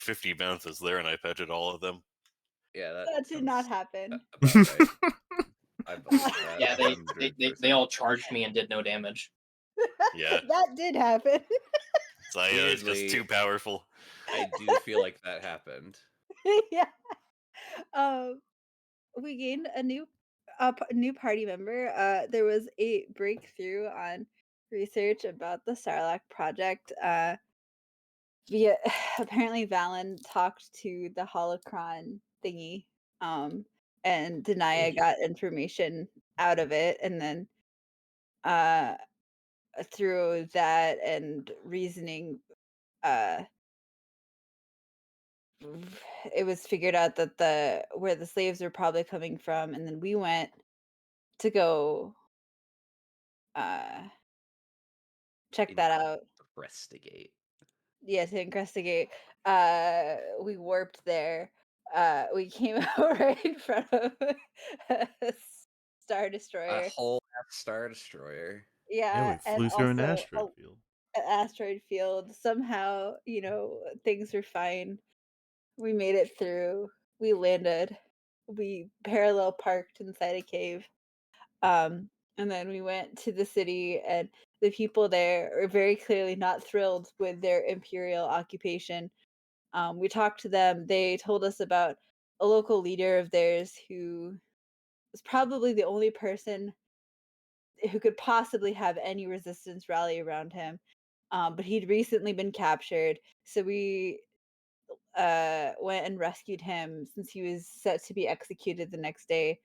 50 manthas there, and I petted all of them. Yeah, that That did not sounds happen. about right. I believe that Yeah, they 100%. all charged me and did no damage. Yeah. That did happen. Saya is just too Weirdly, powerful. I do feel like that happened. Yeah. Um, we gained a new party member. There was a breakthrough on research about the Sarlacc project. Via apparently Valen talked to the holocron thingy, and Denia got information out of it, and then uh through that and reasoning, uh it was figured out that the where the slaves were probably coming from, and then we went to go uh check that out. Investigate. Yeah, to investigate. We warped there. We came out right in front of a Star A Destroyer. whole ass Star Destroyer. Yeah, we Yeah, and flew through an also asteroid field. an asteroid field. Somehow, things were fine. We made it through. We landed. We parallel parked inside a cave. And then we went to the city, and the people there are very clearly not thrilled with their imperial occupation. We talked to them. They told us about a local leader of theirs who was probably the only person who could possibly have any resistance rally around him. But he'd recently been captured, so we went and rescued him since he was set to be executed the next day.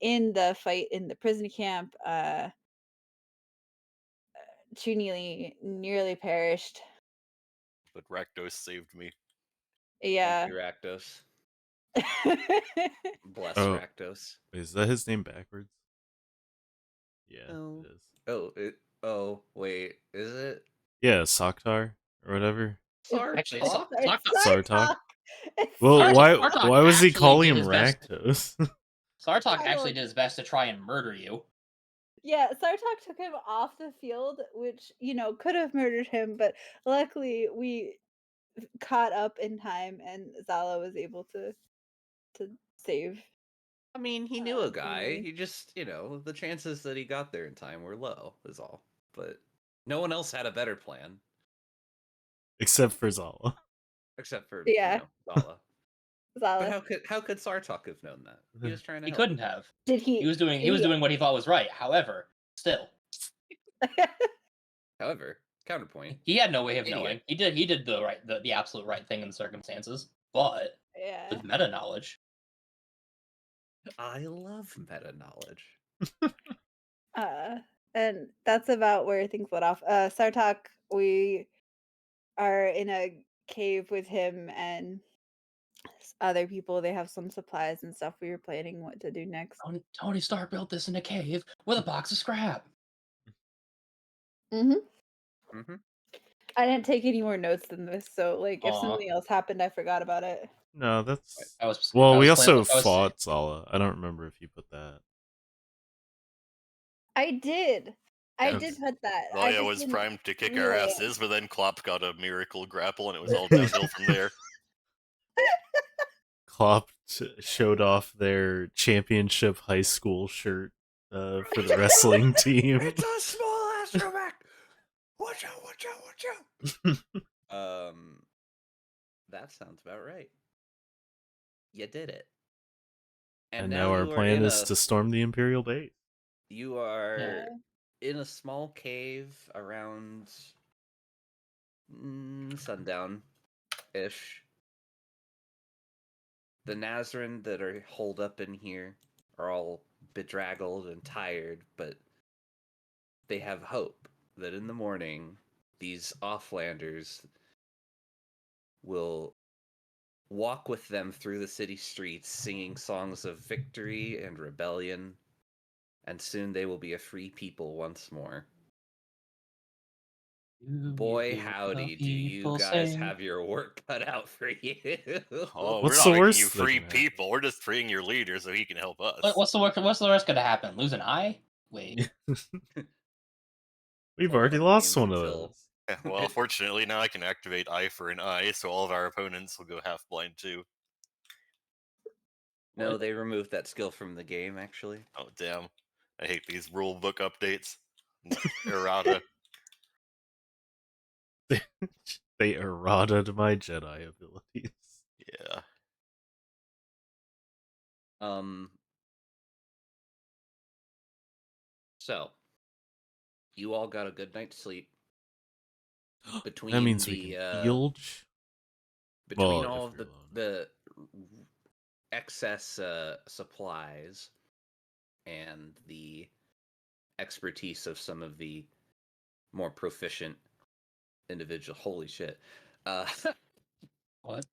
In the fight in the prison camp, Chunili nearly perished. But Rakdos saved me. Yeah. Thank you, Rakdos. Bless Oh. Rakdos. Is that his name backwards? Yeah, Oh. it is. Wait, is it? Yeah, Soktar or whatever. Actually, Sartok? Sartok. It's Well, Sartok why was he actually calling did him his best. Rakdos? Sartok I actually don't- did his best to try and murder you. Yeah, Sartok took him off the field, which, could have murdered him, but luckily we caught up in time and Zala was able to save. I mean, he knew a guy. Chunili. He just, the chances that he got there in time were low, is all. But no one else had a better plan. Except for Zala. Except for, Yeah. Zala. Zala. But how could Sartok have known that? He was trying to He help. couldn't have. Did he? He was doing what he thought was right. However, still, However, counterpoint. he had no way of Idiot. knowing. He did the absolute right thing in the circumstances, but Yeah. with meta knowledge. I love meta knowledge. And that's about where things let off. Sartok, we are in a cave with him and other people. They have some supplies and stuff. We were planning what to do next. Tony Stark built this in a cave with a box of scrap. Mm-hmm. I didn't take any more notes than this, so if Aw. something else happened, I forgot about it. No, that's... I was Well, I we was also playing- I was- fought Zala. I don't remember if you put that. I did. I Yeah. did put that. I Zaya just was didn't primed to kick our relay it. asses, but then Klopp got a miracle grapple, and it was all downhill from there. Klopp showed off their championship high school shirt for the wrestling team. It's a small astromech! Watch out, watch out, watch out! That sounds about right. You did it. And now our you are plan in is to storm the Imperial base. You are Yeah. in a small cave around sundown-ish. The Nazarene that are holed up in here are all bedraggled and tired, but they have hope that in the morning these offlanders will walk with them through the city streets singing songs of victory and rebellion, and soon they will be a free people once more. Boy, howdy, do you guys have your work cut out for you. Oh, What's we're the not making worst you that free can happen? people. We're just freeing your leader so he can help us. What's the rest gonna happen? Lose an eye? Wait. We've Well, already fun lost games one of until those. Yeah, well, fortunately, now I can activate Eye for an Eye, so all of our opponents will go half blind too. No, they removed that skill from the game, actually. Oh, damn. I hate these rule book updates. Errata. They errata my Jedi abilities. Yeah. So, you all got a good night's sleep. Between That means we the can Eelge? between Well, all if of you're the excess supplies and the expertise of some of the more proficient individual. Holy shit! What?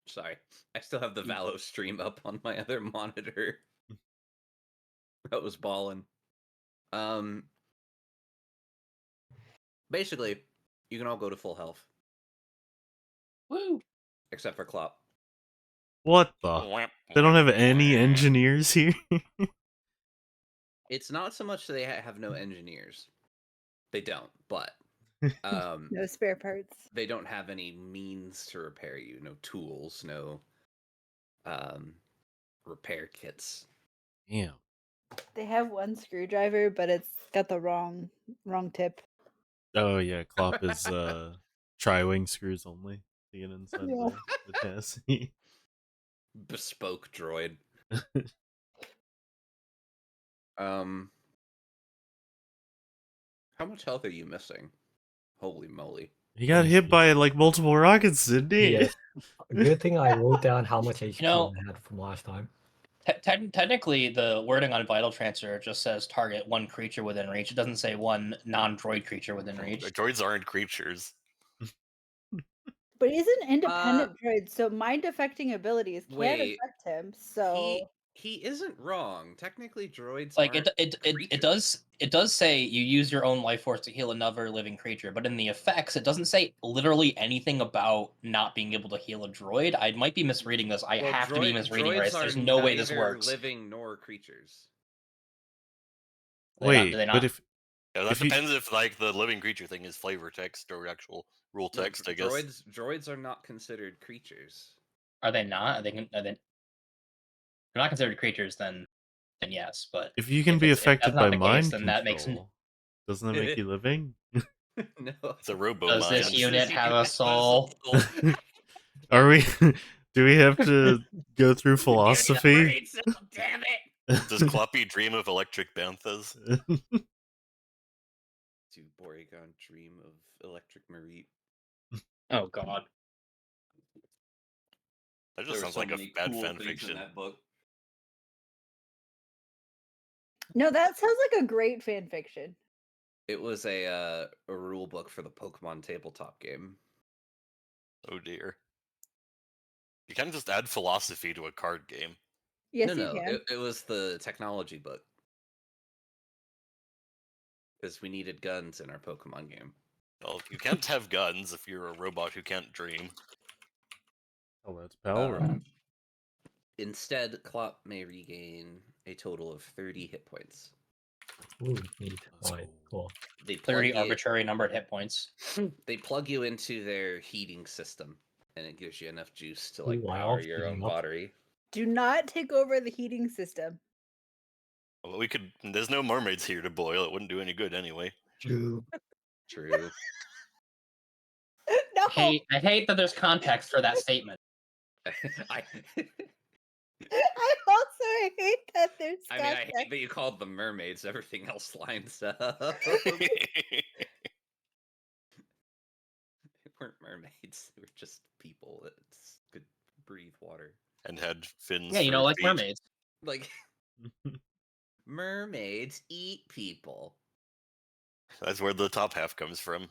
Sorry, I still have the Valo stream up on my other monitor. That was ballin'. Basically, you can all go to full health Woo! except for Klopp. What the? They don't have any engineers here? It's not so much that they have no engineers. They don't, but No spare parts. they don't have any means to repair you. No tools, no repair kits. Damn. They have one screwdriver, but it's got the wrong tip. Oh yeah, Klopp is tri-wing screws only to get inside Yeah. the chassis. Bespoke droid. How much health are you missing? Holy moly. He got hit by like multiple rockets, didn't he? Yes. Good thing I wrote down how much HP know- I had from last time. Technically, the wording on Vital Transfer just says target one creature within reach. It doesn't say one non-droid creature within reach. Droids aren't creatures. But he's an independent droid, so mind affecting abilities can wait, affect him. So He isn't wrong. Technically, droids Like aren't it does say you use your own life force to heal another living creature, but in the effects, it doesn't say literally anything about not being able to heal a droid. I might be misreading this. I Well, have to be misreading this. droids There's are no way this neither works. living nor creatures. Wait, do they but not? if Yeah, that If you- depends if like the living creature thing is flavor text or actual rule No, text, I guess. Droids are not considered creatures. Are they not? Are they? They're not considered creatures, then yes. But if you can if be it's- if affected that's not by the case, mind then that makes control, doesn't that make you living? No. It's a robo Does mind. this unit have a soul? Are we? Do we have to go through philosophy? Damn it! Does Kloppy dream of electric banthas? Do Borygon dream of electric Marie? Oh God. That just sounds like a bad fan fiction. book. no, that sounds like a great fan fiction. It was a rule book for the Pokemon tabletop game. Oh dear. You can't just add philosophy to a card game. Yes, no, you can. it was the technology book. Because we needed guns in our Pokemon game. Well, you can't have guns if you're a robot who can't dream. Oh, that's power. Instead, Klopp may regain a total of 30 hit points. Ooh, neat. That's Alright, cool. cool. They plug 30 you- arbitrary numbered hit points. They plug you into their heating system, and it gives you enough juice to like Ooh, I power love your own heating up. battery. Do not take over the heating system. Well, we could. There's no mermaids here to boil. It wouldn't do any good anyway. True. True. No, I hate that there's context for that statement. I I hate that there's. I mean, I hate context. that you called them mermaids. Everything else lines up. They weren't mermaids. They were just people that could breathe water. And had fins. Yeah, you know, for like feet. mermaids. Like mermaids eat people. That's where the top half comes from.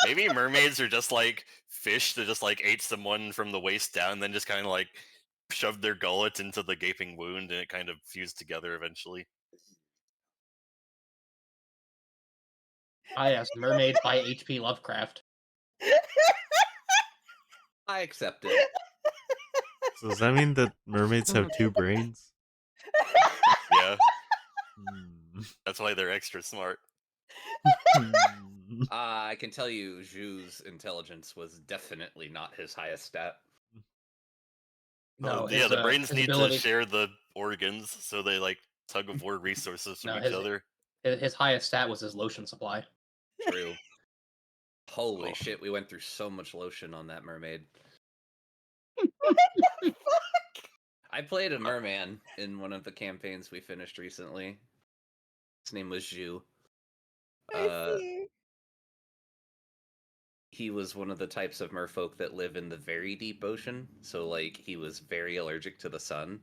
Maybe mermaids are just like fish that just like ate someone from the waist down, and then just kind of like shoved their gullet into the gaping wound, and it kind of fused together eventually. Ah, yes, mermaids by H.P. Lovecraft. I accept it. So does that mean that mermaids have two brains? Yeah. Hmm. That's why they're extra smart. Hmm. I can tell you, Zhu's intelligence was definitely not his highest stat. No, yeah, his, the brains his need ability, to share the organs, so they like tug of war resources from No, each other. his highest stat was his lotion supply. True. Holy Oh. shit, we went through so much lotion on that mermaid. I played a merman in one of the campaigns we finished recently. His name was Zhu. I see. He was one of the types of merfolk that live in the very deep ocean, so like he was very allergic to the sun.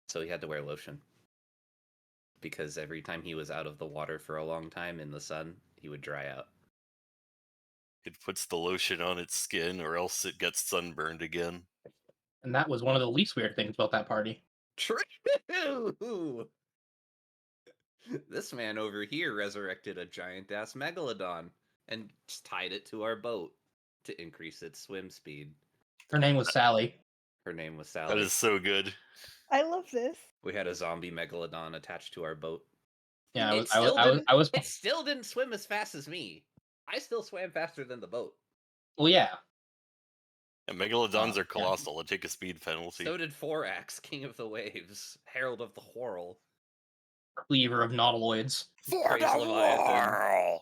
So he had to wear lotion. Because every time he was out of the water for a long time in the sun, he would dry out. It puts the lotion on its skin, or else it gets sunburned again. And that was one of the least weird things about that party. True! This man over here resurrected a giant ass megalodon and just tied it to our boat to increase its swim speed. Her name was Sally. Her name was That Sally. is so good. I love this. We had a zombie megalodon attached to our boat. Yeah, It still didn't swim as fast as me. I still swam faster than the boat. Well, yeah. And megalodons Oh, are colossal. They take a speed penalty. So did Forax, King of the Waves, Herald of the Whorl. Cleaver of nautiloids. For Praise the Leviathan. world!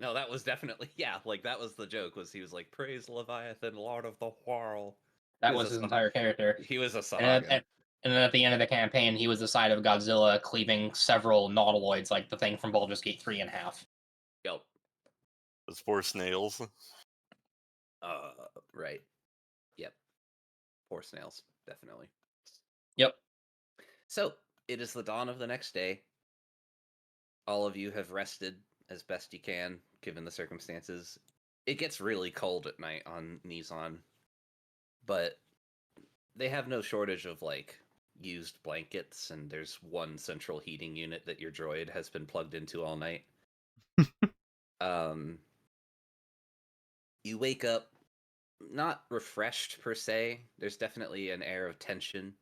No, that was definitely like that was the joke. Was he was like praise Leviathan, Lord of the Whorl. That was his entire character. He was a And Sahagin. then at the end of the campaign, he was the side of Godzilla cleaving several nautiloids, like the thing from Baldur's Gate 3 in half. Yep. Those poor snails. Right. Yep. Poor snails, definitely. Yep. So it is the dawn of the next day. All of you have rested as best you can, given the circumstances. It gets really cold at night on Nizan, but they have no shortage of like used blankets, and there's one central heating unit that your droid has been plugged into all night. You wake up not refreshed per se. There's definitely an air of tension.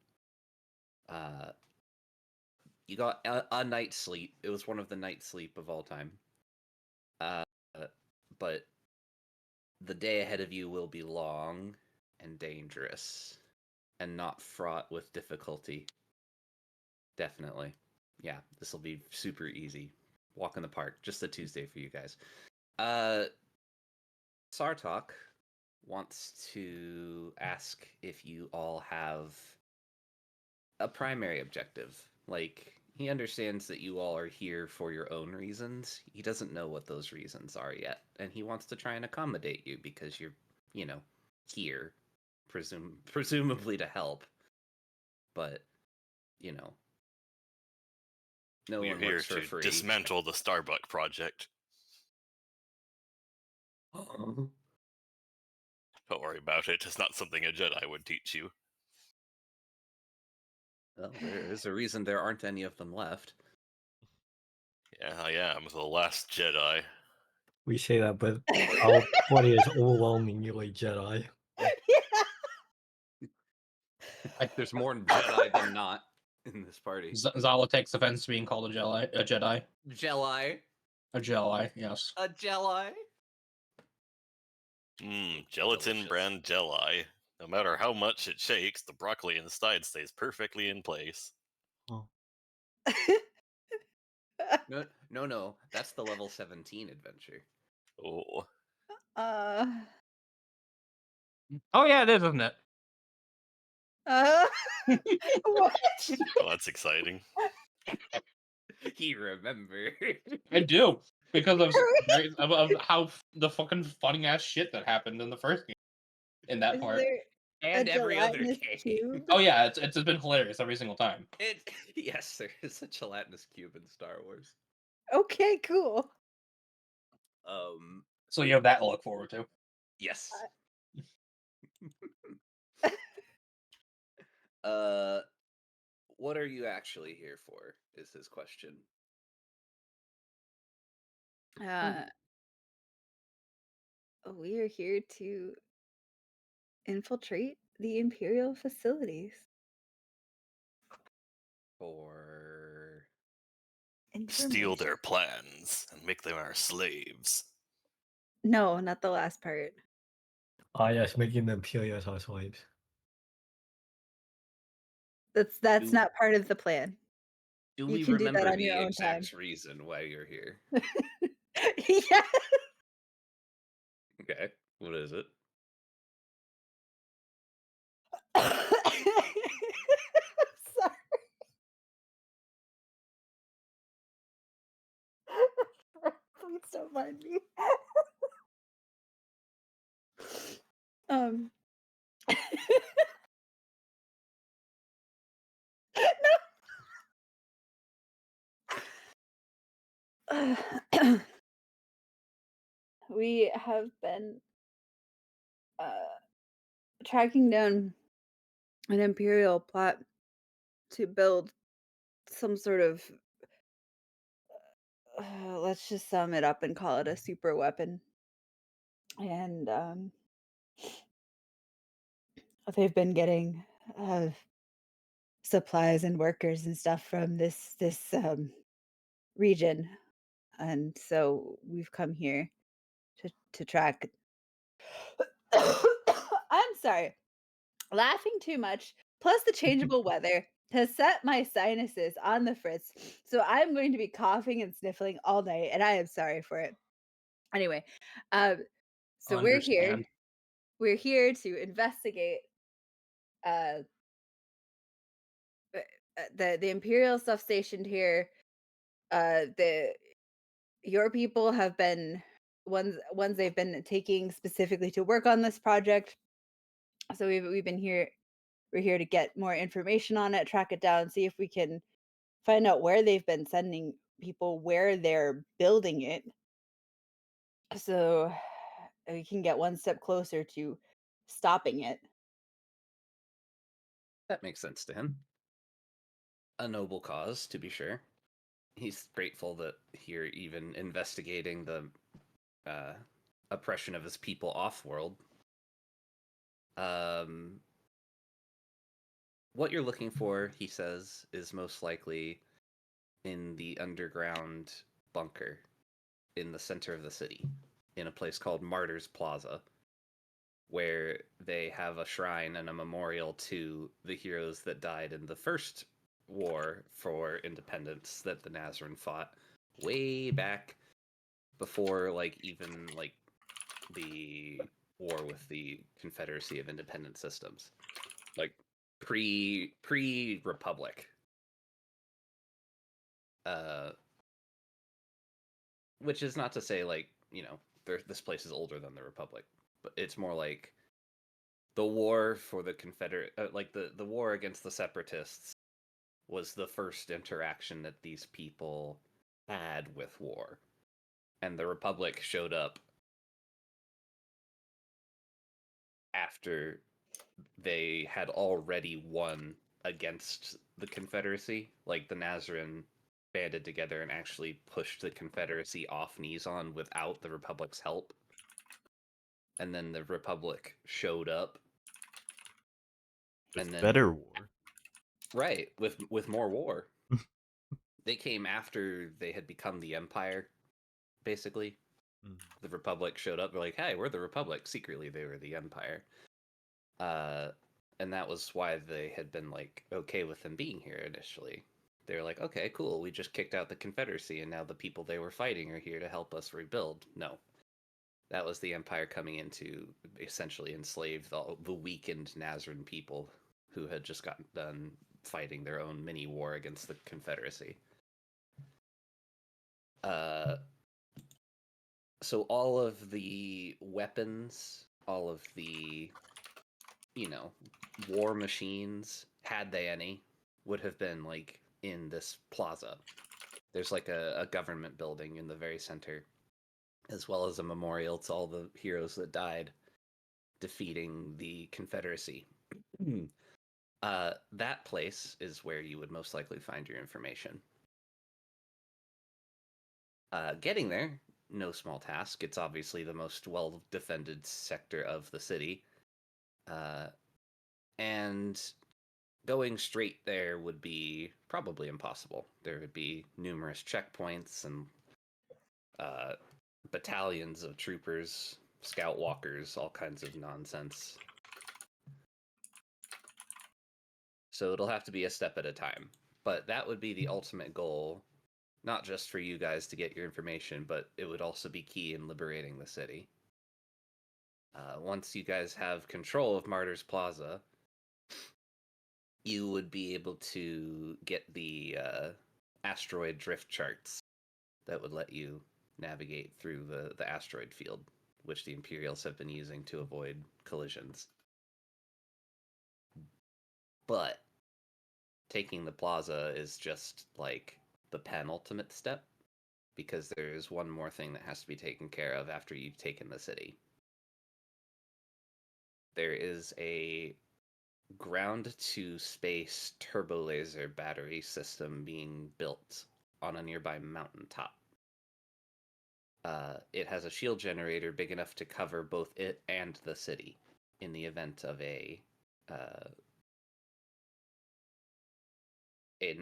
You got a night's sleep. It was one of the night sleep of all time. But the day ahead of you will be long and dangerous and not fraught with difficulty. Definitely. Yeah, this will be super easy. Walk in the park. Just a Tuesday for you guys. Sartok wants to ask if you all have a primary objective. Like, he understands that you all are here for your own reasons. He doesn't know what those reasons are yet, and he wants to try and accommodate you because you're, here, presumably to help. But, no We're one here works for to free. dismantle the Starbuck project. Don't worry about it. It's not something a Jedi would teach you. Well, there is a reason there aren't any of them left. Yeah, I am the last Jedi. We say that, but our party is overwhelmingly Jedi. There's more Jedi than not in this party. Zala takes offense to being called a Jedi. Jedi. A Jedi, yes. A Jedi. Gelatin Delicious. brand Jedi. No matter how much it shakes, the broccoli inside stays perfectly in place. No. That's the level 17 adventure. Oh, Oh, yeah, it is, isn't it? What? well, that's exciting. He remembered. I do. Because of how the fucking funny ass shit that happened in the first game. In that Is part. there And a every other gelatinous game. cube? Oh yeah, it's been hilarious every single time. Yes, there is a gelatinous cube in Star Wars. Okay, cool. So you have that to look forward to. Yes. What are you actually here for? Is his question. We are here to infiltrate the Imperial facilities. For steal their Information. plans and make them our slaves. No, not the last part. Ah, yes, making them Imperials our slaves. That's Do- not part of the plan. Do You we can do that remember on your the own time. exact reason why you're here? Yeah. Okay, what is it? Sorry. Please don't mind me. Um. No. We have been tracking down an imperial plot to build some sort of let's just sum it up and call it a super weapon. And they've been getting supplies and workers and stuff from this region, and so we've come here to track. I'm sorry, laughing too much, plus the changeable weather has set my sinuses on the fritz, so I'm going to be coughing and sniffling all night, and I am sorry for it. Anyway, um, so Understand. we're here to investigate uh the imperial stuff stationed here. The your people have been ones they've been taking specifically to work on this project. So we've been here. We're here to get more information on it, track it down, see if we can find out where they've been sending people, where they're building it, so we can get one step closer to stopping it. That makes sense to him. A noble cause, to be sure. He's grateful that you're even investigating the oppression of his people off-world. What you're looking for, he says, is most likely in the underground bunker in the center of the city, in a place called Martyrs Plaza, where they have a shrine and a memorial to the heroes that died in the first war for independence that the Nazarene fought way back before, like, even, like, the war with the Confederacy of Independent Systems. Like, pre-Republic. Which is not to say, like, you know, this place is older than the Republic, but it's more like the war for the Confederate, like the war against the Separatists was the first interaction that these people had with war, and the Republic showed up after they had already won against the Confederacy. Like, the Nazarene banded together and actually pushed the Confederacy off Nizon without the Republic's help. And then the Republic showed up. With And then, better war. right, with more war. They came after they had become the Empire, basically. Mhm. The Republic showed up. They're like, hey, we're the Republic. Secretly, they were the Empire. And that was why they had been, like, okay with them being here initially. They were like, okay, cool, we just kicked out the Confederacy, and now the people they were fighting are here to help us rebuild. No. That was the Empire coming in to essentially enslave the weakened Nazarene people who had just gotten done fighting their own mini-war against the Confederacy. So all of the weapons, all of the, you know, war machines, had they any, would have been, like, in this plaza. There's, like, a government building in the very center, as well as a memorial to all the heroes that died defeating the Confederacy. That place is where you would most likely find your information. Getting there, no small task. It's obviously the most well-defended sector of the city. And going straight there would be probably impossible. There would be numerous checkpoints and battalions of troopers, scout walkers, all kinds of nonsense. So it'll have to be a step at a time. But that would be the ultimate goal, not just for you guys to get your information, but it would also be key in liberating the city. Once you guys have control of Martyrs Plaza, you would be able to get the asteroid drift charts that would let you navigate through the asteroid field, which the Imperials have been using to avoid collisions. But taking the plaza is just like the penultimate step, because there's one more thing that has to be taken care of after you've taken the city. There is a ground to space turbo laser battery system being built on a nearby mountaintop. It has a shield generator big enough to cover both it and the city in the event of an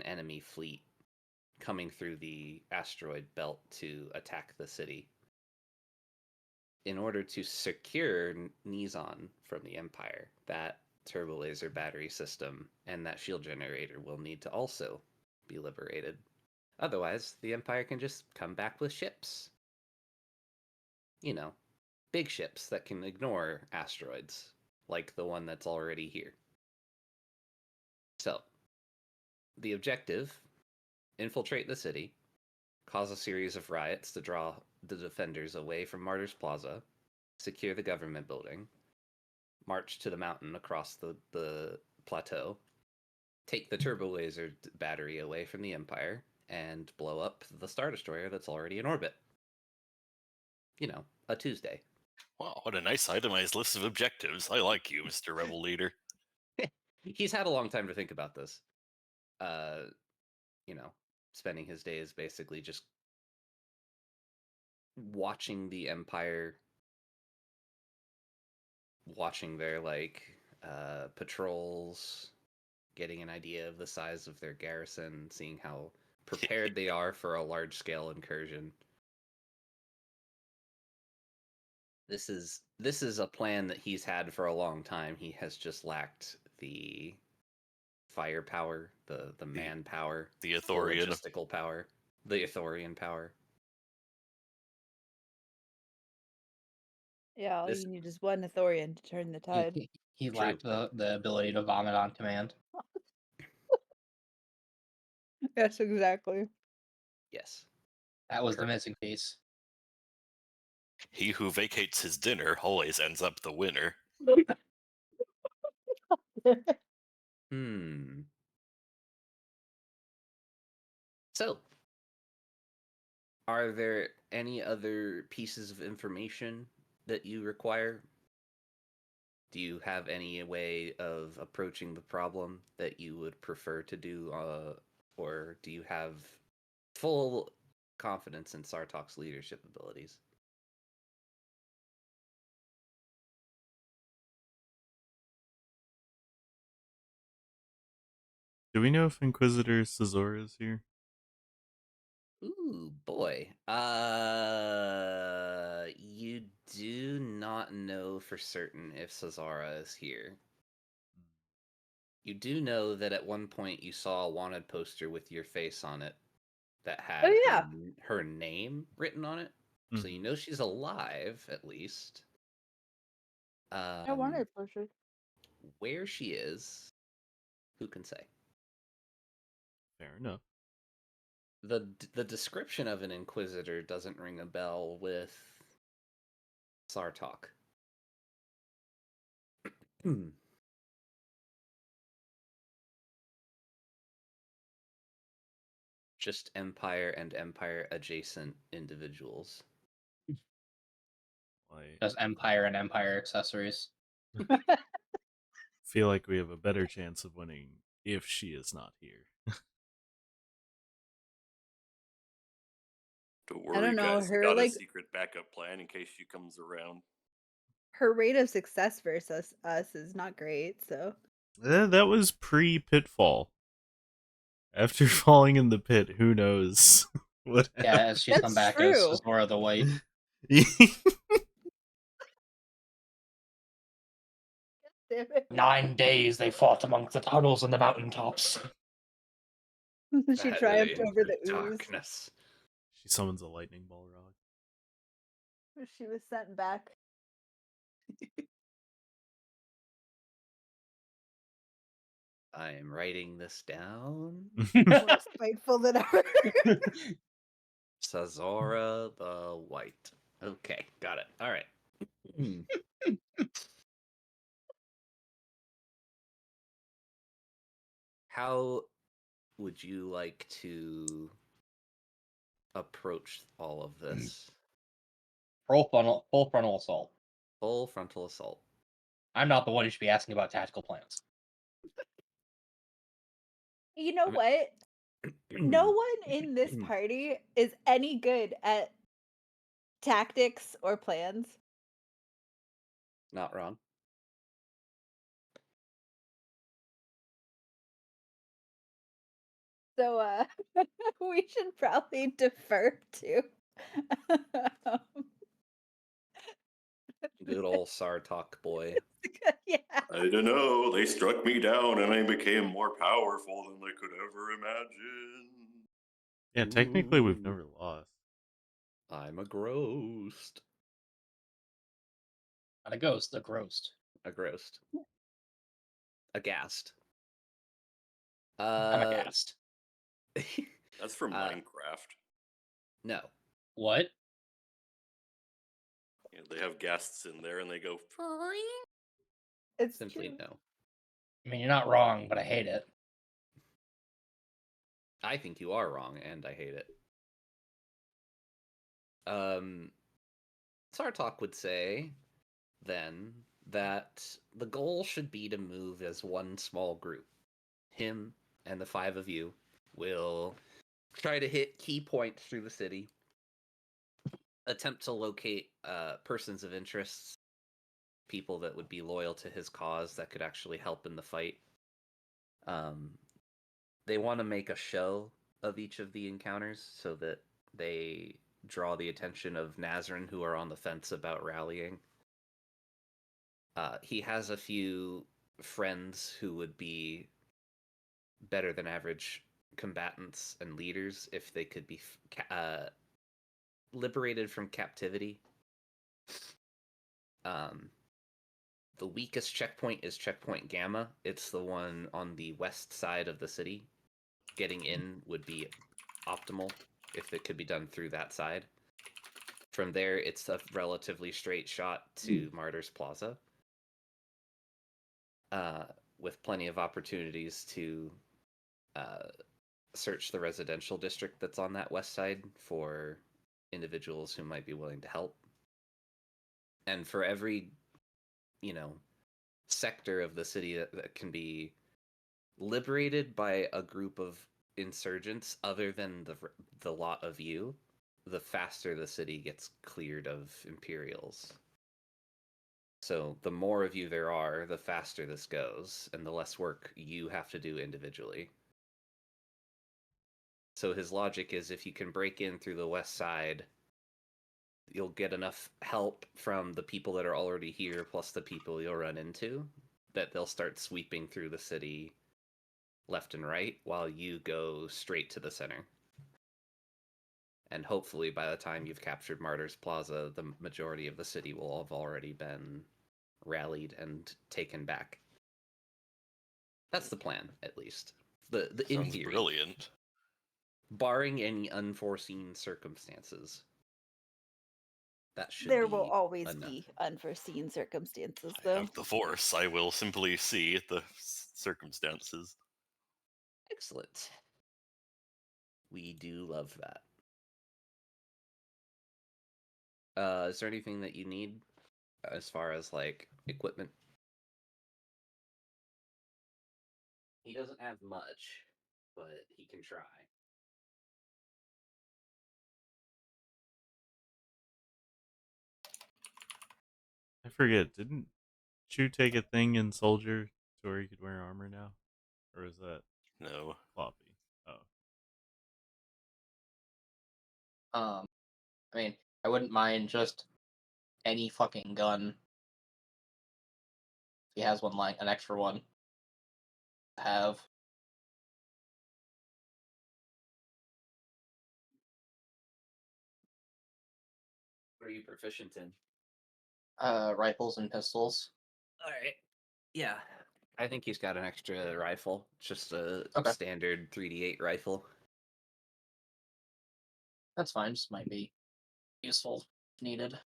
enemy fleet coming through the asteroid belt to attack the city. In order to secure Nizon from the Empire, that turbo laser battery system and that shield generator will need to also be liberated. Otherwise, the Empire can just come back with ships. You know, big ships that can ignore asteroids, like the one that's already here. So, the objective: infiltrate the city, cause a series of riots to draw the defenders away from Martyrs Plaza, secure the government building, march to the mountain across the plateau, take the turbo laser battery away from the Empire, and blow up the Star Destroyer that's already in orbit. You know, a Tuesday. Wow, what a nice itemized list of objectives. I like you, Mr. Rebel Leader. He's had a long time to think about this. You know, spending his days basically just watching the Empire, watching their patrols, getting an idea of the size of their garrison, seeing how prepared they are for a large scale incursion. This is a plan that he's had for a long time. He has just lacked the firepower, the manpower, The Ithorian. logistical power, the Ithorian power. Yeah, all This- you need is one Ithorian to turn the tide. He True. lacked the ability to vomit on command. Yes, exactly. Yes. That was the Perfect. missing piece. He who vacates his dinner always ends up the winner. So, are there any other pieces of information that you require? Do you have any way of approaching the problem that you would prefer to do, or do you have full confidence in Sartok's leadership abilities? Do we know if Inquisitor Cesar is here? Ooh, boy. You do not know for certain if Cesara is here. You do know that at one point you saw a wanted poster with your face on it that had yeah. her name written on it. So Mhm. you know she's alive, at least. I wanted poster. Where she is, who can say? Fair enough. The description of an Inquisitor doesn't ring a bell with Sartok. Just Empire and Empire adjacent individuals. Like, Just Empire and Empire accessories. feel like we have a better chance of winning if she is not here. Don't I don't worry, know, guys. her, Got a like- secret backup plan in case she comes around. Her rate of success versus us is not great, so That was pre-pitfall. After falling in the pit, who knows what Yeah, as she's come That's back as true. Zora the White. happened. Damn it. 9 days they fought amongst the tunnels and the mountaintops. She triumphed Battling over the ooze. darkness. She summons a lightning balrog. She was sent back. I am writing this down. More spiteful than ever. Sazora the White. Okay, got it. All right. How would you like to approach all of this? Full frontal assault. Full frontal assault. I'm not the one who should be asking about tactical plans. You know I mean- what? No one in this party is any good at tactics or plans. Not wrong. So we should probably defer to Good old Sartok boy. yeah. I don't know. They struck me down and I became more powerful than I could ever imagine. Yeah, technically we've never lost. I'm a ghost. Not a ghost, a grost. A ghost. Aghast. I'm aghast. That's from Minecraft. No. What? Yeah, they have guests in there and they go. It's Simply true. no. I mean, you're not wrong, but I hate it. I think you are wrong, and I hate it. Sartok would say, then, that the goal should be to move as one small group. Him and the 5 of you will try to hit key points through the city, attempt to locate persons of interest, people that would be loyal to his cause that could actually help in the fight. They want to make a show of each of the encounters so that they draw the attention of Nazrin, who are on the fence about rallying. He has a few friends who would be better than average combatants and leaders if they could be liberated from captivity. The weakest checkpoint is Checkpoint Gamma. It's the one on the west side of the city. Getting in would be optimal if it could be done through that side. From there, it's a relatively straight shot to Martyrs Plaza, with plenty of opportunities to search the residential district that's on that west side for individuals who might be willing to help. And for every, sector of the city that can be liberated by a group of insurgents other than the lot of you, the faster the city gets cleared of Imperials. So the more of you there are, the faster this goes, and the less work you have to do individually. So his logic is if you can break in through the west side, you'll get enough help from the people that are already here, plus the people you'll run into, that they'll start sweeping through the city left and right while you go straight to the center. And hopefully by the time you've captured Martyrs Plaza, the majority of the city will have already been rallied and taken back. That's the plan, at least. The in Sounds theory, brilliant. barring any unforeseen circumstances. That should There be will always enough. be unforeseen circumstances, I though. have the Force. I will simply see the circumstances. Excellent. We do love that. Is there anything that you need as far as like equipment? He doesn't have much, but he can try. I forget, didn't you take a thing in Soldier Tori could wear armor now? Or is that No. floppy? Oh. I mean, I wouldn't mind just any fucking gun. If he has one, like an extra one. Have What are you proficient in? rifles and pistols. All right. Yeah. I think he's got an extra rifle. Just a Okay. standard 3d8 rifle. That's fine. Just might be useful if needed.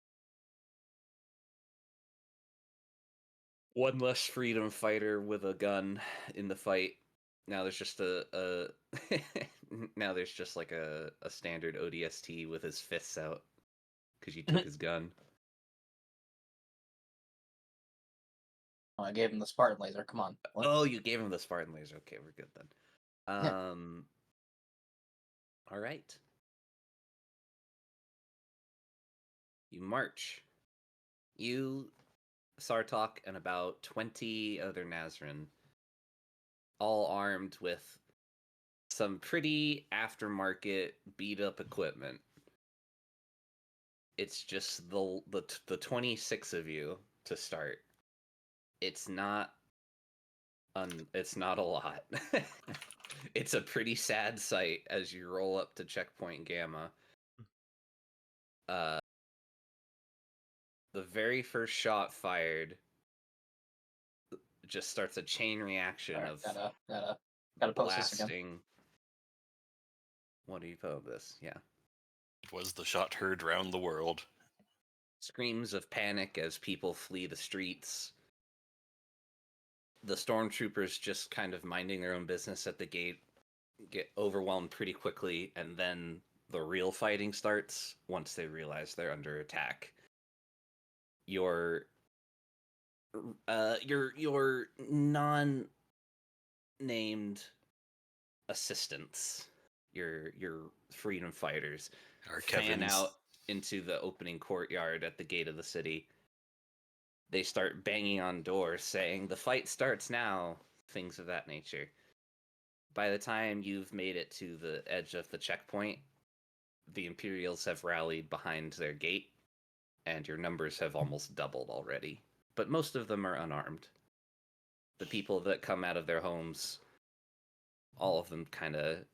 One less freedom fighter with a gun in the fight. Now there's just a now there's just like a standard ODST with his fists out because you took his gun. Oh, I gave him the Spartan laser. Come on. What? Oh, you gave him the Spartan laser. Okay, we're good then. Yeah. All right. You march. You, Sartok, and about 20 other Nazrin, all armed with some pretty aftermarket beat-up equipment. It's just the 26 of you to start. It's not a lot. It's a pretty sad sight as you roll up to checkpoint Gamma. The very first shot fired just starts a chain reaction Alright, of gotta post this again. blasting. What do you post this? Yeah. It was the shot heard round the world. Screams of panic as people flee the streets. The stormtroopers just kind of minding their own business at the gate get overwhelmed pretty quickly, and then the real fighting starts once they realize they're under attack. Your non-named assistants, your freedom fighters, Our fan Kevins. out into the opening courtyard at the gate of the city. They start banging on doors saying, "The fight starts now," things of that nature. By the time you've made it to the edge of the checkpoint, the Imperials have rallied behind their gate, and your numbers have almost doubled already. But most of them are unarmed. The people that come out of their homes, all of them kind of,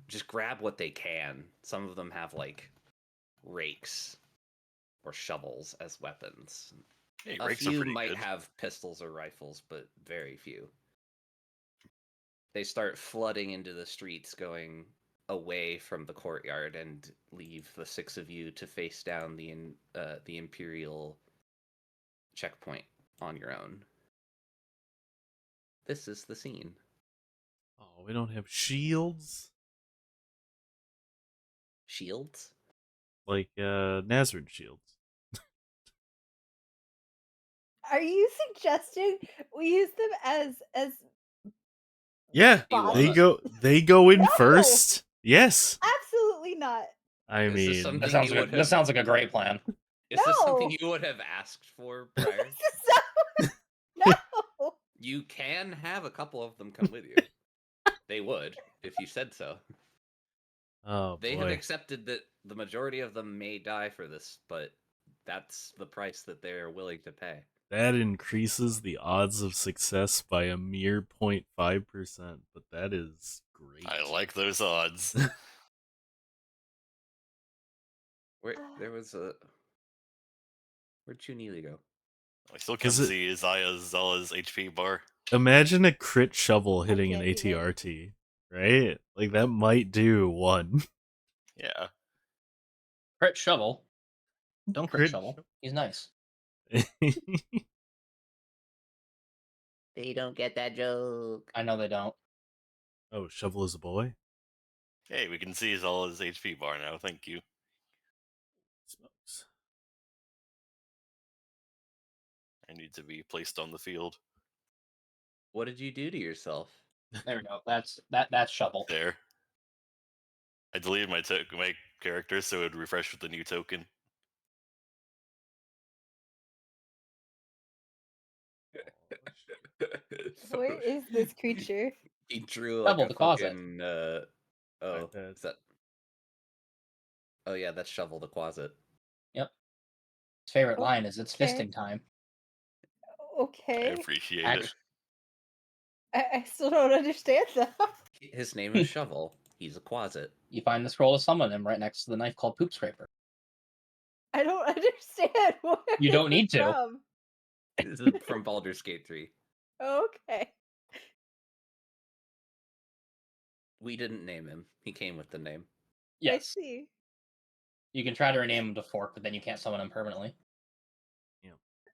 just grab what they can. Some of them have, like, rakes or shovels as weapons. Hey, A rakes are few pretty might good. have pistols or rifles, but very few. They start flooding into the streets, going away from the courtyard, and leave the six of you to face down the Imperial checkpoint on your own. This is the scene. Oh, we don't have shields? Shields? Like, Nazarene shields. Are you suggesting we use them as Yeah, You bodies? wanna- they go in No! first. Yes. Absolutely not. I Is this mean, something That sounds you like would that have- sounds like a great plan. Is this something No! you would have asked for prior? No. You can have a couple of them come with you. They would, if you said so. oh They have boy. accepted that the majority of them may die for this, but that's the price that they're willing to pay. That increases the odds of success by a mere 0.5%, but that is great. I like those odds. There was a... Where'd Chunili go? I still can't Is it- see Zalla's HP bar. Imagine a crit shovel hitting an can't either. ATRT, right? Like, that might do one. Yeah. Crit shovel. Don't crit Crit shovel. He's nice. They don't get that joke. I know they don't. Oh, shovel is a boy? Hey, we can see Zalla's HP bar now. Thank you. Smokes. I need to be placed on the field. What did you do to yourself? There we go. That's shovel. There. I deleted my character so it would refresh with the new token. Where is this creature? He drew like Shovel a the closet. fucking iPad. is that? Oh yeah, that's shovel the closet. Yep. His favorite Oh, line is "It's okay. fisting time." I Okay. appreciate Act- it. I still don't understand that. His name is Shovel. He's a closet. You find the scroll to summon him right next to the knife called Poop Scraper. I don't understand where You don't this is need to. from. This is from Baldur's Gate 3. Okay. We didn't name him. He came with the name. I Yes. see. You can try to rename him to Fork, but then you can't summon him permanently.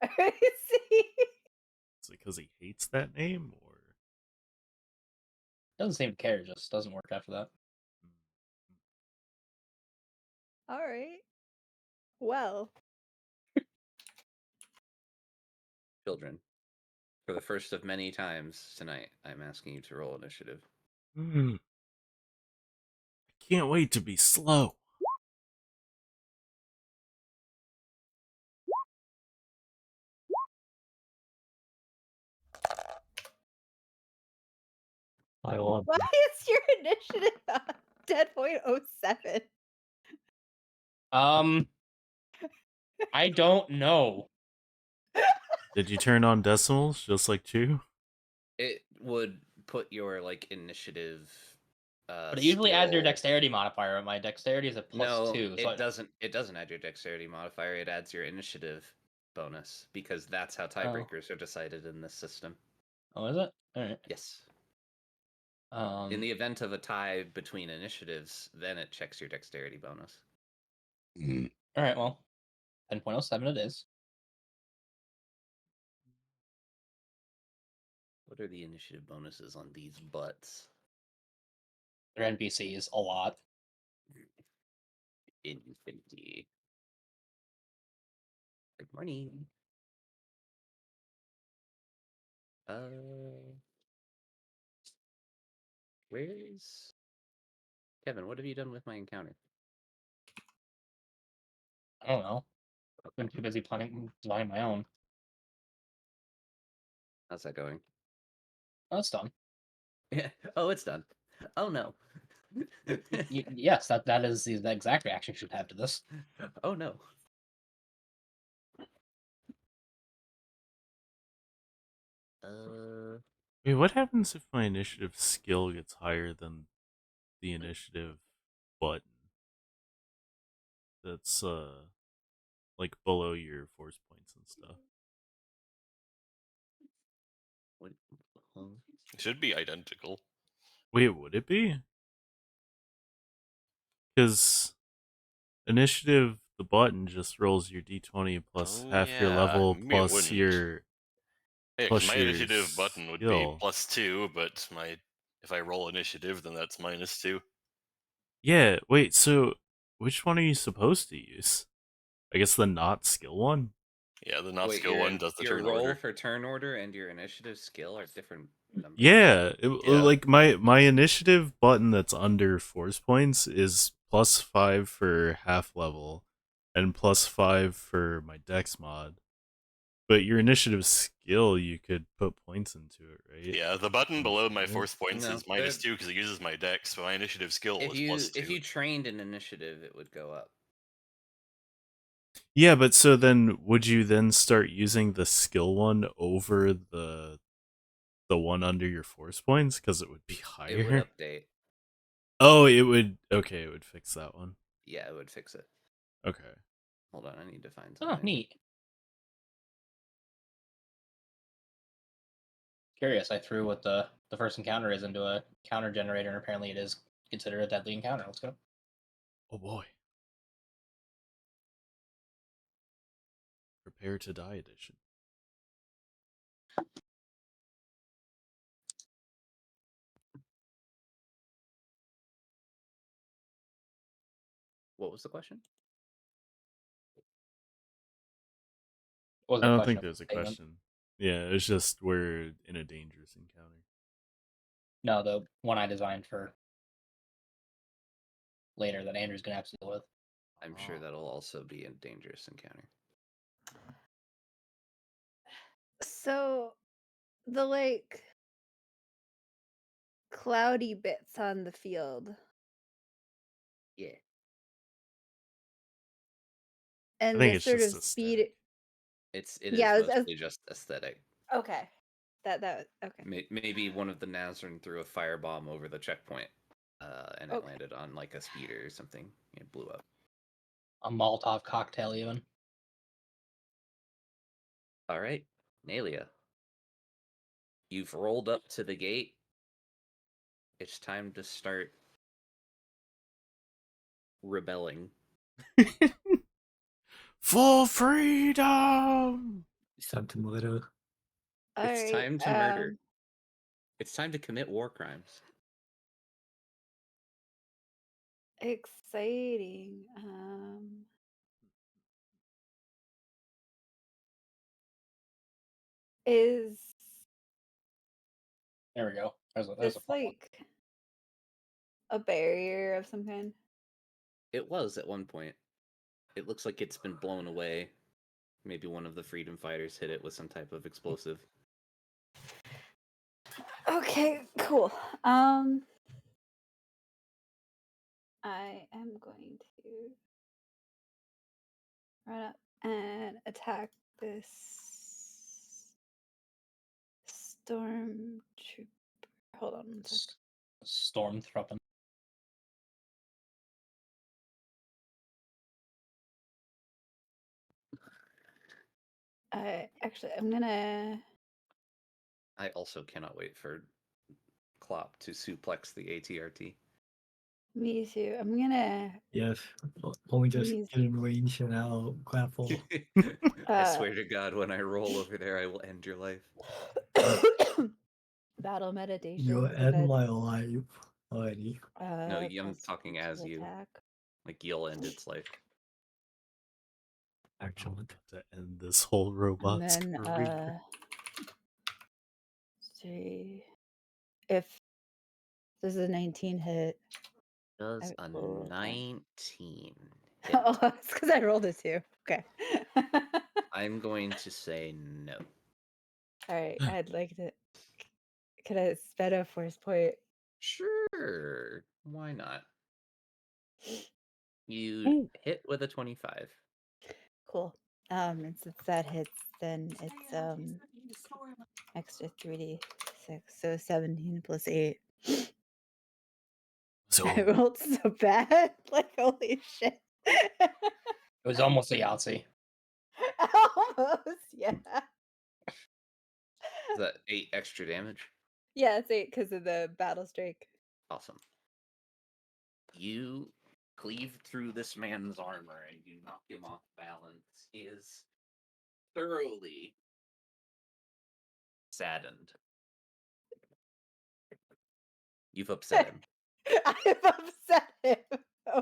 I see. Is it because he hates that name, or Doesn't seem to care, just doesn't work after that. All right. Well, Children, for the first of many times tonight, I'm asking you to roll initiative. I can't wait to be slow. I love why it. is your initiative 10.07? I don't know. Did you turn on decimals just like Chew? It would put your like initiative. But it usually adds your skill- dexterity modifier. My dexterity is a No, +2. it So doesn't. It doesn't add your dexterity modifier. It adds your initiative bonus because that's how tiebreakers are decided in this system. Oh, is it? Alright. Yes. Um, In the event of a tie between initiatives, then it checks your dexterity bonus. Alright, well. 10.07 it is. What are the initiative bonuses on these butts? They're NPCs a lot. Infinity. Good morning. Where's Kevin? What have you done with my encounter? I don't know. I've been too busy planning designing my own. How's that going? Oh, that's done. Yeah. Oh, it's done. Oh no. Yes, that is the exact reaction you should have to this. Oh no. Wait, what happens if my initiative skill gets higher than the initiative button? That's like below your force points and stuff. What? It should be identical. Wait, would it be? Because initiative, the button just rolls your d20 plus Oh, half your yeah. level Maybe it plus wouldn't. your Yeah, 'cause plus my your initiative button would be skill. +2, but if I roll initiative, then that's -2. Yeah, wait, so which one are you supposed to use? I guess the not skill one? Yeah, the not Wait, skill one does the your turn roll order. for turn order and your initiative skill are different numbers. Yeah, Yeah. like my initiative button that's under force points is +5 for half level and +5 for my dex mod. But your initiative skill, you could put points into it, right? Yeah, the button below my Yeah. force points No, is -2 because it uses my dex, so my initiative skill If is you +2. if you trained in initiative, it would go up. Yeah, but so then would you then start using the skill one over the one under your force points because it would be higher? It would update. Oh, it would. Okay, it would fix that one. Yeah, it would fix it. Okay. Hold on, I need to find Oh, something. neat. Curious, I threw what the first encounter is into a counter generator, and apparently it is considered a deadly encounter. Let's go. Oh boy. Prepare to die edition. What was the question? What was I the don't question think of there's a statement? question. Yeah, it's just we're in a dangerous encounter. No, the one I designed for later that Andrew's gonna have to deal with. I'm sure that'll also be a dangerous encounter. So, the like cloudy bits on the field. Yeah. And think the it's sort just of speed. aesthetic. It Yeah, is I was- mostly just aesthetic. Okay. That okay. Maybe one of the Nazarene threw a firebomb over the checkpoint, and it Okay. landed on like a speeder or something. It blew up. A Molotov cocktail, even. All right, Nalia. You've rolled up to the gate. It's time to start rebelling. For freedom! It's time to murder. It's Alright, time to murder. It's time to commit war crimes. Exciting. Is There we go. There's a this fun one. like a barrier of some kind? It was at one point. It looks like it's been blown away. Maybe one of the freedom fighters hit it with some type of explosive. Okay, cool. I am going to run up and attack this stormtrooper. Hold on one sec. Stormtrooper. I'm gonna. I also cannot wait for Klopp to suplex the ATRT. Me too. I'm gonna. Yes. Only just Use- get in range and I'll grapple. I swear to God, when I roll over there, I will end your life. Battle meditation. You'll so end that, my life already. No, I'm plus talking to as you. attack. Like, you'll end its life. Excellent. To end this whole And robot's then career. see if this is a 19 hit. Does I a will attack. 19 hit? Oh, it's because I rolled a 2. Okay. I'm going to say no. All right. I'd like to. Could I spend a force point? Sure. Why not? You Ooh. hit with a 25. Cool. And since that hits, then it's extra 3d6, so 17 plus 8. I So rolled so bad. Like holy shit. It was almost a Yahtzee. Almost, yeah. Is that 8 extra damage? Yeah, it's 8 because of the battle strike. Awesome. You cleave through this man's armor and you knock him off balance. He is thoroughly saddened. You've upset him. I've upset him.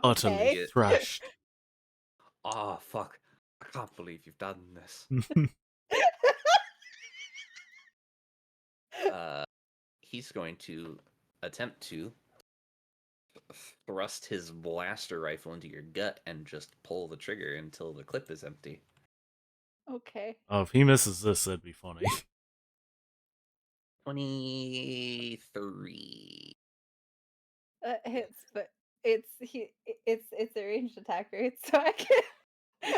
utterly Okay. Okay. thrashed. Oh, fuck. I can't believe you've done this. He's going to attempt to thrust his blaster rifle into your gut and just pull the trigger until the clip is empty. Okay. Oh, if he misses this, that'd be funny. 23. Hits, but it's a ranged attack, right? So I can.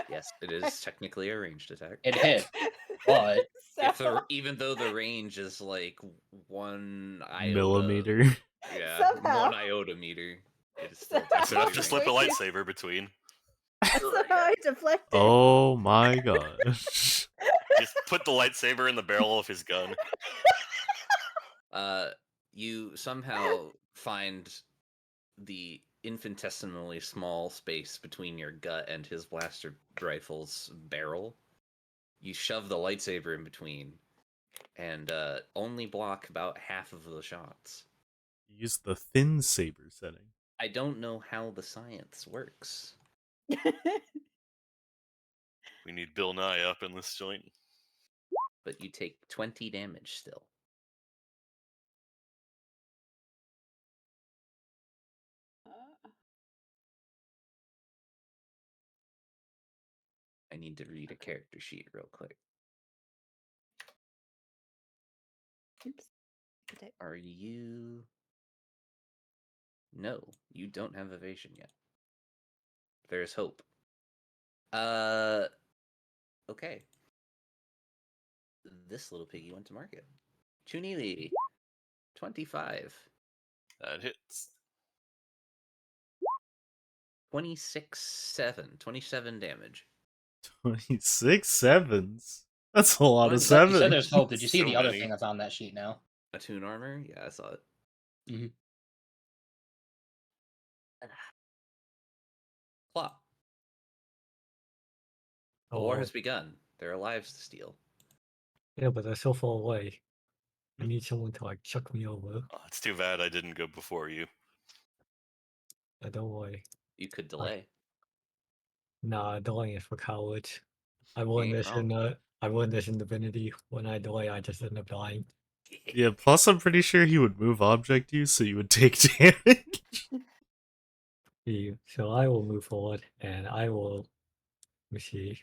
Yes, it is technically a ranged attack. It hit, but Even though the range is like 1 iota, Millimeter. yeah, Somehow. 1 iota meter, it is still Somehow. It's enough technically to slip a Wait, lightsaber between. somehow I deflected. Oh my gosh. Just put the lightsaber in the barrel of his gun. You somehow find the infinitesimally small space between your gut and his blaster rifle's barrel. You shove the lightsaber in between, and only block about half of the shots. Use the thin saber setting. I don't know how the science works. We need Bill Nye up in this joint. But you take 20 damage still. I need to read a character sheet real quick. Oops. Okay. Are you No, you don't have evasion yet. There's hope. Okay. This little piggy went to market. Chunili, 25. That hits. 27 damage. 26 sevens. That's a lot of One- You said sevens. there's hope. Did you see So the other many. thing that's on that sheet now? Attune armor? Yeah, I saw it. Mhm. Plot. The war Oh, has begun. There are lives to steal. yeah, but they're so far away. I need someone to like chuck me over. Oh, it's too bad I didn't go before you. Don't worry. You could delay. Nah, delaying is for cowards. I You learned ain't this in I learned this in Divinity. When I delay, I just end up dying. Yeah, plus I'm pretty sure he would move object you, so you would take damage. So I will move forward, and I will. Let me see.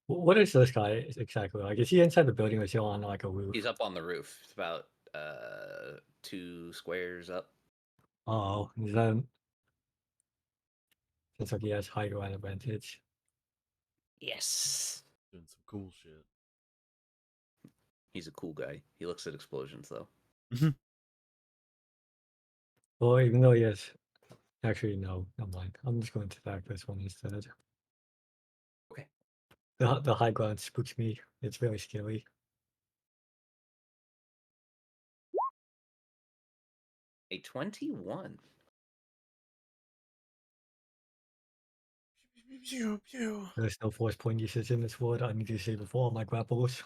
What is this guy exactly like? Is he inside the building or is he on like a roof? He's up on the roof. It's about 2 squares up. Oh, is that? Looks like he has high ground advantage. Yes. Doing some cool shit. He's a cool guy. He looks at explosions though. Well, even though he has. Actually, no, never mind. I'm just going to attack this one instead. Okay. The high ground spooks me. It's very scary. A 21. Pew, pew. There's no force point usage in this world. I need to save it for all my grapples.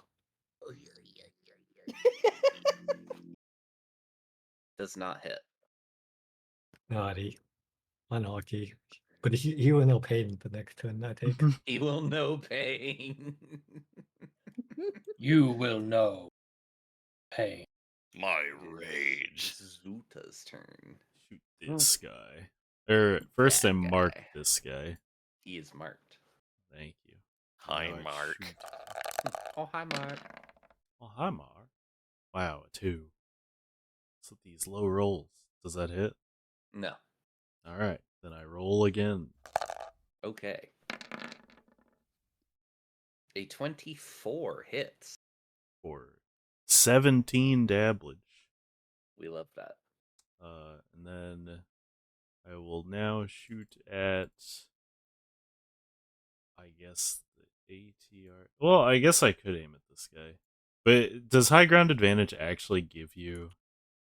Does not hit. Naughty. Unlucky. But he will know pain the next turn I take. He will know pain. You will know pain. My It rage. is Zuta's turn. Shoot this guy. First That I mark guy. this guy. He is marked. Thank you. Hi, Now I Mark. shoot. Oh, hi, Mark. Oh, hi, Mark. Wow, a 2. What's with these low rolls? Does that hit? No. Alright, then I roll again. Okay. A 24 hits. For 17 damage. We love that. And then I will now shoot at, I guess, the ATR. Well, I guess I could aim at this guy. But does high ground advantage actually give you...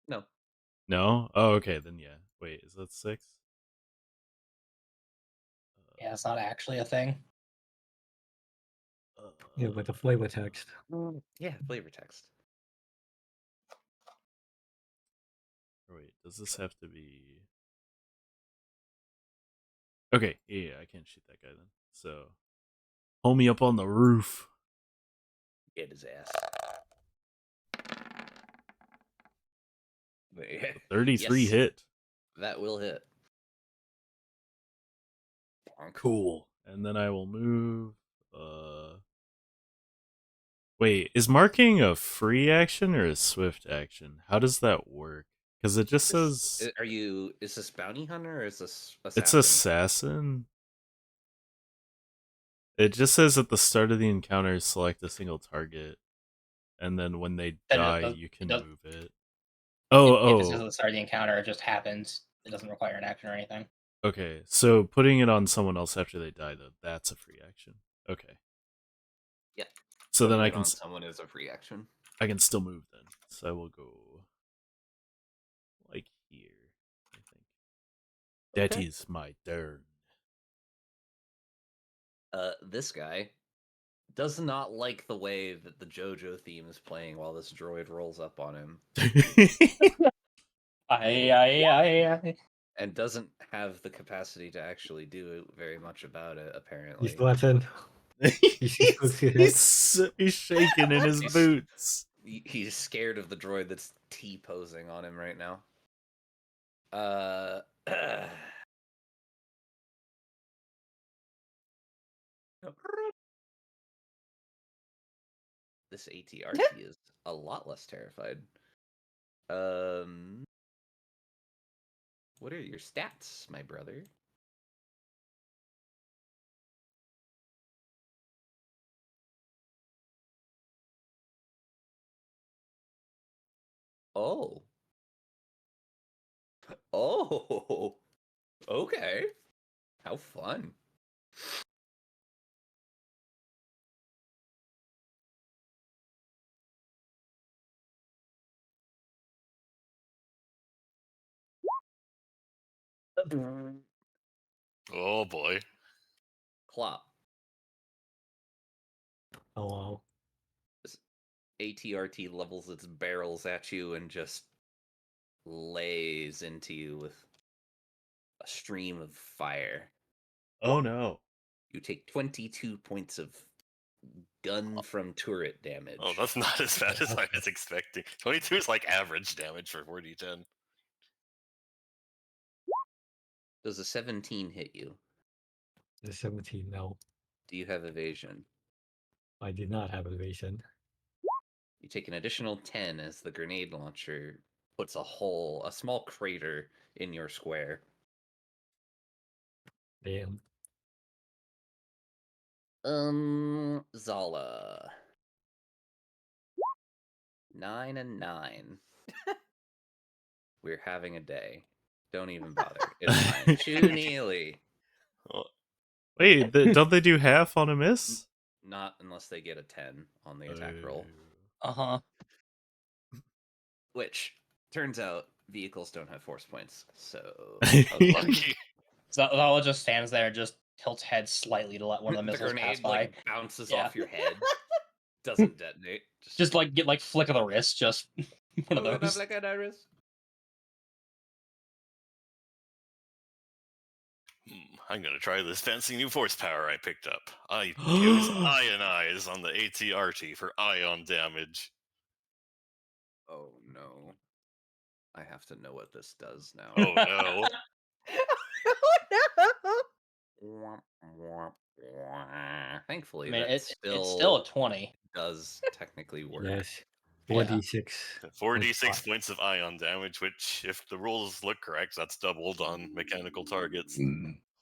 No. No? Oh, okay, then yeah. Wait, is that 6? Yeah, it's not actually a thing. Yeah, but the flavor text. Yeah, flavor text. Wait, does this have to be... Okay, yeah, I can't shoot that guy then. So, homie up on the roof. Get his ass. 33 Yes, hit. that will hit. Bonk. Cool. And then I will move. Wait, is marking a free action or a swift action? How does that work? Because it just says Is this bounty hunter or is this assassin? it's assassin. It just says at the start of the encounter, select a single target, and then when they Then die, it you can does- move it. If Oh, it says at the start of the encounter, it just happens. It doesn't require an action or anything. okay. So putting it on someone else after they die, though, that's a free action. Okay. Yeah. So then Putting I it can on someone is a free action. I can still move then. So I will go like here, I think. That Okay. is my turn. This guy does not like the way that the JoJo theme is playing while this droid rolls up on him, I. and doesn't have the capacity to actually do very much about it. Apparently, He's laughing. he's shaking in his He's- boots. he's scared of the droid that's T-posing on him right now. This ATRT is a lot less terrified. What are your stats, my brother? Oh. Oh. Okay. How fun. Oh boy. Clop. Oh wow. ATRT levels its barrels at you and just lays into you with a stream of fire. Oh no. You take 22 points of gun from turret damage. Oh, that's not as bad as I Okay. was expecting. 22 is like average damage for 4d10. Does a 17 hit you? The 17. No, Do you have evasion? I did not have evasion. You take an additional 10 as the grenade launcher puts a small crater in your square. Damn. Zala. 9 and 9. We're having a day. Don't even bother. It's fine. Chew Neely. Oh, Wait, don't they do half on a miss? Not unless they get a 10 on the attack roll. Uh-huh. Which turns out vehicles don't have force points. So lucky. So Zala just stands there, just tilts head slightly to let one of the the missiles pass grenade by. like bounces Yeah. off your head. Doesn't detonate. Just like get like flick of the wrist, just one of those. Like an iris. I'm gonna try this fancy new force power I picked up. I use Ionize on the ATRT for ion damage. Oh no. I have to know what this does now. Oh no. Oh no! Thankfully, I mean, that it's still a 20. does technically work. Yes. Yeah. 4d6. 4d6 points of ion damage, which, if the rules look correct, that's doubled on mechanical targets.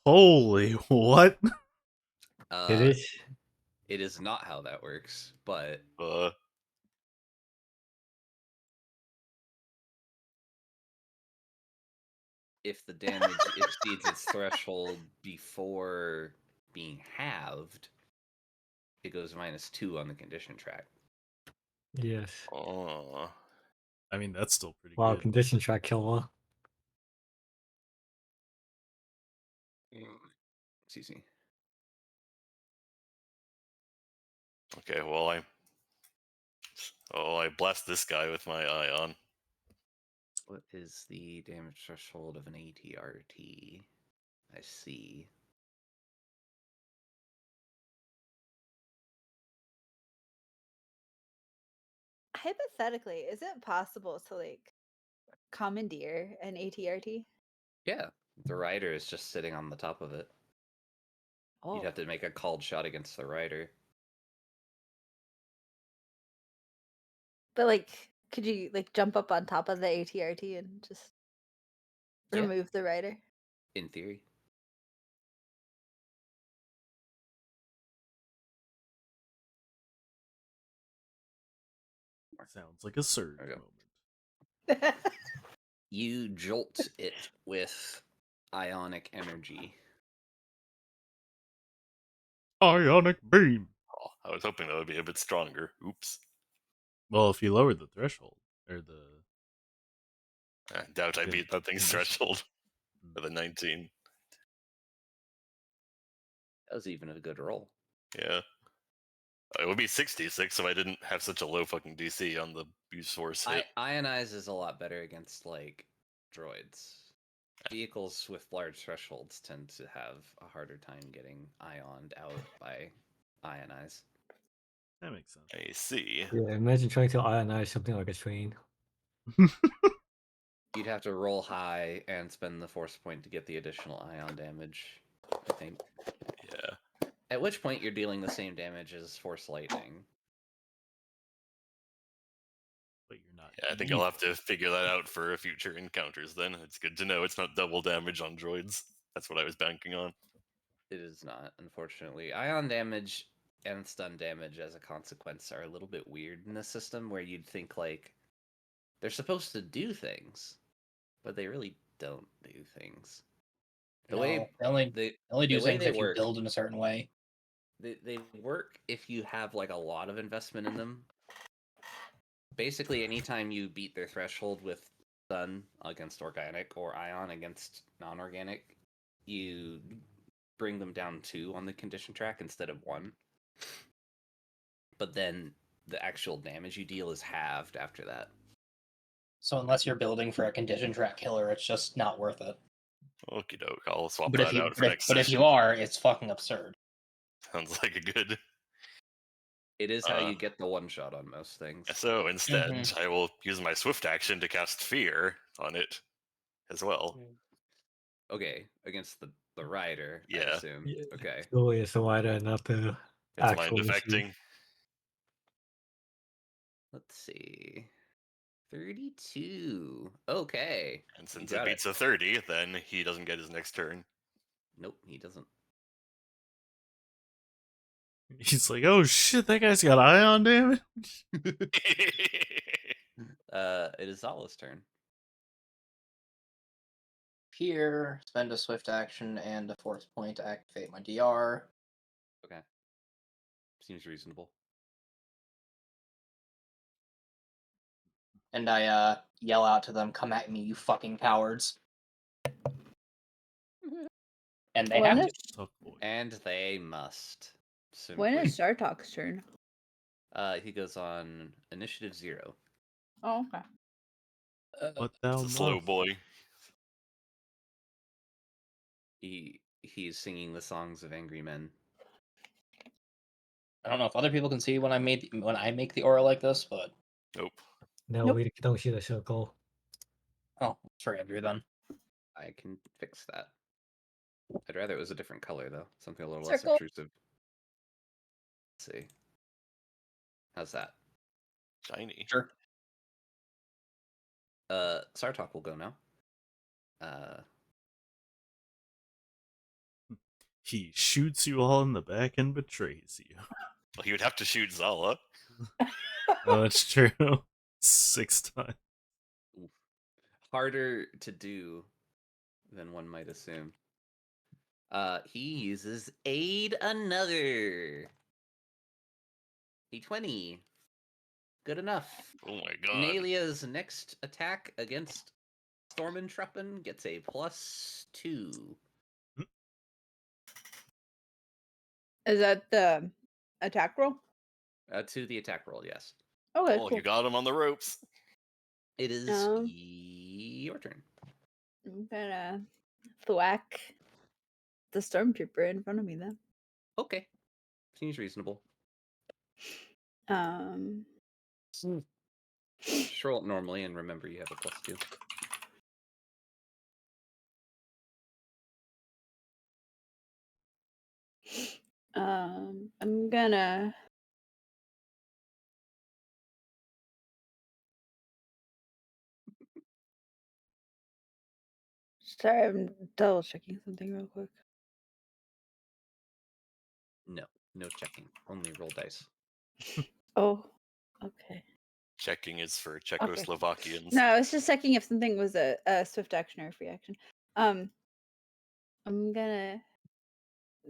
Holy what? It is. It is not how that works, but if the damage exceeds its threshold before being halved, it goes -2 on the condition track. Yes. oh. I mean, that's still pretty Wow, good. condition track killer. Excuse me. Okay, well, I blast this guy with my ion. What is the damage threshold of an ATRT? I see. Hypothetically, is it possible to like commandeer an ATRT? Yeah, the rider is just sitting on the top of it. Oh, You'd have to make a called shot against the rider. but like, could you like jump up on top of the ATRT and just Yeah. remove the rider? In theory. Sounds like a surge There we go. moment. You jolt it with ionic energy. Ionic beam. Oh, I was hoping that would be a bit stronger. Oops. Well, if you lower the threshold or the I doubt I Yeah, beat that thing's condition. threshold with a 19. That was even a good roll. Yeah. It would be 66 if I didn't have such a low fucking DC on the use force hit. Ionize is a lot better against like droids. Vehicles with large thresholds tend to have a harder time getting ioned out by ionize. That makes sense. I see. Yeah, imagine trying to ionize something like a train. You'd have to roll high and spend the force point to get the additional ion damage, I think. Yeah. At which point you're dealing the same damage as force lightning. but you're not. Yeah, I think I'll have to figure that out for future encounters then. It's good to know it's not double damage on droids. That's what I was banking on. It is not, unfortunately. Ion damage and stun damage as a consequence are a little bit weird in this system, where you'd think like they're supposed to do things, but they really don't do things. The way No, they only they do the way things they if you work, build in a certain way. they work if you have like a lot of investment in them. Basically, anytime you beat their threshold with stun against organic or ion against non-organic, you bring them down 2 on the condition track instead of 1. But then the actual damage you deal is halved after that. So unless you're building for a condition track killer, it's just not worth it. Okie doke, I'll swap But if that you out for next if session. you are, it's fucking absurd. Sounds like a good. It is how you get the one shot on most things. So instead, I will use my swift action to cast Fear on it as well. Okay, against the rider, I Yeah. assume. Yeah, Okay. So it's a wider, not the It's mind actual machine. affecting. Let's see. 32. Okay. And You since it got beats a 30, then he doesn't get his next turn. Nope, he doesn't. He's like, oh shit, that guy's got ion damage. It is Zala's turn. Here, spend a swift action and a force point to activate my DR. Okay. Seems reasonable. And I yell out to them, "Come at me, you fucking cowards!" And they When have is, to. Suck boy. And they must. when Simply. is Zartok's turn? He goes on initiative 0. Oh, okay. What thou It's a slow must. boy. He's singing the songs of angry men. I don't know if other people can see when I make the aura like this, but Nope. No, Nope. we don't see the circle. oh, sorry, Andrew. Then I can fix that. I'd rather it was a different color though, something a little Circle. less intrusive. Let's see. How's that? Shiny. sure. Sartok will go now. He shoots you all in the back and betrays you. Well, he would have to shoot Zala. Oh, that's true. 6 times. Harder to do than one might assume. He uses Aid Another. D20. Good enough. Oh my god. Nalia's next attack against Stormentruppen gets a +2. Is that the attack roll? To the attack roll, yes. Okay, Oh, cool. you got him on the ropes. It is Um, your turn. I'm gonna thwack the stormtrooper in front of me then. Okay. Seems reasonable. Just roll it normally and remember you have a +2. I'm gonna sorry, I'm double checking something real quick. No checking. Only roll dice. Oh, okay. Checking is for Czechoslovakians. No, I was just checking if something was a swift action or a free action. I'm gonna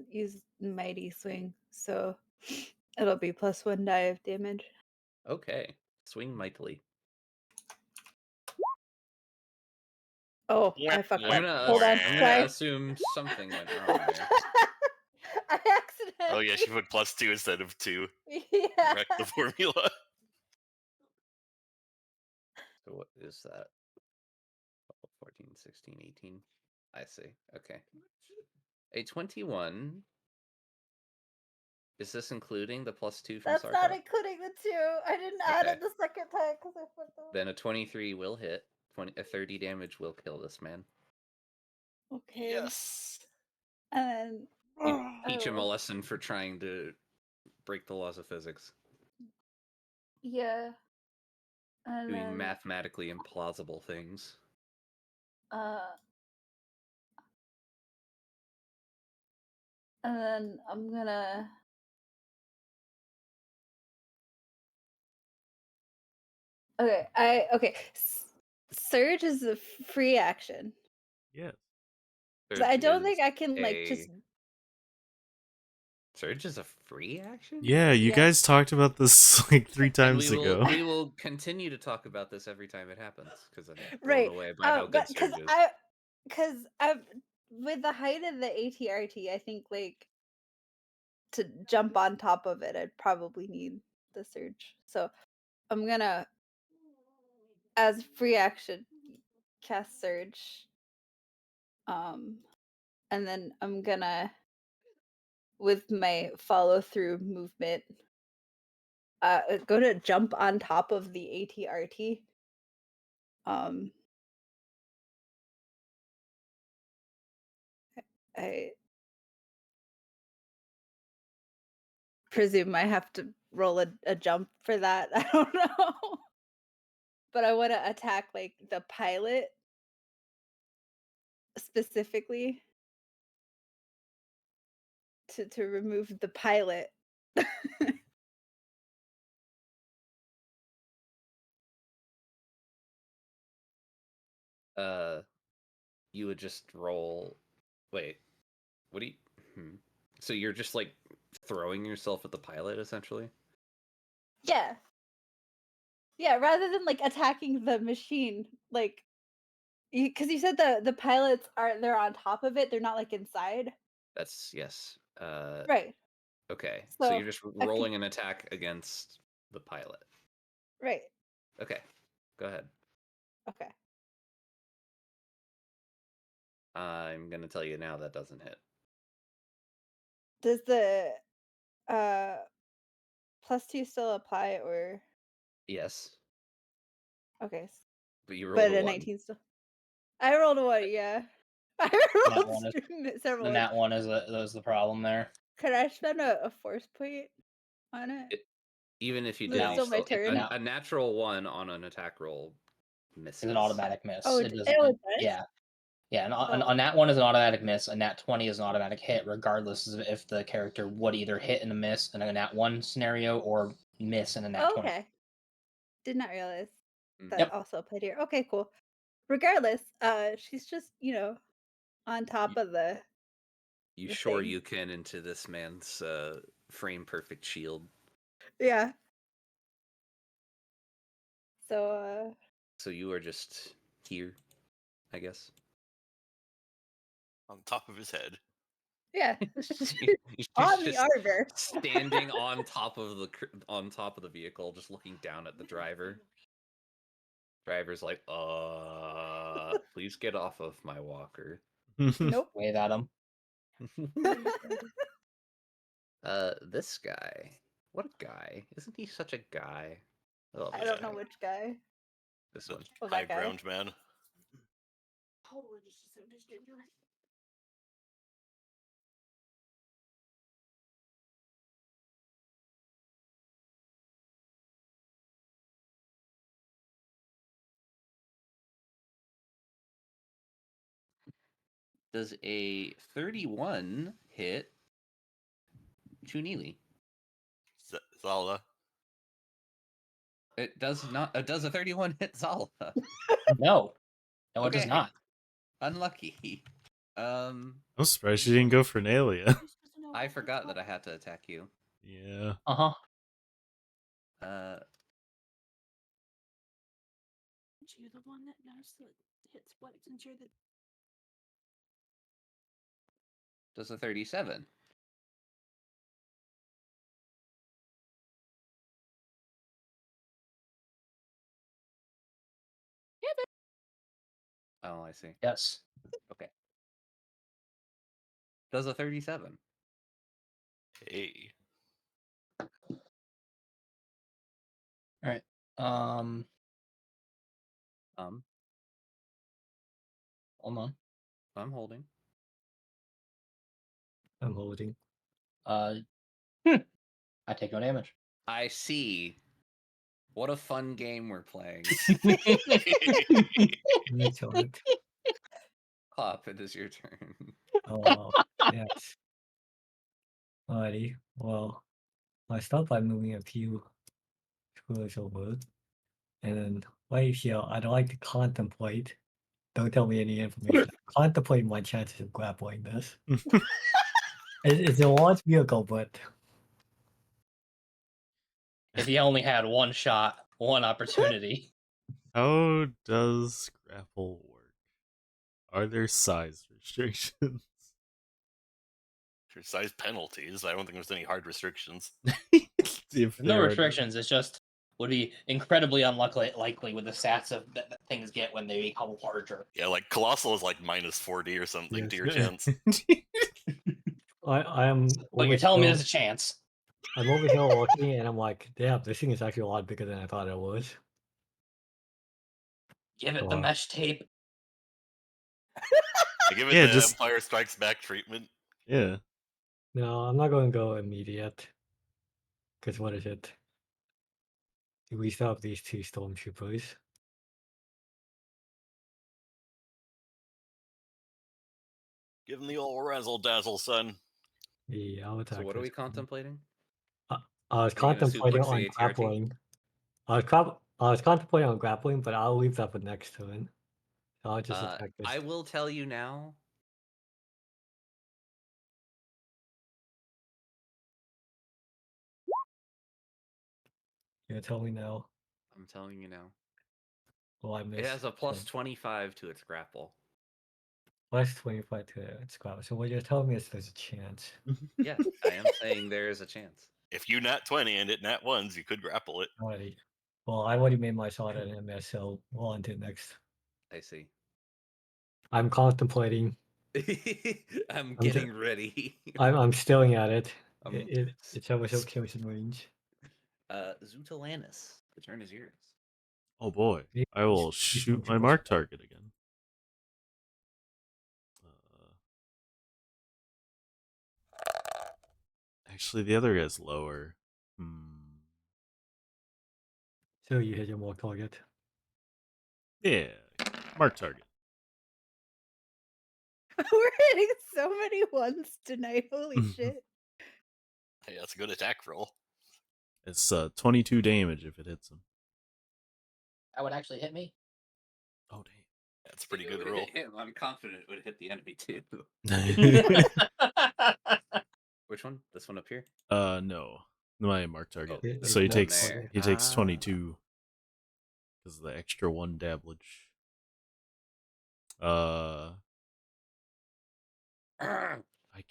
use mighty swing, so it'll be +1 die of damage. Okay. Swing mightily. Oh, Wah, I fucked wah, up. I'm Hold on, gonna sorry. assume something went wrong there. I accidentally. Oh yeah, she put +2 instead of 2. Yeah. Wreck the formula. So what is that? 14, 16, 18. I see. Okay. A 21. Is this including the +2 from That's Sartok? not including the 2. I didn't add Okay. it the second time because I fucked up. Then a 23 will hit. 30 damage will kill this man. Okay. Yes. And You teach him a will- lesson for trying to break the laws of physics. Yeah. And doing then, mathematically implausible things. and then I'm gonna. Okay. Surge is a free action. Yes. So I don't Surge think I can like a- just. Surge is a free action? Yeah, you Yeah. guys talked about this like 3 And times we will, ago. we will continue to talk about this every time it happens because I'm blown Right. away by how good But because Surge is. I've with the height of the ATRT, I think like to jump on top of it, I'd probably need the surge. So I'm gonna, as free action, cast surge. And then I'm gonna, with my follow through movement, go to jump on top of the ATRT. I presume I have to roll a jump for that. I don't know. But I want to attack like the pilot specifically to remove the pilot. You would just roll. Wait, what do you? So you're just like throwing yourself at the pilot, essentially. Yeah. Yeah, rather than like attacking the machine, like because you said the pilots they're on top of it, they're not like inside. That's yes. Right. Okay, so So you're just I could- rolling an attack against the pilot. Right. Okay, go ahead. Okay. I'm gonna tell you now that doesn't hit. Does the +2 still apply or Yes, okay? but you rolled But a a 1. 19 still. I rolled a 1, yeah. I That rolled one several The ones. nat one is the problem there. Could I spend a force point on it? Even if you Was did, it you still my still turn? a natural 1 on an attack roll misses. It's an automatic miss. Oh, It doesn't. it does? Yeah. Yeah, Oh. a nat 1 is an automatic miss. A nat 20 is an automatic hit, regardless of if the character would either hit in a miss in a nat 1 scenario or miss in a nat 20. Okay. Did not realize that Yep. also applied here. Okay, cool. Regardless, she's just, on top of the You the sure thing. you can into this man's frame perfect shield. Yeah. So So you are just here, I guess. On top of his head. yeah, it's just You're on the just arbor. standing on top of the vehicle, just looking down at the driver. Driver's like, please get off of my walker. Nope. Wave at him. This guy. What a guy. Isn't he such a guy? Oh, I don't know which guy. This The one. Oh, high that guy. ground man. Does a 31 hit Chunili? Zala. It does not. Does a 31 hit Zala? No. No, it does Okay. not. Unlucky. I'm surprised she didn't go for Nalia. I forgot that I had to attack you. Yeah. Uh-huh. You the one that knows that hits what since you're the Does a 37? Oh, I see. Yes. Okay. Does a 37? Hey. All right. Hold on. I'm holding. I'm holding. I take no damage. I see What a fun game we're playing. Me too. Hop, it is your turn. Oh, yes. Alrighty. Well, I start by moving a few squares over, and then right here, I'd like to contemplate. Don't tell me any information. Contemplate my chances of grappling this. It's a large vehicle, but If you only had one shot, one opportunity. How does grapple work? Are there size restrictions? For size penalties, I don't think there's any hard restrictions. If No there are restrictions. It's just would be incredibly unlikely with the stats of that things get when they become larger. Yeah, like Colossal is like -40 or something to your chance. I am. But over you're telling me here- there's a chance. I'm over here walking, and I'm like, damn, this thing is actually a lot bigger than I thought it was. Give it the Wow. mesh tape. I give it Yeah, the just- Empire Strikes Back treatment. Yeah. No, I'm not going to go immediate. Because what is it? We still have these two stormtroopers. Give him the old razzle dazzle, son. Yeah, I'll attack So what are we this one. contemplating? I was Are you gonna contemplating suplex on the ATRT? grappling. I was contemplating on grappling, but I'll leave that for next turn. So I'll just attack this. I will tell you now. You tell me now. I'm telling you now. Well, I missed. It has a plus 25 to its grapple. plus 25 to its grapple. So what you're telling me is there's a chance. Yes, I am saying there is a chance. If you nat 20 and it nat 1s, you could grapple it. Alrighty. Well, I already made my shot at MS, so we'll on to the next. I see. I'm contemplating. I'm ju- getting ready. I'm staring at it. I'm- It's ever so close in range. Zutalanus, the turn is yours. Oh boy. Yeah, I will he's shoot not my too mark much. target again. Actually, the other guy's lower. So you hit your mark target. Yeah. Mark target. We're hitting so many ones tonight. Holy shit. Hey, that's a good attack roll. It's 22 damage if it hits him. That would actually hit me. Oh That's a pretty If it good would roll. hit him, I'm confident it would hit the enemy too. damn. Which one? This one up here? No. My mark target. Oh, So he it's takes there. he takes Ah. 22 because of the extra 1 dablage. I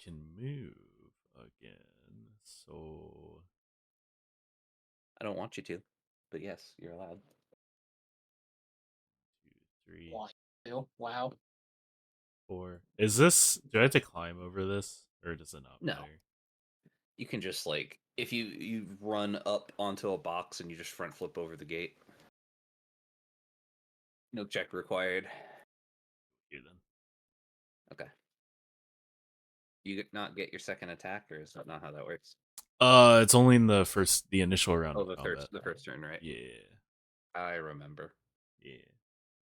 can move again. So I don't want you to, but yes, you're allowed. 2, 3, One, two. Wow. 4. Is this? Do I have to climb over this, or does it not No. matter? You can just like if you run up onto a box and you just front flip over the gate. No check required. Here then. Okay. You not get your second attack, or is that not how that works? It's only in the initial round Oh, of the combat. first turn, right? Yeah, I remember. yeah.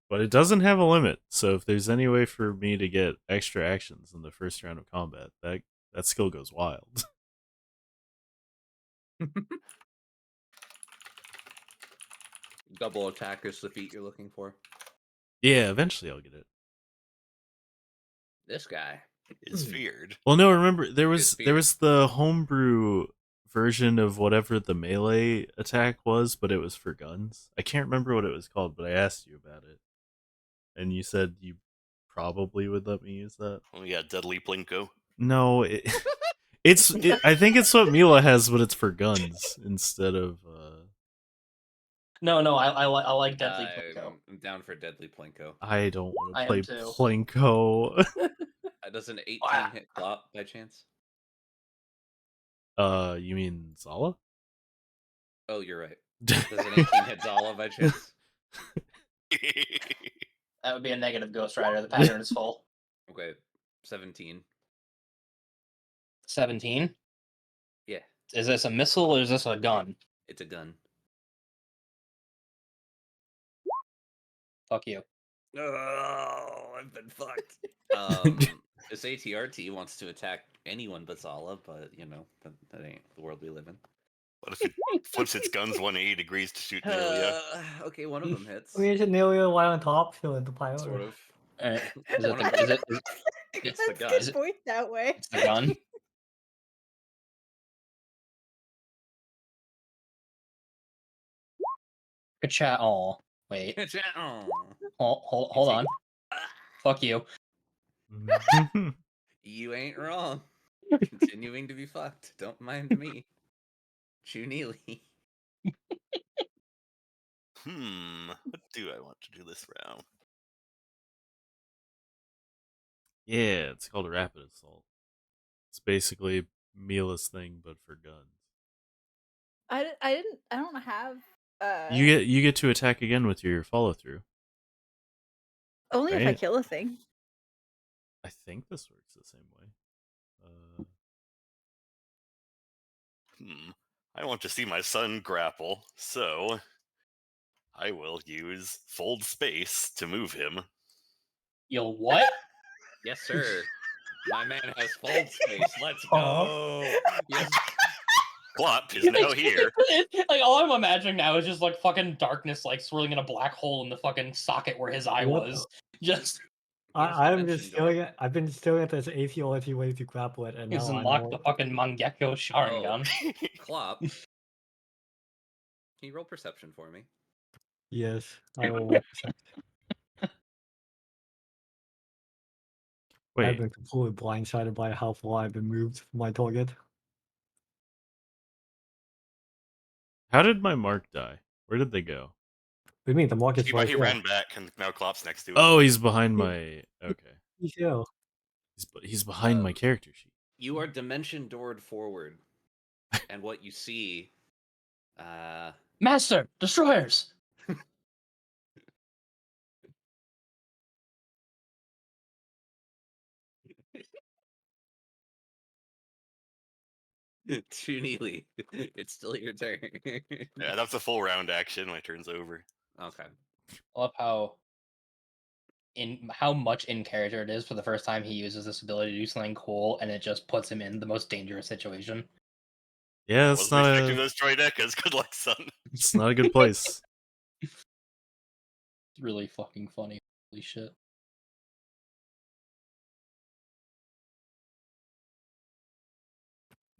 But it doesn't have a limit, so if there's any way for me to get extra actions in the first round of combat, that skill goes wild. Double attack is the feat you're looking for. Yeah, eventually I'll get it. This guy. Is feared. Well, no, remember there was fear. the homebrew version of whatever the melee attack was, but it was for guns. I can't remember what it was called, but I asked you about it, and you said you probably would let me use that. Oh yeah, Deadly Plinko. No, I think it's what Mila has, but it's for guns instead of. No, I like Deadly Plinko. I'm down for Deadly Plinko. I don't want I to play am too. Plinko. Does an 18 Wow. hit flop by chance? You mean Zala? Oh, you're right. Does an 18 hit Zala by chance? That would be a negative Ghost Rider. The pattern is full. Okay, 17. 17. Yeah, Is this a missile or is this a gun? it's a gun. Fuck you. Oh, I've been fucked. This ATRT wants to attack anyone but Zala, but you know that ain't the world we live in. What if it flips its guns 180 degrees to shoot Nelia? Okay, one of them hits. We should nail you while on top, so the pilot. Sort of. Is One it of the, is them. it It's That's the gun. good point that way. it's the gun? Good chat. Oh, wait. Oh. Hold on. Fuck you. You ain't wrong. Continuing to be fucked. Don't mind me. Chu Neely. What do I want to do this round? Yeah, it's called Rapid Assault. It's basically Mila's thing, but for guns. I don't have You get to attack again with your follow through. only if I right? kill a thing. I think this works the same way. I want to see my son grapple, so I will use fold space to move him. You'll what? Yes, sir. My man has fold space. Let's go. Yes. Plop is now here. Like all I'm imagining now is just like fucking darkness, like swirling in a black hole in the fucking socket where his eye What was. Just I'm just staring at. I've been staring at this ATRT way to grapple it, and he's now I'm unlocked more. the fucking Mangekyo Sharingan. Clop. Can you roll perception for me? Yes, I will. I've Wait, been completely blindsided by how far I've been moved from my target. how did my mark die? Where did they go? What do you mean the market's right He here? ran back and now Clop's next to him. Oh, he's behind my. Okay, Yeah. he's behind my character sheet. You are dimension doored forward, and what you see, Master, destroyers. Chu Neely, it's still your turn. Yeah, that's a full round action. My turn's over. Okay. I love how much in character it is for the first time he uses this ability to do something cool, and it just puts him in the most dangerous situation. Yeah, I it's wasn't not expecting a. those Troidecas. Good luck, son. It's not a good place. It's really fucking funny. Holy shit.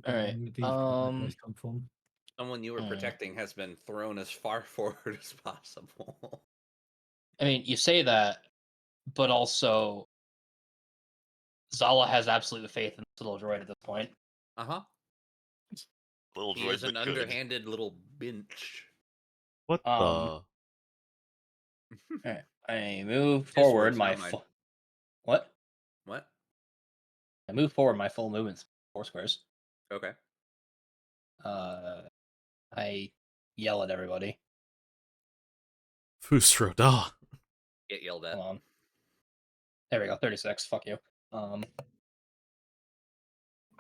All Where right. these guys come from? Someone you were protecting has been thrown as far forward as possible. I mean, you say that, but also Zala has absolute faith in this little droid at this point. Uh-huh. Little He droid, is an but good. underhanded little binch. What the? All right. I move His forward words, my not mine. what? What? I move forward my full movement 4 squares. Okay. I yell at everybody. Fusroda. Get yelled at. Hold on. There we go. 36. Fuck you. I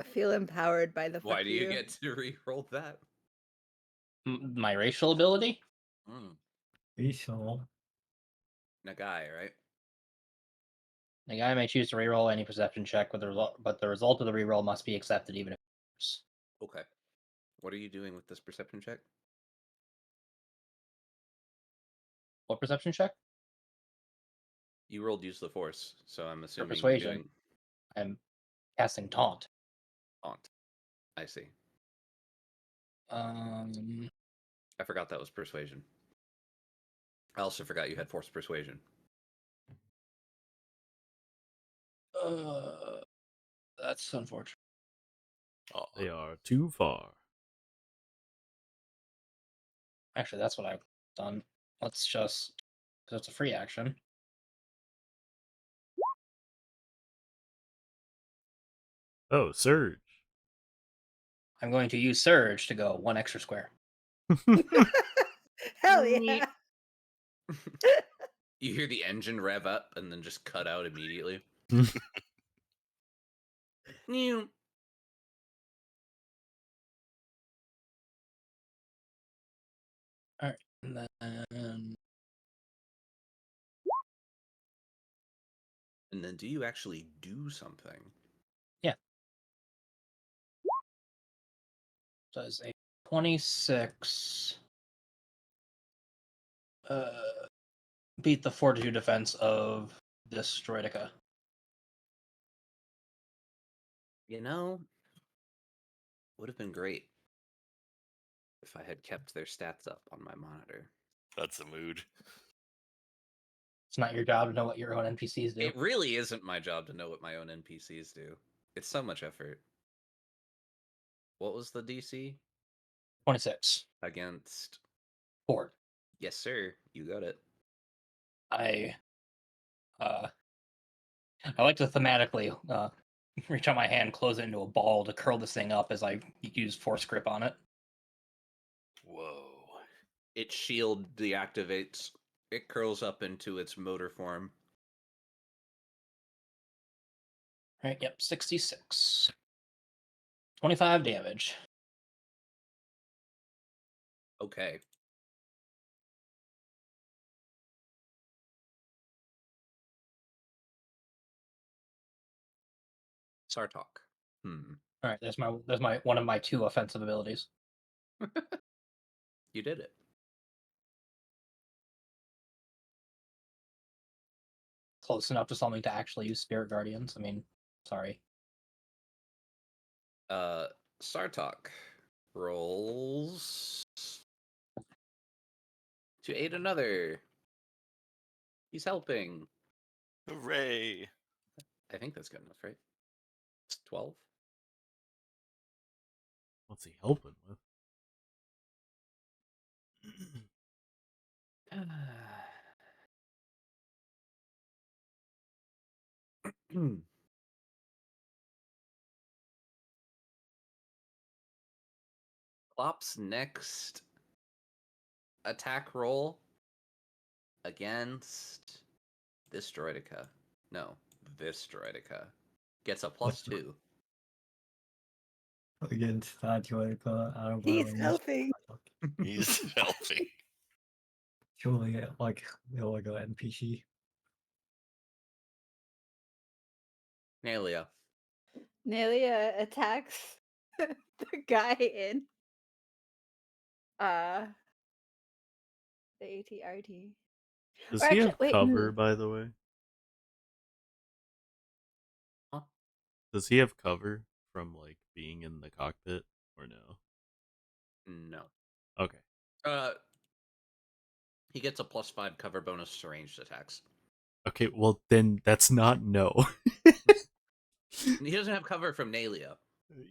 feel empowered by the. Why fuck do you get to re-roll that? My racial ability? Racial. Nagai, right? The guy may choose to reroll any perception check, but the result of the reroll must be accepted even if it's Okay. What are you doing with this perception check? what perception check? You rolled use the force, so I'm assuming persuasion. you're doing I'm casting taunt. taunt. I see. Um, I forgot that was persuasion. I also forgot you had force persuasion. that's unfortunate. Oh, They are too far. Actually, that's what I've done. Let's just because it's a free action. Oh, Surge. I'm going to use Surge to go 1 extra square. Hell yeah! You hear the engine rev up and then just cut out immediately. New. All right, and then And then do you actually do something? Does a 26 beat the fortitude defense of this Droidica? You know, would have been great if I had kept their stats up on my monitor. That's a mood. It's not your job to know what your own NPCs do. It really isn't my job to know what my own NPCs do. It's so much effort. What was the DC 26. against? Ford. Yes, sir. You got it. I like to thematically reach out my hand, close it into a ball to curl this thing up as I use force grip on it. Whoa. Its shield deactivates. It curls up into its motor form. Right, yep, 66. 25 damage. Okay. Sartok. All right, that's my one of my 2 offensive abilities. You did it. Close enough to something to actually use Spirit Guardians. I mean, sorry. Sartok rolls to aid another. He's helping. Hooray. I think that's good enough, right? It's 12. What's he helping with? Klop's next attack roll against this Droidica. No, this Droidica. Gets a +2. Against that Droidica out of He's range. helping. He's helping. Surely, like, they're like an NPC. Nalia. Nelia attacks the guy in the ATRT. Does Or he actually, have wait, cover, by the way? Huh? Does he have cover from like being in the cockpit or no? No. Okay. He gets a +5 cover bonus to ranged attacks. Okay, well then that's not no. He doesn't have cover from Nalia.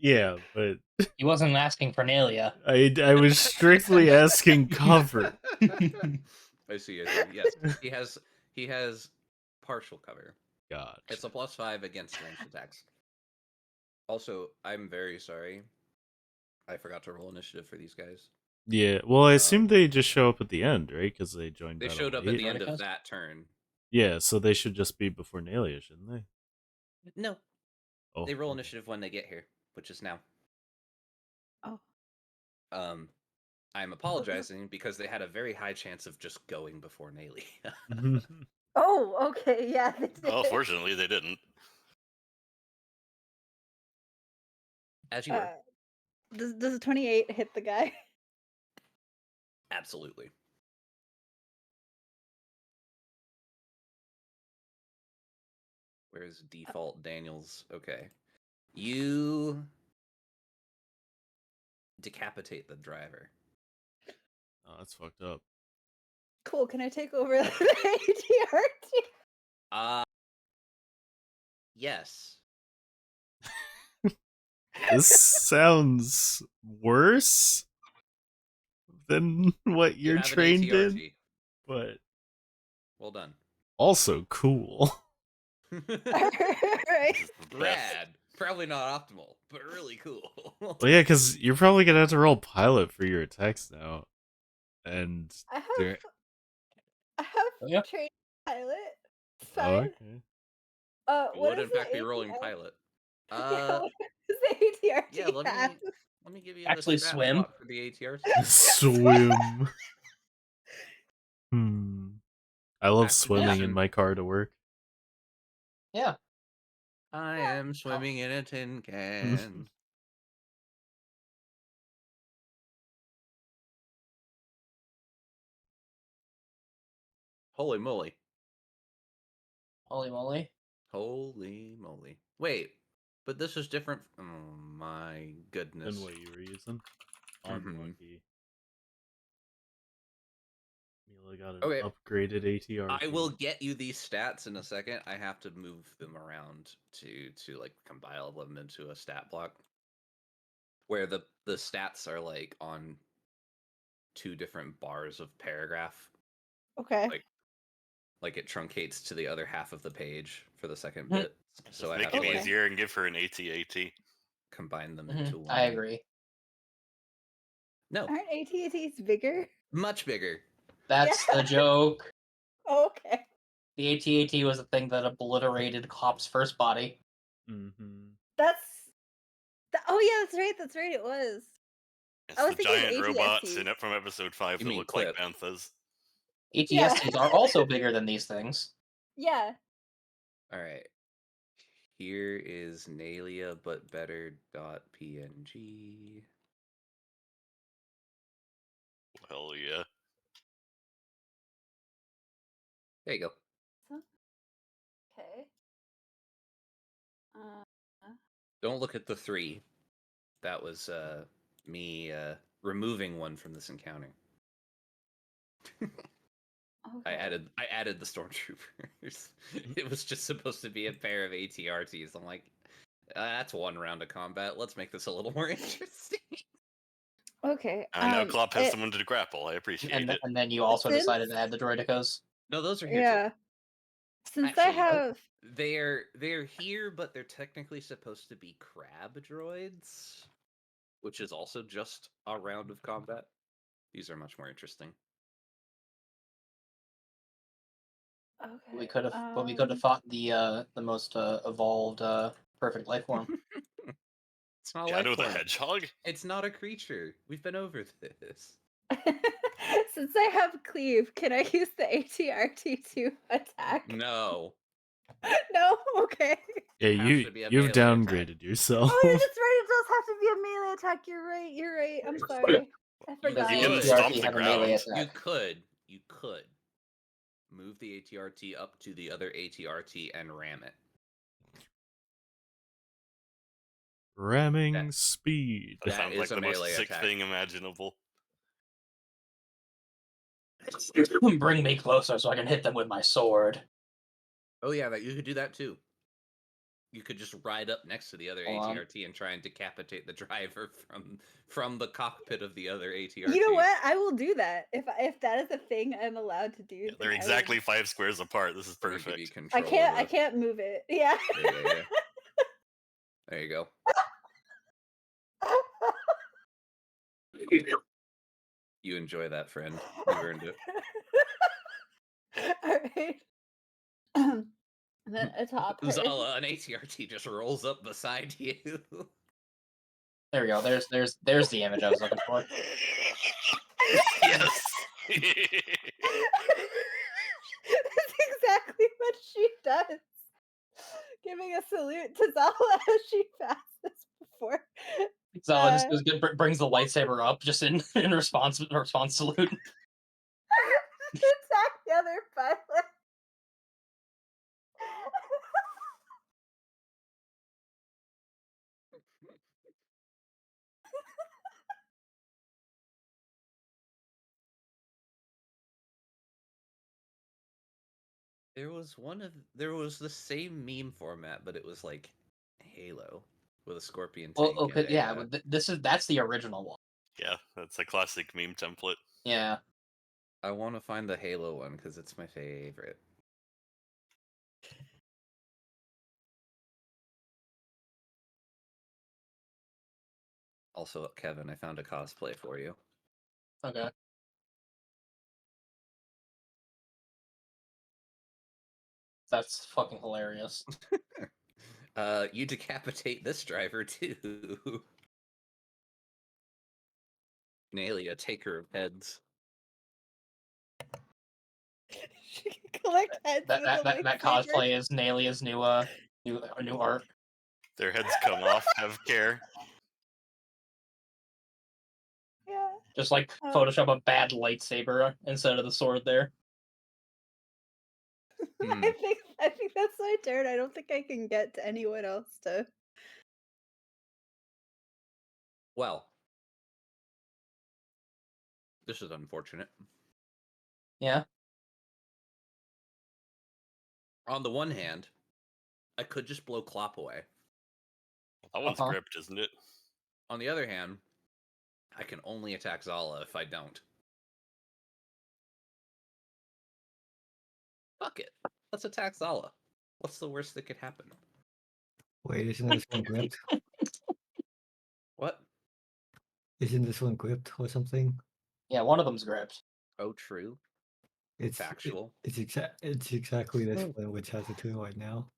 Yeah, but He wasn't asking for Nalia. I was strictly asking cover. I see. Yes, he has partial cover. God. It's a +5 against ranged attacks. Also, I'm very sorry. I forgot to roll initiative for these guys. Yeah, well, I assume they just show up at the end, right? Because they joined. They battle showed up at late. the end Droidicas? of that turn. Yeah, so they should just be before Nalia, shouldn't they? No, Oh, they roll okay. initiative when they get here, which is now. Oh. I'm apologizing because they had a very high chance of just going before Nalia. Oh, okay, yeah. They did. Well, fortunately, they didn't. As you were. Does a 28 hit the guy? Absolutely. Where's default Daniels? Okay. You decapitate the driver. Oh, that's fucked up. Cool. Can I take over the ATRT? Yes. This sounds worse than what You you're have an trained in, ATRT. but Well done. also cool. Right. Rad. Probably not optimal, but really cool. Well, yeah, because you're probably gonna have to roll pilot for your attacks now, and I have there- Yeah. trained pilot. It's oh, fine. okay. What Would is in fact the be rolling ATRT? pilot. Yeah, what does the ATRT Yeah, have? let me give you Actually, the stat swim. plot for the ATRT. Swim. I love Actually, swimming in swim. my car to work. Yeah. I am swimming in a tin can. Holy moly. Holy moly. Holy moly. Wait, but this is different. Oh my goodness. Than what you were using. Mhm. Unlucky. Mila got an Okay. upgraded ATR. I will get you these stats in a second. I have to move them around to like compile them into a stat block where the stats are like on 2 different bars of paragraph. Okay. Like it truncates to the other half of the page for the second Mhm. bit. So I Make have it to like, Okay. easier and give her an AT-AT. combine them Mhm, into one. I agree. No, Aren't AT-ATs bigger? much bigger. That's Yeah. the joke. Oh, okay. The AT-AT was the thing that obliterated Hop's first body. Mm-hmm. That's. Oh yeah, that's right. That's right. It was. It's I was the thinking giant robots ATSTs. in it from episode 5 You that mean look Clip. like banthas. Yeah. ATSTs are also bigger than these things. Yeah. All right. Here is Nalia but better .png. Hell yeah. There you go. Okay. Don't look at the 3. That was me removing one from this encounter. I Okay. added the stormtroopers. It was just supposed to be a pair of ATRTs. I'm like, that's one round of combat. Let's make this a little more interesting. Okay. I know Klopp has it- someone to grapple. I appreciate And it. and then you also decided to Since- add the droidicos. No, those are here Yeah. Since I Actually, have. too. They're here, but they're technically supposed to be crab droids, which is also just a round of combat. These are much more interesting. Okay. We could have, but we could have fought the most evolved perfect life form. It's not a Shadow life the form. Hedgehog? It's not a creature. We've been over this. Since I have cleave, can I use the ATRT to attack? No. No? Okay. Yeah, It has to be a you've melee attack. downgraded yourself. Oh, yeah, that's right. It does have to be a melee attack. You're right. You're right. I'm sorry. I You forgot. You could. can ATRT stomp the have a melee ground. attack. You could move the ATRT up to the other ATRT and ram it. Ramming That- speed. That That sounds is like a the most melee sick attack. thing imaginable. Bring me closer so I can hit them with my sword. Oh yeah, that you could do that too. You could just ride up next to the other Hold on. ATRT and try and decapitate the driver from the cockpit of the other ATRT. You know what? I will do that. If that is a thing I'm allowed to do. Yeah, then they're I will- exactly 5 squares apart. This is I'm gonna give you perfect. I control can't. I of can't move it. Yeah. Yeah. There you go. You enjoy that, friend. You earned it. All right. And then atop her. Zala, an ATRT just rolls up beside you. There we go. There's the image I was looking for. Yes! That's exactly what she does. Giving a salute to Zala as she passes before. Zala just goes, brings the lightsaber up just in response salute. to attack the other pilot. There was the same meme format, but it was like Halo with a scorpion Well, tank. okay, and yeah, but that's the original one. Yeah, that's a classic meme template. Yeah. I want to find the Halo one because it's my favorite. Also, Kevin, I found a cosplay for you. Okay. That's fucking hilarious. You decapitate this driver too. Nalia, taker of heads. She can collect heads That with a that lightsaber. cosplay is Nalia's new art. Their heads come off. Have care. Yeah. Just like Oh. Photoshop a bad lightsaber instead of the sword there. Hmm. I think that's my turn. I don't think I can get to anyone else to. Well, this is unfortunate. Yeah. On the one hand, I could just blow Clop away. That one's Uh-huh. gripped, isn't it? On the other hand, I can only attack Zala if I don't. Fuck it. Let's attack Zala. What's the worst that could happen? Wait, isn't this one gripped? What? Isn't this one gripped or something? Yeah, one of them's gripped. Oh, true. It's Factual. It's exactly this one which has a 2 right now.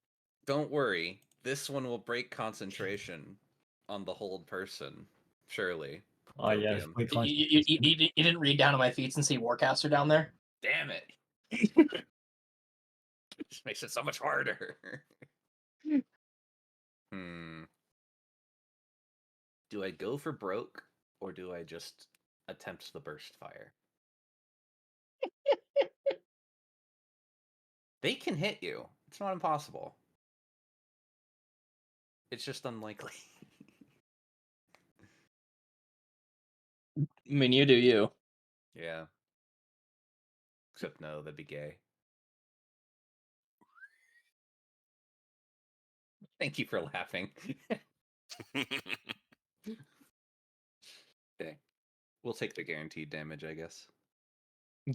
Don't worry. This one will break concentration on the hold person. Surely. Oh yes, Copium. quick You didn't read down to my feet and see Warcaster down there? Damn it. Just makes it so much harder. Do I go for broke or do I just attempt the burst fire? They can hit you. It's not impossible. It's just unlikely. I mean, you do you. Yeah. Except no, that'd be gay. Thank you for laughing. Okay. We'll take the guaranteed damage, I guess.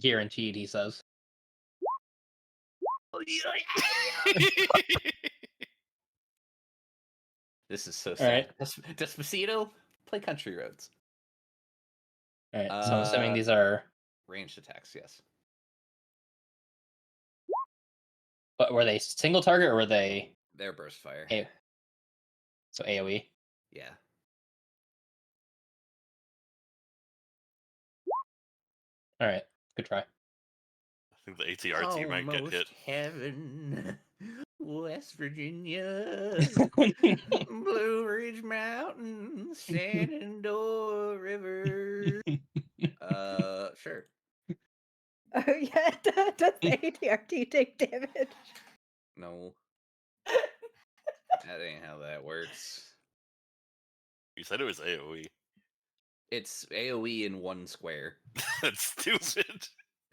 Guaranteed, he says. This is so All sad. right. Despacito, play Country Roads. All right. So I'm assuming these are. Ranged attacks, yes. But were they single target or were they? They're burst fire. So AOE. Yeah. All right. Good try. I think the ATRT might get hit. Heaven, West Virginia, Blue Ridge Mountains, Shenandoah River. Sure. Oh yeah, does the ATRT take damage? No. That ain't how that works. You said it was AoE. It's AoE in one square. That's stupid.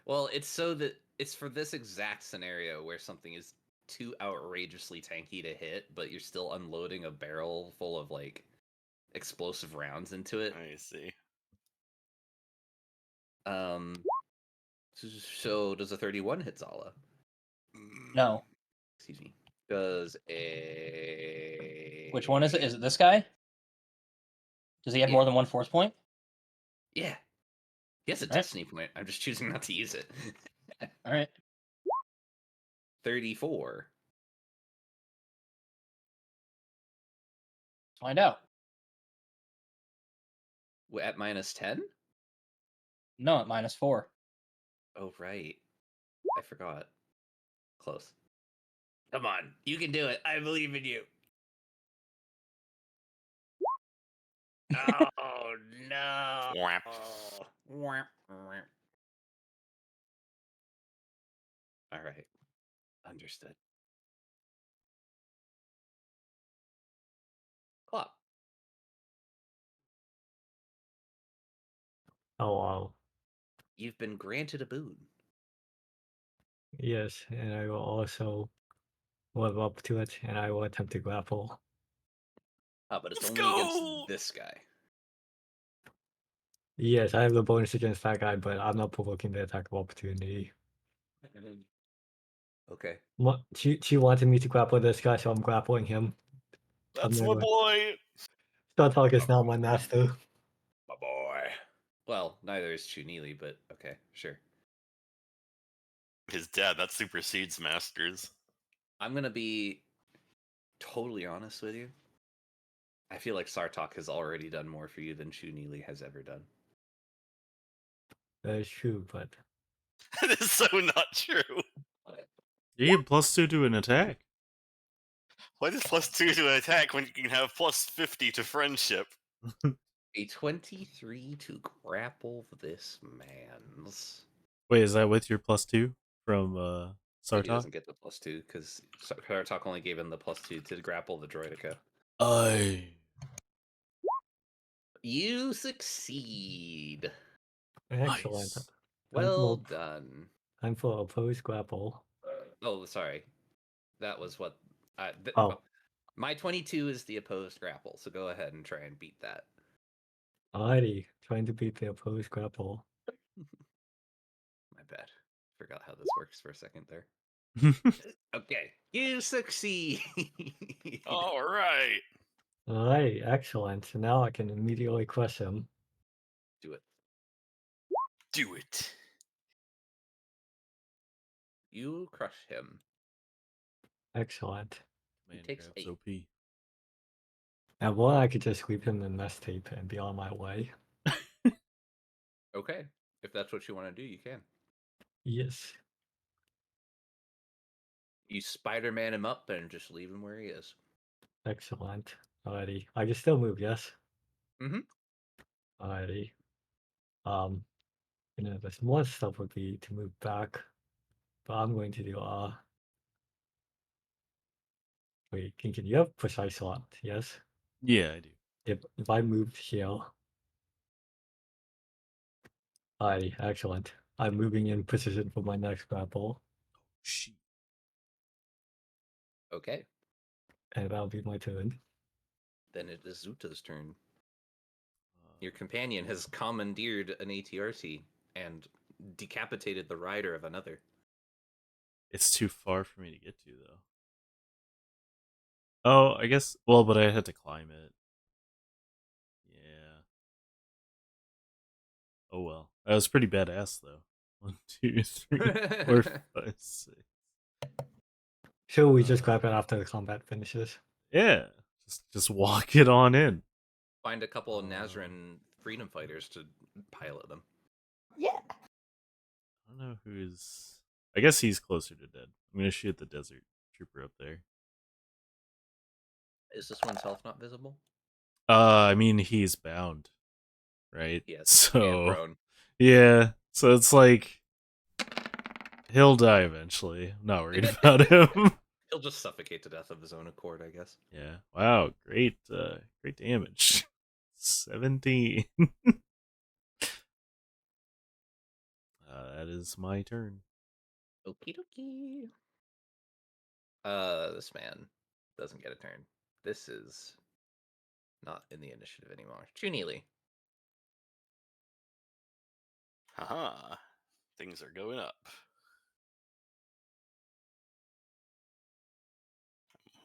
Well, it's so that it's for this exact scenario where something is too outrageously tanky to hit, but you're still unloading a barrel full of like explosive rounds into it. I see. So does a 31 hit Zala? No. Excuse me. Does a Which one is it? Is it this guy? Does he have more than one force point? Yeah. He has a destiny point. I'm just choosing not to use it. All right. 34. Find out. At -10? No, at -4. Oh, right. I forgot. Close. Come on. You can do it. I believe in you. Oh, no. Whap. All right. Understood. Clop. Oh wow. You've been granted a boon. Yes, and I will also live up to it, and I will attempt to grapple. But it's Let's only go! against this guy. Yes, I have the bonus against that guy, but I'm not provoking the attack of opportunity. Okay. She wanted me to grapple this guy, so I'm grappling him. That's my boy. Startalk is now my master. My boy. Well, neither is Chunili, but okay, sure. His dad, that supersedes Masters. I'm gonna be totally honest with you. I feel like Sartok has already done more for you than Chunili has ever done. That is true, but That is so not true. You get +2 to an attack. Why does +2 to an attack when you can have +50 to friendship? A 23 to grapple this man's. Wait, is that with your +2 from He Sartok? doesn't get the +2 because Sartok only gave him the +2 to grapple the Droidica. You succeed. Excellent. Nice. Well for- done. I'm for opposed grapple. Oh, sorry. That was what. Oh. My 22 is the opposed grapple, so go ahead and try and beat that. Alrighty, trying to beat the opposed grapple. My bad. Forgot how this works for a second there. Okay, you succeed. All right. Alright, excellent. So now I can immediately crush him. Do it. Do it. You crush him. Excellent. Man, takes grab's 8. OP. At one, I could just sweep him in mess tape and be on my way. Okay, if that's what you want to do, you can. Yes. You Spider-Man him up and just leave him where he is. Excellent. Alrighty. I can still move, yes? Mhm. Alrighty. The smart stuff would be to move back. But I'm going to do wait, can you have precise slot? Yes? Yeah, I do. If I moved here. Alrighty, excellent. I'm moving in precision for my next grapple. Shit. Okay, And that'll be my turn. then it is Zuta's turn. Your companion has commandeered an ATRT and decapitated the rider of another. It's too far for me to get to, though. Oh, I guess. Well, but I had to climb it. Yeah. Oh well. That was pretty badass, though. 1, 2, 3, 4, 5, 6. So we just grab it after the combat finishes. Yeah. Just walk it on in. Find a couple of Nazran freedom fighters to pilot them. Yeah. I don't know who's. I guess he's closer to dead. I'm gonna shoot the desert trooper up there. Is this one's health not visible? I mean he's bound, right? Yes. And So prone. yeah. So it's like he'll die eventually. I'm not worried about him. He'll just suffocate to death of his own accord, I guess. Yeah. Wow. Great. Great damage. 17. That is my turn. Okie dokie. This man doesn't get a turn. This is not in the initiative anymore. Chuneely. Haha. Things are going up.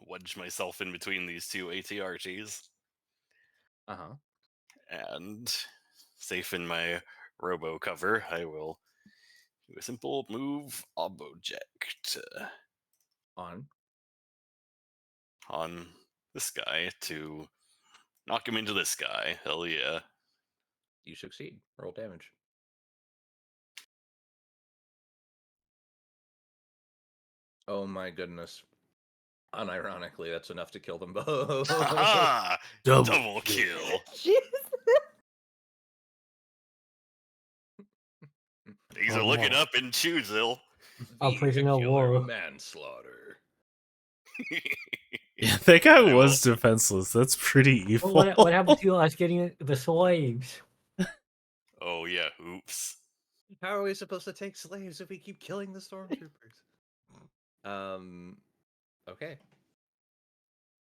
Wedge myself in between these two ATRGs. Uh-huh. And safe in my robo cover, I will do a simple move object On. on this guy to knock him into this guy. Hell yeah. You succeed. Roll damage. Oh my goodness. Unironically, that's enough to kill them both. Haha! Double kill. Jeez. Things Oh, are looking no. up in Choozil. I'm prisoner of Vehicular war. manslaughter. Yeah, that guy I was defenseless. That's pretty evil. What happened to us getting the slaves? Oh yeah, oops. How are we supposed to take slaves if we keep killing the stormtroopers? Okay.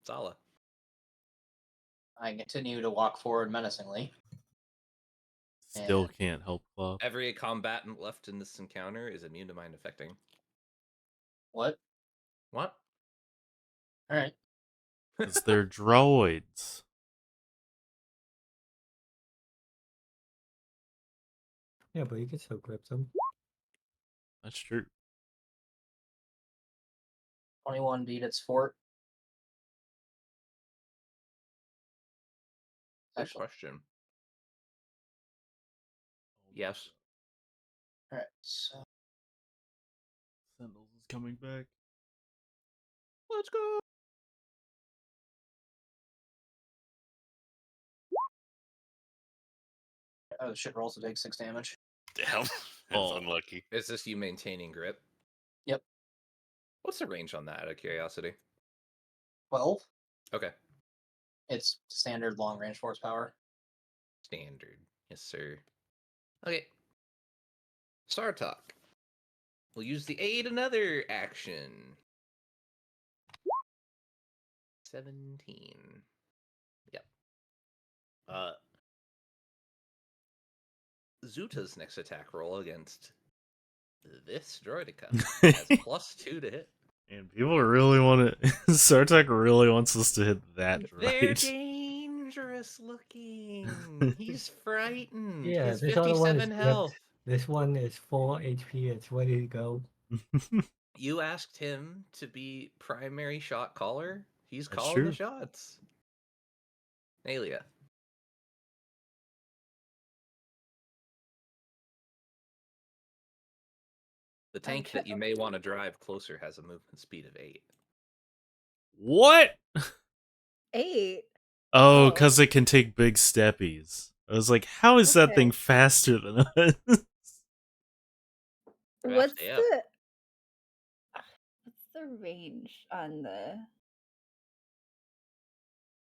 Sala. I continue to walk forward menacingly. Still And- can't help Club. Every combatant left in this encounter is immune to mind affecting. What? What? All right. Because they're droids. Yeah, but you can still grip them. That's true. 21 beat its fort. Good Actually, question. Yes. all right. So coming back. Let's go. Oh, shit rolls to take 6 damage. Damn. That's Oh. unlucky. Is this you maintaining grip? Yep. What's the range on that, out of curiosity? 12. Okay. It's standard long range force power. Standard. Yes, sir. Okay. Star Talk. We'll use the aid another action. 17. Yep. Zuta's next attack roll against this Droideka has +2 to hit. And people really want to. Sartek really wants us to hit that They're right. dangerous looking. He's frightened. Yeah, He has this other one is 57 health. This one is full HP. It's ready to go. You asked him to be primary shot caller. He's That's calling true. the shots. Alia. The tank that you may want to drive closer has a movement speed of 8. What? 8. Oh, Oh. because it can take big steppies. I was like, how is that Okay. thing faster than us? What's yeah. the range on the?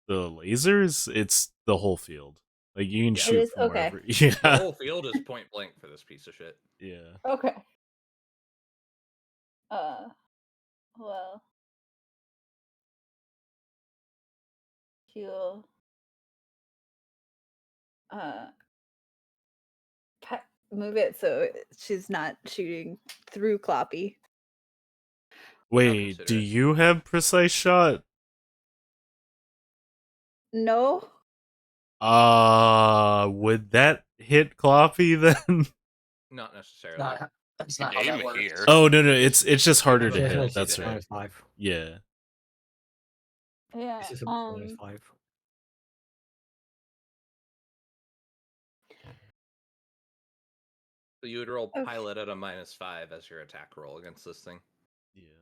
The lasers? It's the whole field. Like, you can Yeah. shoot It is? from Okay. wherever. The Yeah. whole field is point blank for this piece of shit. Yeah. Okay. Well, he'll move it so she's not shooting through Kloppy. Wait, consider do it. you have precise shot? No. Would that hit Kloppy then? Not necessarily. That's not how Aim that works. here. Oh no, it's just harder have to a It's hit. penalty That's to right. hit. -5. Yeah. Yeah. It's just a -5. So you would roll Okay. pilot at a -5 as your attack roll against this thing. Yeah.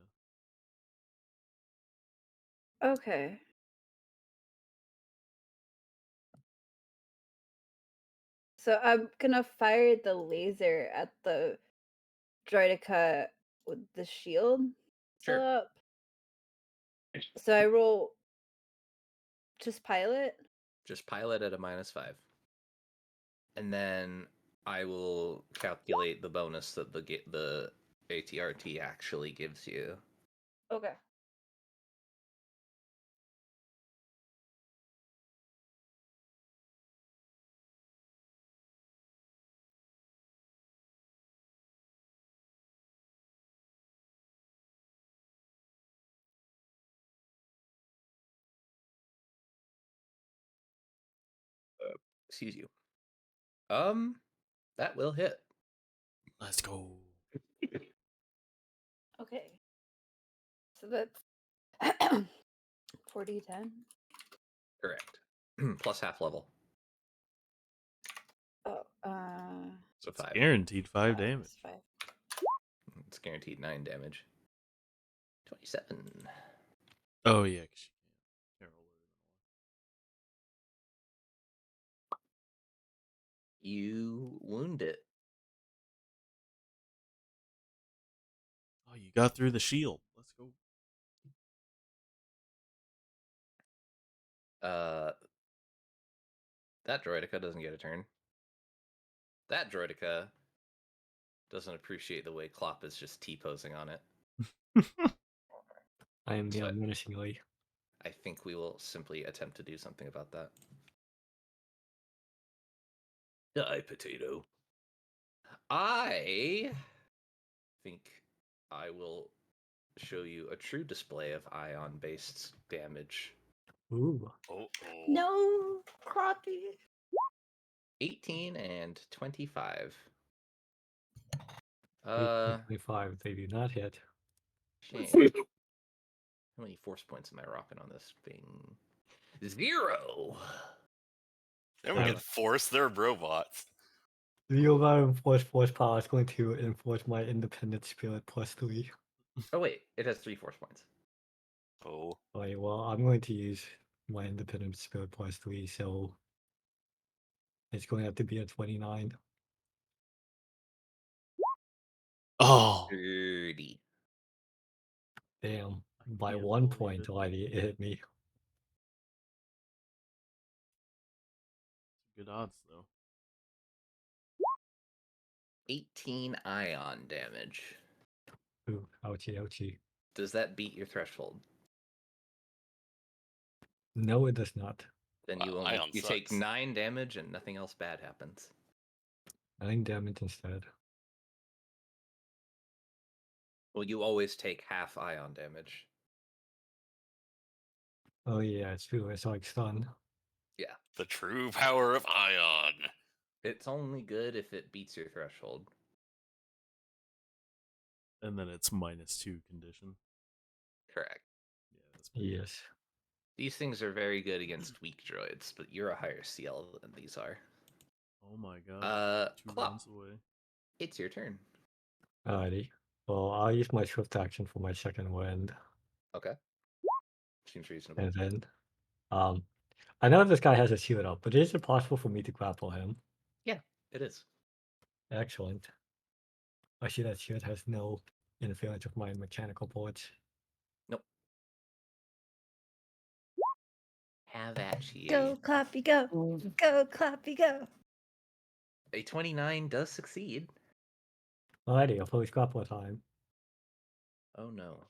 Okay. So I'm gonna fire the laser at the Droideka with the shield still Sure. up. So I roll just pilot. Just pilot at a -5. And then I will calculate the bonus that the ATRT actually gives you. Okay. Excuse you. That will hit. Let's go. Okay. So that's 40-10. Correct. Plus half level. Oh, So 5. Guaranteed 5 plus damage. 5. It's guaranteed 9 damage. 27. Oh yeah. 'cause she can't roll it. You wound it. Oh, you got through the shield. Let's go. That Droideka doesn't get a turn. That Droideka doesn't appreciate the way Klopp is just T-posing on it. I am So- menacingly. I think we will simply attempt to do something about that. Die, potato. I think I will show you a true display of ion-based damage. Ooh. Oh, No, Kloppy. 18 and 25. 25. They do not hit. Shame. How many force points am I rocking on this thing? 0. They don't get force, they're robots. The amount of force power is going to enforce my independent spirit +3. Oh wait, it has 3 force points. Oh, Alright, well, I'm going to use my independent spirit plus 3, so it's going to have to be a 29. Oh, 30. Damn. I By can't 1 believe point, it. already it hit me. Good odds though. 18 ion damage. Ooh, ouchie, ouchie. Does that beat your threshold? No, it does not. Then wow, you only Ion you take sucks. 9 damage and nothing else bad happens. 9 damage instead. Well, you always take half ion damage. Oh yeah, it's true. It's like stun. Yeah. The true power of Ion. It's only good if it beats your threshold. And then it's -2 condition. Correct. Yeah, that's pretty good. Yes. These things are very good against weak droids, but you're a higher CL than these are. Oh my god. 2 Clop, rounds away. it's your turn. Alrighty. Well, I'll use my swift action for my second wind. Okay. Seems reasonable. And then, I know this guy has a shield up, but is it possible for me to grapple him? Yeah, it is. Excellent. I see that shield has no interference with my mechanical bullets. Nope. Have at you. Go, Clappy, go. Go, Clappy, go. A 29 does succeed. Alrighty, I'll focus grapple time. Oh no.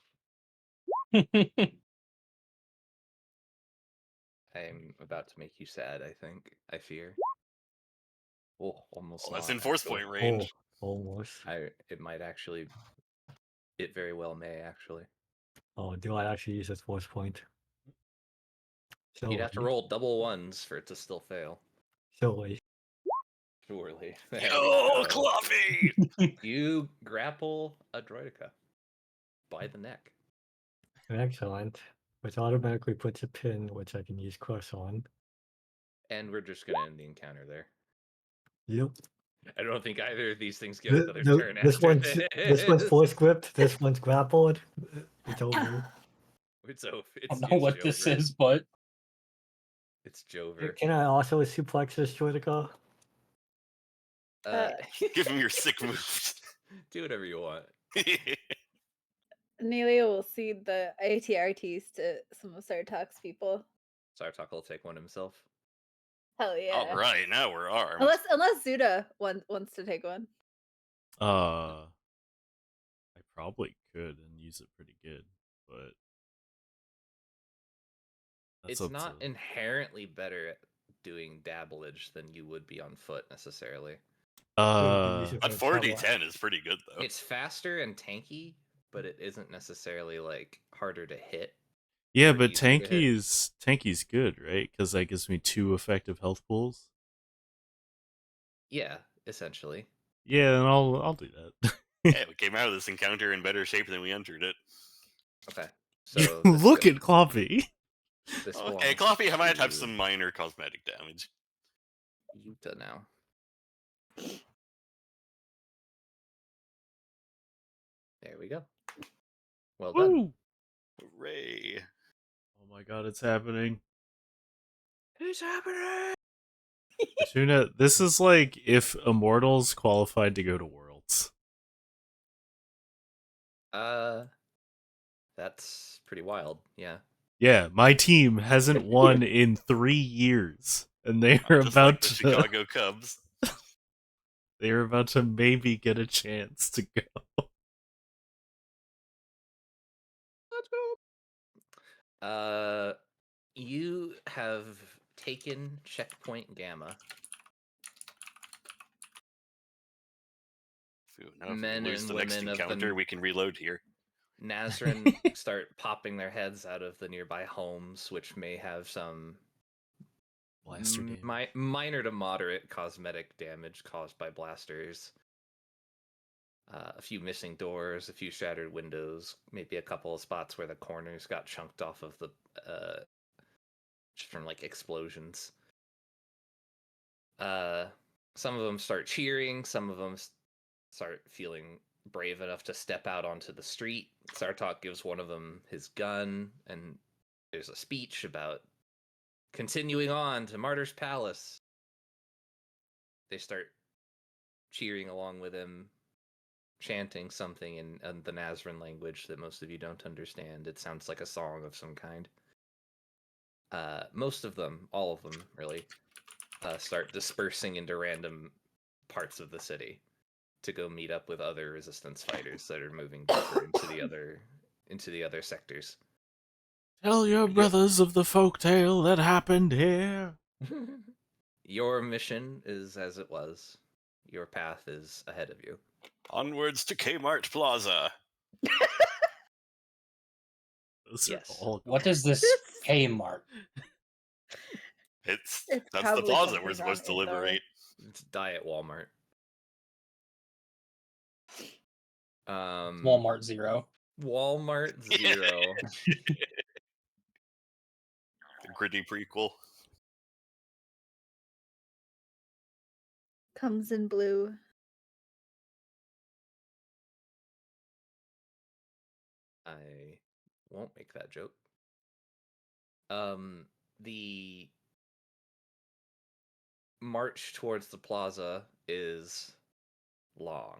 I'm about to make you sad, I think. I fear. Oh, almost Well, that's not, in force actually. point range. Oh, almost. It might actually. It very well may, actually. Oh, do I actually use this force point? You'd have to Surely. roll double ones for it to still fail. Surely. Surely. There Yo, we go. Cloppy! You grapple a droidica by the neck. Excellent. Which automatically puts a pin, which I can use cross on. And we're just going to end the encounter there. Yep. I don't think either of these things get another No, turn this after one's this one's force gripped. This one's grappled. It's over. It's over. I It's, don't know it's what this Jover. is, but It's Jover. Can I also suplex this Droidica? Give him your sick moves. Do whatever you want. Nelia will cede the ATRTs to some of Sartak's people. Sartok will take one himself. Hell yeah. All right, now we're armed. Unless Zuda wants to take one. I probably could and use it pretty good, but that's It's up not to... inherently better at doing dabblage than you would be on foot necessarily. Use it On for 4d10 is pretty good though. It's faster and tanky, but it isn't necessarily like harder to hit. Yeah, or but easier to hit. tanky's good, right? Because that gives me 2 effective health pools. Yeah, essentially. Yeah, then I'll do that. Yeah, we came out of this encounter in better shape than we entered it. Okay. You So this look go- at Cloppy. This Okay, belongs Cloppy might have to some minor cosmetic damage. Yuta now. There we go. Well done. Woo! Hooray. Oh my god, it's happening. It's happening. Tuna, this is like if Immortals qualified to go to Worlds. That's pretty wild. Yeah. Yeah, my team hasn't won in 3 years, and they are Just about like the to. Chicago Cubs. They are about to maybe get a chance to go. Let's go. You have taken checkpoint Gamma. Phew, now if Men we lose and the next women of the encounter, we can reload here. Nazrin start popping their heads out of the nearby homes, which may have some Blaster damage. minor to moderate cosmetic damage caused by blasters. A few missing doors, a few shattered windows, maybe a couple of spots where the corners got chunked off of the just from like explosions. Some of them start cheering, some of them start feeling brave enough to step out onto the street. Sartok gives one of them his gun, and there's a speech about continuing on to Martyr's Palace. They start cheering along with him, chanting something in the Nazran language that most of you don't understand. It sounds like a song of some kind. Most of them, all of them, really, start dispersing into random parts of the city to go meet up with other resistance fighters that are moving deeper into the other sectors. Tell your brothers of the folktale that happened here. Your mission is as it was. Your path is ahead of you. Onwards to Kmart Plaza. Those are Yes. all What is this Kmart? It's That's the probably plaza something we're supposed to on Indoor. liberate. It's Diet Walmart. Walmart Zero. Walmart Zero. The gritty prequel. Comes in blue. I won't make that joke. The march towards the plaza is long.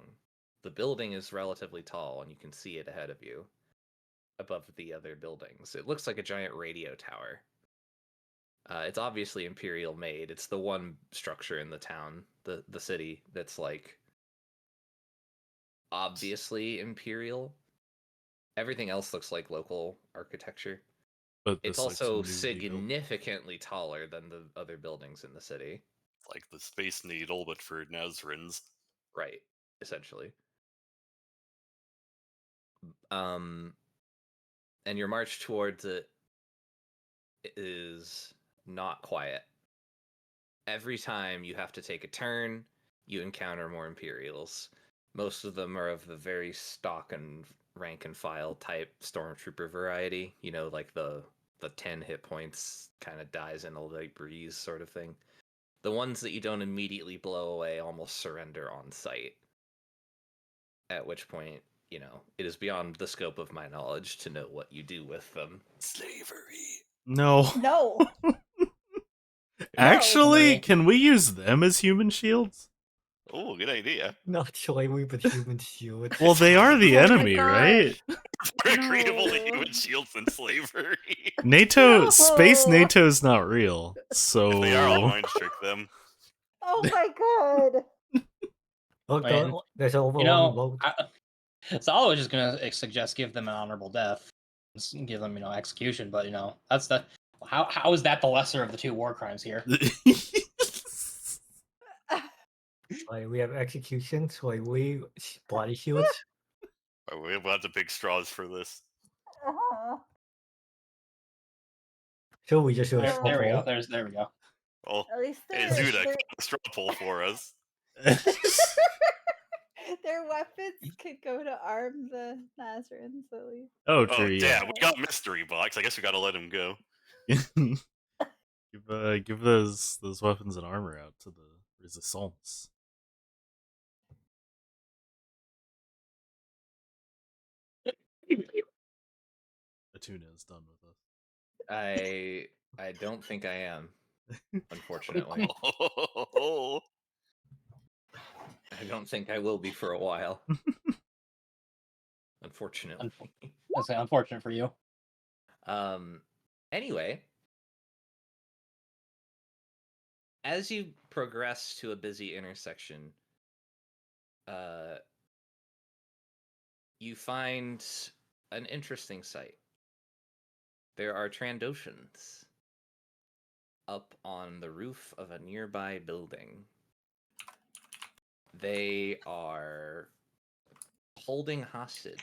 The building is relatively tall, and you can see it ahead of you above the other buildings. It looks like a giant radio tower. It's obviously Imperial made. It's the one structure in the town, the city, that's like obviously Imperial. Everything else looks like local architecture. But It's this looks also newly built. significantly taller than the other buildings in the city. It's like the Space Needle, but for Nazrans. Right, essentially. And your march towards it is not quiet. Every time you have to take a turn, you encounter more Imperials. Most of them are of the very stock and rank and file type stormtrooper variety. You know, like the 10 hit points kind of dies in a light breeze sort of thing. The ones that you don't immediately blow away almost surrender on sight. At which point, you know, it is beyond the scope of my knowledge to know what you do with them. Slavery. No. No. Actually, No. can we use them as human shields? Oh, good idea. Not slavery, but human shield. Well, they are the Oh my enemy, right? gosh. Creatable to No. human shields and slavery. NATO, Space No. NATO's not real, so If they are, I'll mind trick them. Oh my god. Look, Man, there's You overwhelming know, vote. so I was just gonna suggest give them an honorable death, give them execution. But that's the how is that the lesser of the two war crimes here? Like, we have executions, like body shields. We have lots of big straws for this. Uh-huh. So we just do a There- straw There we go. poll. There we go. Well, At least hey, they're, Zuda, cut the straw poll for us. their weapons could go to arm the Nazarans at least. Oh, Oh, true, yeah. damn, we got Mystery Box. I guess we gotta let him go. Give those weapons and armor out to the Resistance. Atuna is done with us. I don't think I am, unfortunately. Oh, I don't think I will be for a while. Unfortunately. That's unfortunate for you. Anyway, as you progress to a busy intersection, you find an interesting sight. There are Trandoshans up on the roof of a nearby building. They are holding hostage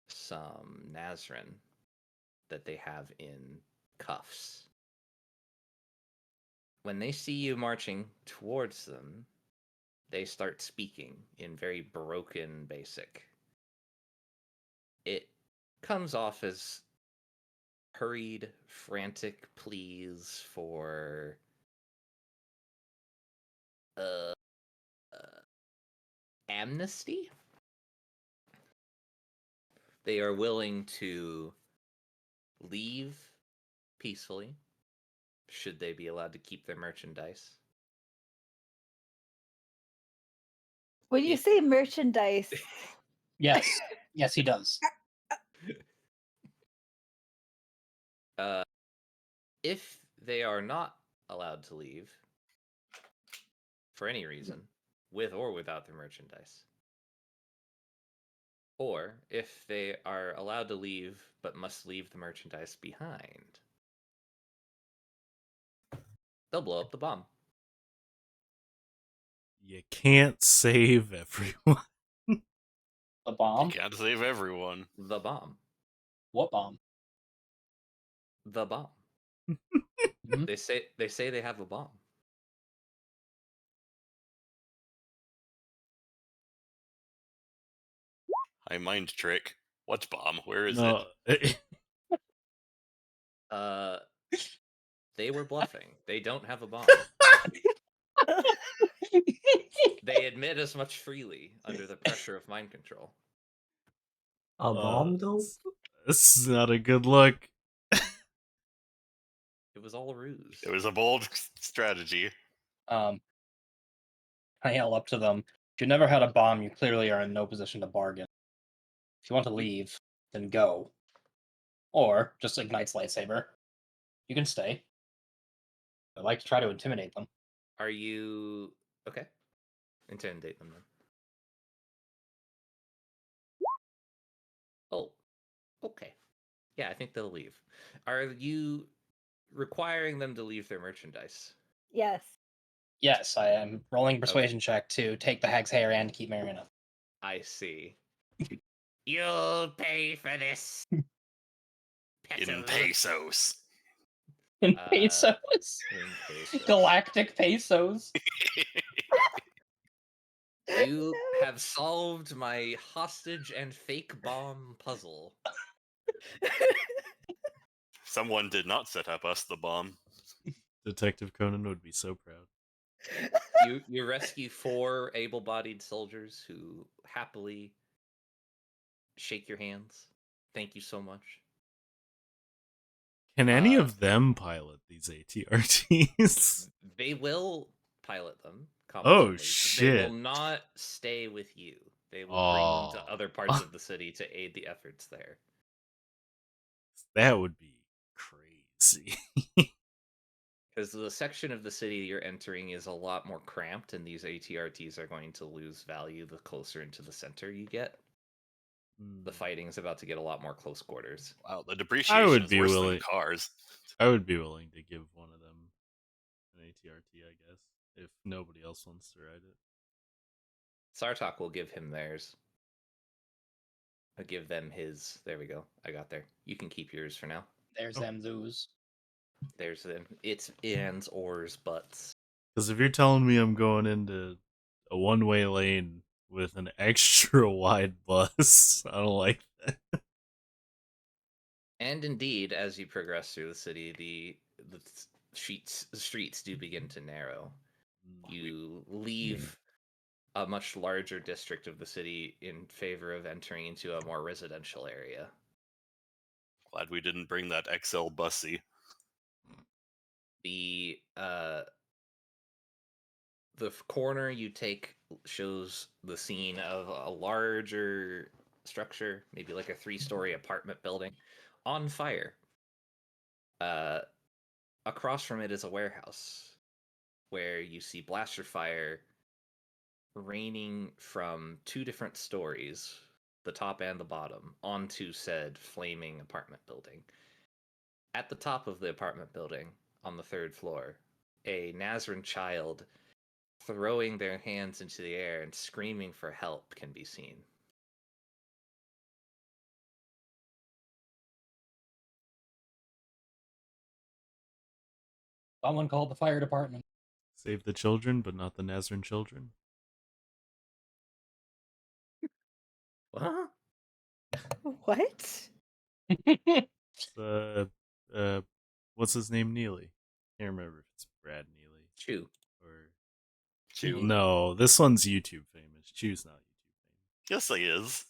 some Nazran that they have in cuffs. When they see you marching towards them, they start speaking in very broken basic. It comes off as hurried, frantic pleas for amnesty. they are willing to leave peacefully, should they be allowed to keep their merchandise. When you If- say merchandise, Yes. Yes, he does. If they are not allowed to leave for any reason, with or without their merchandise, or if they are allowed to leave but must leave the merchandise behind, they'll blow up the bomb. You can't save everyone. The You bomb? can't save everyone. The bomb. What bomb? The bomb. Mhm. They say they have a bomb. I mind trick. What bomb? Where is No, They were bluffing. They don't have a bomb. They admit as much freely under the pressure of mind control. A bomb though? this is not a good look. It was all a ruse. it? It was a bold strategy. I yell up to them. If you never had a bomb, you clearly are in no position to bargain. If you want to leave, then go. Or just ignites lightsaber. You can stay. I'd like to try to intimidate them. Are you okay? Intimidate them then. Oh, okay. Yeah, I think they'll leave. Are you requiring them to leave their merchandise? yes. Yes, I am rolling persuasion check to take the hag's hair and keep Marion up. I see. You'll pay for this. In pesos. In Uh, pesos. In pesos. Galactic pesos. You have solved my hostage and fake bomb puzzle. Someone did not set up us the bomb. Detective Conan would be so proud. You rescue 4 able-bodied soldiers who happily shake your hands. Thank you so much. Can any of them pilot these ATRTs? They will pilot them. Oh, competently, but They shit. will not stay with you. They will bring them to Oh. other parts of the city to aid the efforts there. That would be crazy. Because the section of the city you're entering is a lot more cramped, and these ATRTs are going to lose value the closer into the center you get. The fighting's about to get a lot more close quarters. Wow, the depreciation would is be worse willing- than cars. I would be willing to give one of them an ATRT, I guess, if nobody else wants to ride it. Sartok will give him theirs. I'll give them his. There we go. I got there. You can keep yours for now. There's Oh. them zoos. There's them. It's ands, ors, buts. Because if you're telling me I'm going into a one-way lane with an extra wide bus, I don't like that. And indeed, as you progress through the city, the streets do begin to narrow. You leave a much larger district of the city in favor of entering into a more residential area. Glad we didn't bring that XL bussy. The corner you take shows the scene of a larger structure, maybe like a 3-story apartment building, on fire. Across from it is a warehouse where you see blaster fire raining from 2 different stories, the top and the bottom, onto said flaming apartment building. At the top of the apartment building, on the 3rd floor, a Nazarene child throwing their hands into the air and screaming for help can be seen. Someone called the fire department. Save the children, but not the Nazarene children. Huh? What? What's his name? Neely. Can't remember if it's Brad Neely Chew. or Chew. No. This one's YouTube famous. Chew's not YouTube famous. Yes, he is.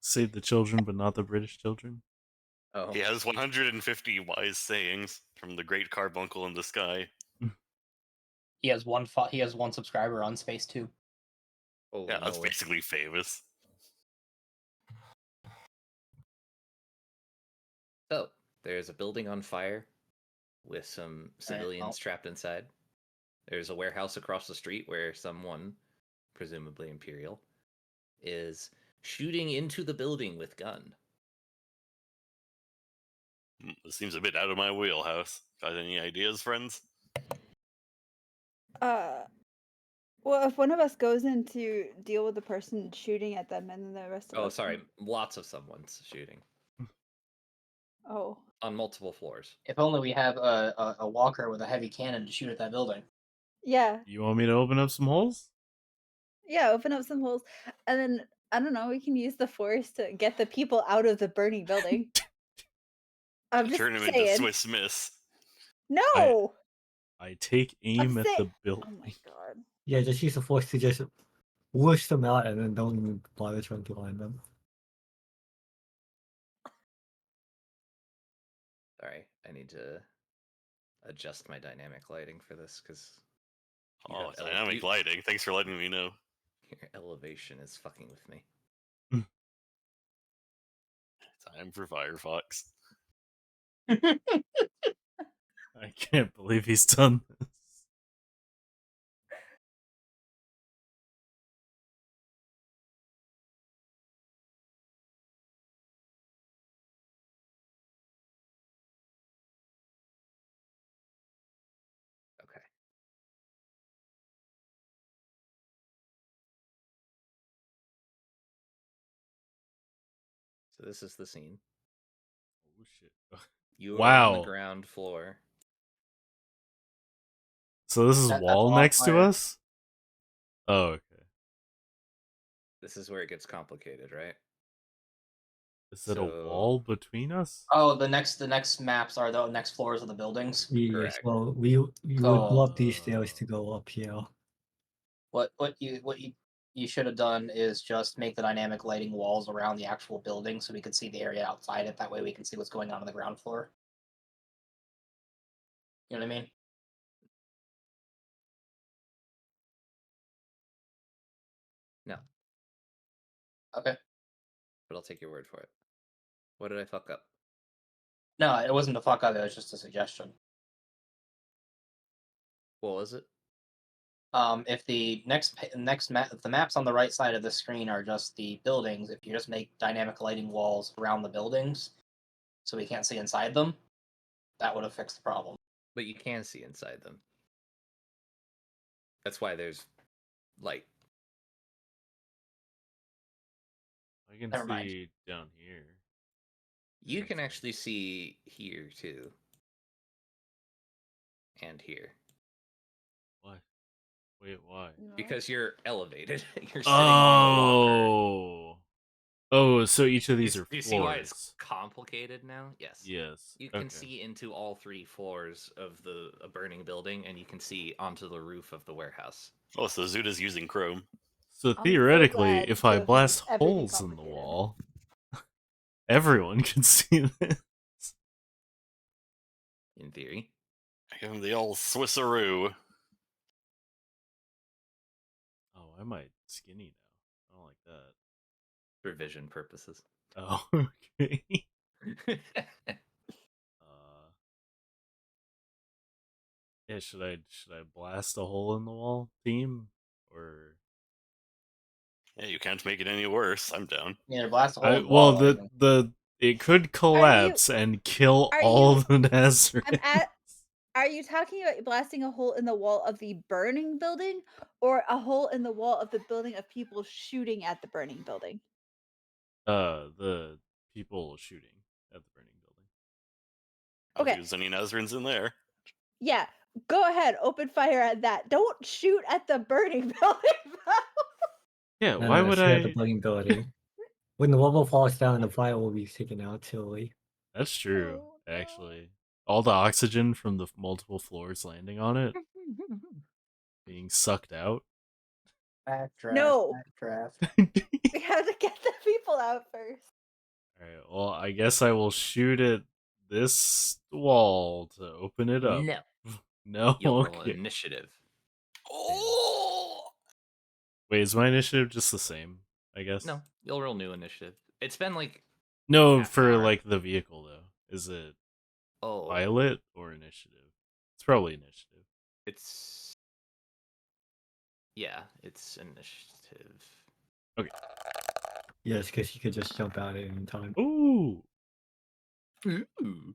Save the children, but not the British children. Oh, He has 150 wise sayings from the great carbuncle in the sky. He has one. He has one subscriber on Space 2. holy Yeah, that's moly. basically famous. So there's a building on fire with some civilians well. trapped inside. There's a warehouse across the street where someone, presumably Imperial, is shooting into the building with gun. This seems a bit out of my wheelhouse. Got any ideas, friends? Well, if one of us goes in to deal with the person shooting at them, and then the rest of Oh, us. sorry, lots of someone's shooting Oh. on multiple floors. If only we have a walker with a heavy cannon to shoot at that building. Yeah. You want me to open up some holes? Yeah, open up some holes. And then, I don't know, we can use the force to get the people out of the burning building. I'm just Turn him into saying. Swiss Miss. No! I take aim at the Oh building. my god. Yeah, just use the force to just whoosh them out and then don't even bother trying to find them. Sorry, I need to adjust my dynamic lighting for this because Oh, dynamic you- lighting. Thanks for letting me know. your elevation is fucking with me. Time for Firefox. I can't believe he's done this. Okay. So this is the scene. Oh shit. You are on the Wow. ground floor. So this is That's a wall lot of next to fire. us? Oh, okay. This is where it gets complicated, right? Is it a So- wall between us? Oh, the next maps are the next floors of the buildings. Yes, Correct. well, we would go up these stairs to go up here. What you should have done is just make the dynamic lighting walls around the actual building so we can see the area outside it. That way we can see what's going on the ground floor. You know what I mean? No, Okay. but I'll take your word for it. What did I fuck up? No, it wasn't a fuck up. It was just a suggestion. What was it? If the if the maps on the right side of the screen are just the buildings, if you just make dynamic lighting walls around the buildings, so we can't see inside them, that would have fixed the problem. But you can see inside them. That's why there's light. I can Never mind. see down here. You can Inside. actually see here too. And here. What? Wait, why? Because you're elevated. You're sitting on the walker. Oh. Oh, so each of these are Do you floors. see why it's complicated now? Yes. Yes. You can okay. see into all 3 floors of a burning building, and you can see onto the roof of the warehouse. Oh, so Zuda's using Chrome. So I'm so theoretically, glad if I Joe blast makes everything holes in the complicated. wall, everyone can see this. In theory. I give him the old Swissaroo. Oh, I might skinny now. I don't like that. For vision purposes. Oh, okay. Yeah, should I blast a hole in the wall, team, or Yeah, you can't make it any worse. I'm down. Either blast a hole. in the well, wall, I think. it could collapse and kill are all you- the Nazareth. Are you talking about blasting a hole in the wall of the burning building, or a hole in the wall of the building of people shooting at the burning building? The people shooting at the burning building. I don't Okay. think there's any Nazarens in there. Yeah, go ahead, open fire at that. Don't shoot at the burning building. Yeah, No, why no, would shoot at I? the burning building. When the rubble falls down, the fire will be taken out slowly. That's true, Oh, no. actually. All the oxygen from the multiple floors landing on it being sucked out. Backdraft. No. Backdraft. We have to get the people out first. Alright, well, I guess I will shoot at this wall to open it up. No. No? You'll roll Okay. initiative. Oh, Wait, is my initiative just the same? I guess? No, you'll roll new initiative. It's been like No, half an for hour. like the vehicle though. Is it oh, pilot or initiative? It's probably initiative. it's it's initiative. Yes, because you could just jump out at any time. Ooh! Ooh,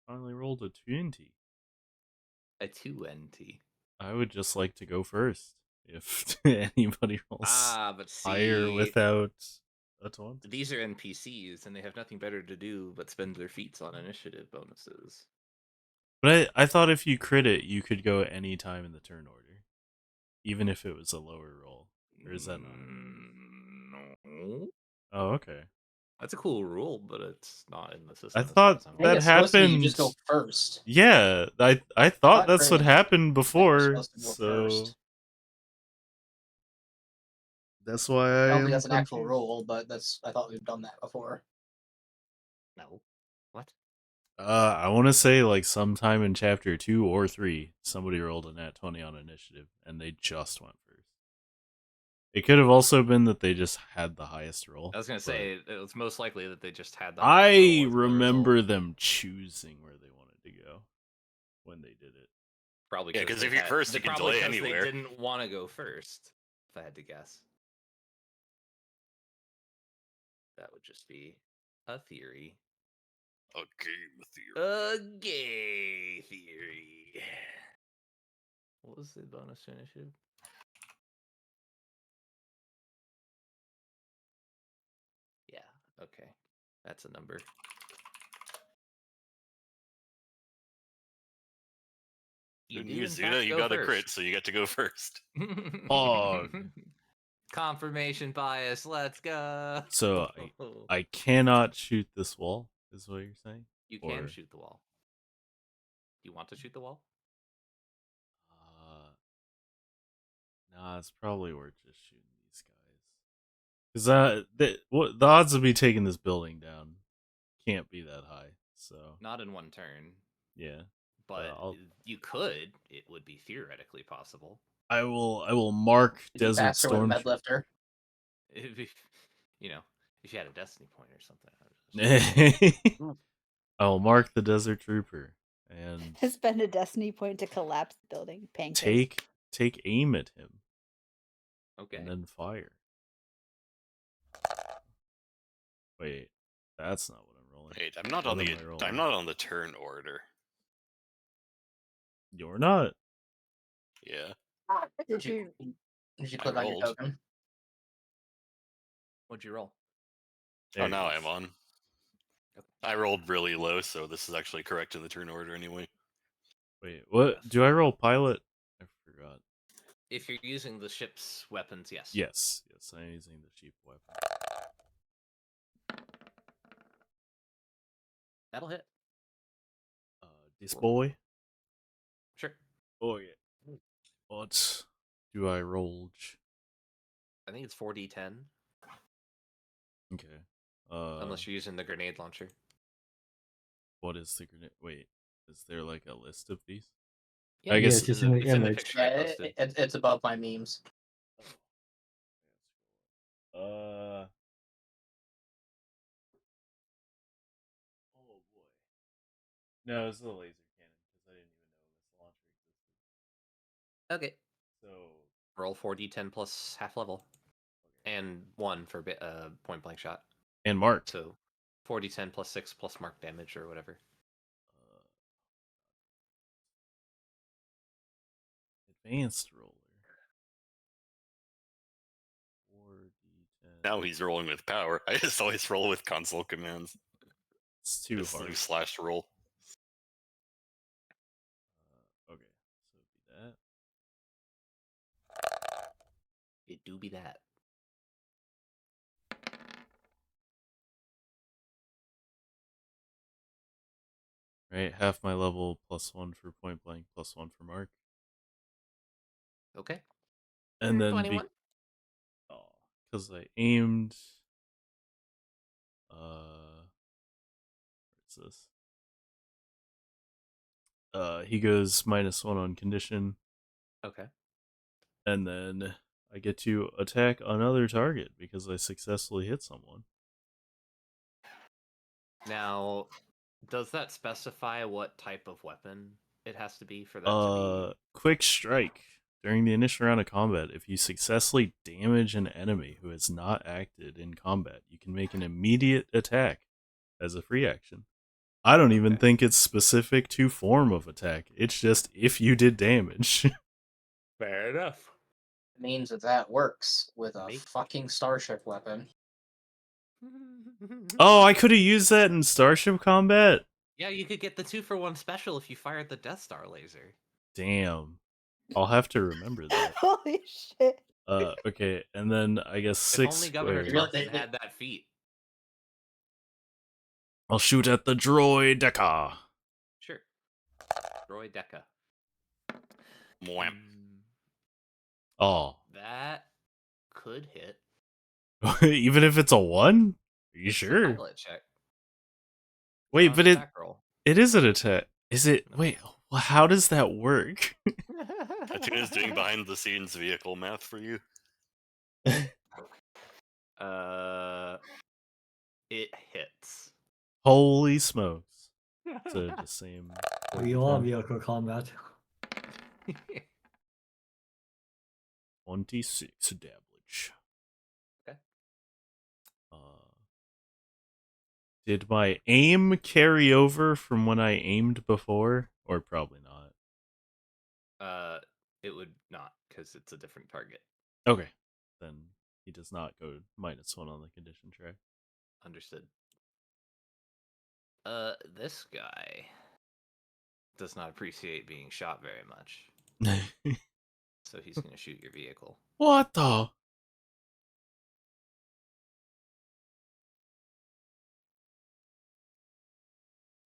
Finally rolled a 20. a 2NT. I would just like to go first if anybody rolls But higher see, without a 20. these are NPCs and they have nothing better to do but spend their feats on initiative bonuses. But I thought if you crit it, you could go any time in the turn order, even if it was a lower roll. Or is that not? No. Oh, okay. That's a cool rule, but it's not in the system. I as far thought as I'm I think that it's supposed to be you happened. just go first. Yeah, I thought that's what crit. happened You're before, supposed to go so first. that's why I I don't am think that's an actual confused. rule, but I thought we've done that before. No. What? I want to say like sometime in chapter 2 or 3, somebody rolled a nat 20 on initiative, and they just went first. It could have also been that they just had the highest roll. I was gonna but say it was most likely that they just had the highest I roll as the remember result. them choosing where they wanted to go when they did it. Probably Yeah, 'cause if you're first, you can probably delay 'cause anywhere. They didn't want to go first. If I had to guess, that would just be a theory. A game theory. A gay theory. What was the bonus to initiative? Yeah. Okay, that's a number. You do, in Zuda, fact, you go got a crit, first. so you get to go first. Oh. Confirmation bias. Let's go. So I cannot shoot this wall, is what you're saying? You can or- shoot the wall. You want to shoot the wall? Nah, it's probably worth just shooting these guys. Because the odds of me taking this building down can't be that high. So Not in one turn, yeah, but I'll- you could. It would be theoretically possible. I will mark Did you Desert pass her with Storm. Medlifter? If if you had a destiny point or something. I will mark the Desert Trooper and Spend a destiny point to collapse the building. Pancakes. take aim at him Okay. and then fire. Wait, that's not what I'm rolling. Wait, I'm not What on am I rolling? I'm not on the turn order. You're not. Yeah. Did you click on your rolled. token? What'd you roll? There Oh, it now is. I'm on. I rolled really low, so this is actually correct in the turn order anyway. Wait, what? Do I roll pilot? I forgot. If you're using the ship's weapons, yes. Yes, I'm using the cheap weapon. That'll hit. This boy. Sure. Oh yeah. What do I roll? I think it's 4d10. Okay. Unless you're using the grenade launcher. What is the grenade? Wait, is there like a list of these? Yeah, I guess it's in the image. picture I Yeah, posted. it's above my memes. Oh boy. No, it's the laser cannon because I didn't even know this launcher existed. Okay. So Roll 4d10 plus half level. And 1 for point blank shot. and mark. So 4d10 plus 6 plus mark damage or whatever. Advanced roller. 4d10. Now he's rolling with power. I just always roll with console commands. It's too Just hard. do slash roll. Okay, so it'd be that. It do be that. Right, half my level +1 for point blank, +1 for mark. Okay. And then 21. because I aimed. What's this? He goes -1 on condition, Okay. and then I get to attack another target because I successfully hit someone. Now, does that specify what type of weapon it has to be for that to Quick strike. During the initial round of combat, if you successfully damage an enemy who has not acted in combat, you can make an immediate attack as a free action. I don't even Okay. think it's specific to form of attack. It's just if you did damage. be? Fair enough. It means that works with a Make- fucking starship weapon. Oh, I could have used that in Starship Combat? Yeah, you could get the 2-for-1 special if you fired the Death Star laser. Damn. I'll have to remember that. Holy shit. Okay, and then I guess If 6 only Governor squares. Johnson had that feat. I'll shoot at the droideka. Sure. Roy Deca. Mwam. Oh. That could hit. Even if it's a 1? Are you It's a sure? pilot check. Wait, Not but an it attack roll. is an attack. Is it? Wait, well, how does that work? Atuna's doing behind the scenes vehicle math for you. It hits. Holy smokes. So the same. We love vehicle combat. 26 damage. Okay. Did my aim carry over from when I aimed before? Or probably not. It would not, because it's a different target. Okay. Then he does not go -1 on the condition track. Understood. This guy does not appreciate being shot very much, so he's gonna shoot your vehicle. What the?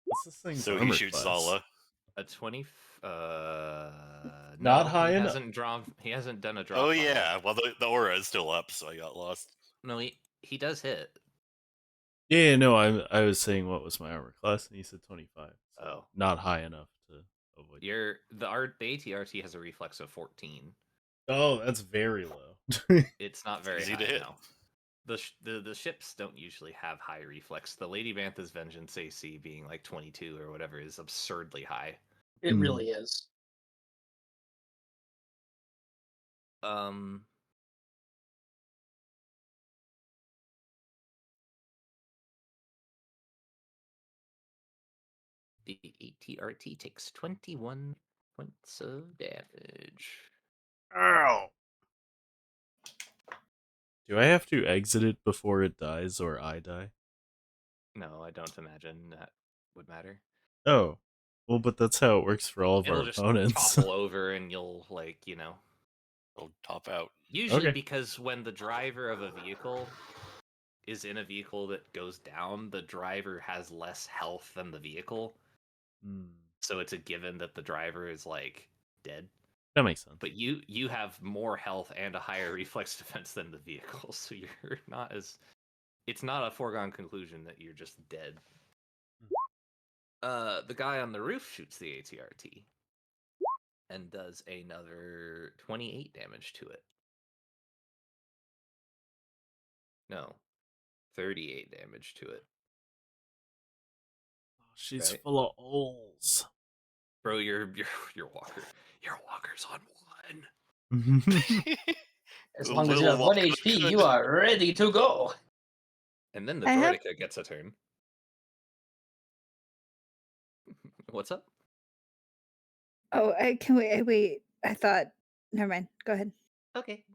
What's this thing's So he armor shoots class? Zala. A 20. Not No, high he enough. hasn't drawn. He hasn't done a drop. Oh on it. yeah, well the aura is still up, so I got lost. No, he does hit. Yeah, no, I was saying what was my armor class, and you said 25. So Oh. not high enough to avoid. The ATRT has a reflex of 14. Oh, that's very low. It's not very Easy high to hit. now. The ships don't usually have high reflex. The Lady Bantha's Vengeance AC being like 22 or whatever is absurdly high. It really is. The ATRT takes 21 points of damage. Ow. Do I have to exit it before it dies, or I die? No, I don't imagine that would matter. Oh, well, but that's how it works for all of It'll our just opponents. topple over and you'll, like, It'll top out. Usually Okay. because when the driver of a vehicle is in a vehicle that goes down, the driver has less health than the vehicle. So it's a given that the driver is, like, dead. That makes sense. But you have more health and a higher reflex defense than the vehicle, so you're not as... It's not a foregone conclusion that you're just dead. The guy on the roof shoots the ATRT and does another 28 damage to it. No, 38 damage to it. She's Right. full of holes. Bro, your walker's on 1. As A long as you little have 1 walk HP, good. you are ready to go. And then the I have- Droideka gets a turn. What's up? Oh, I can wait. I thought. Never mind. Go ahead. Okay.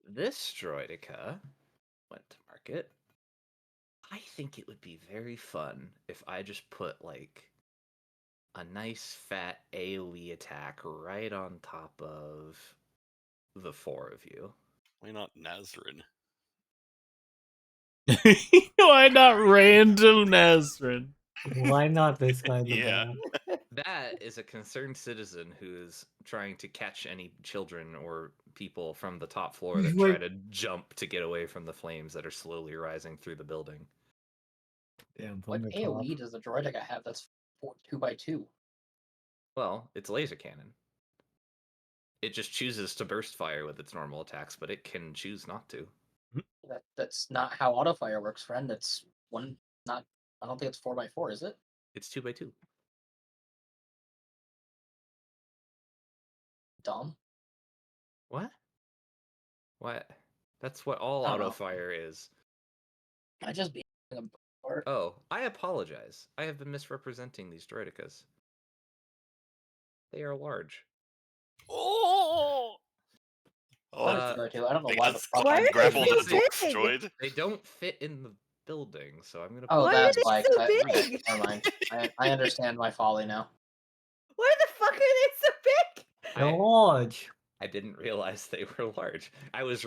This Droideka went to market. I think it would be very fun if I just put, like, a nice fat AoE attack right on top of the 4 of you. Why not Nazrin? Why not random Nazrin? Why not this guy? in the Yeah. back? That is a concerned citizen who is trying to catch any children or people from the top floor that try Wait. to jump to get away from the flames that are slowly rising through the building. Damn, What from the AoE top. does the Droideka have that's 2x2? Well, it's laser cannon. It just chooses to burst fire with its normal attacks, but it can choose not to. That's not how auto fire works, friend. It's one. Not. I don't think it's 4x4, is it? It's 2x2. Dumb. What? What? That's what all I don't auto know. fire is. I just be a board. Oh, I apologize. I have been misrepresenting these droidekas. They are large. Oh. Oh, Uh, I don't know think why the that's fuck Why I'm are they grapple so the doing dwarf big? droid. they don't fit in the building, so I'm gonna. Oh, Why are that's they why. so 'cause big? Never mind. I understand my folly now. Why the fuck are they so big? They're I- large. I didn't realize they were large. I was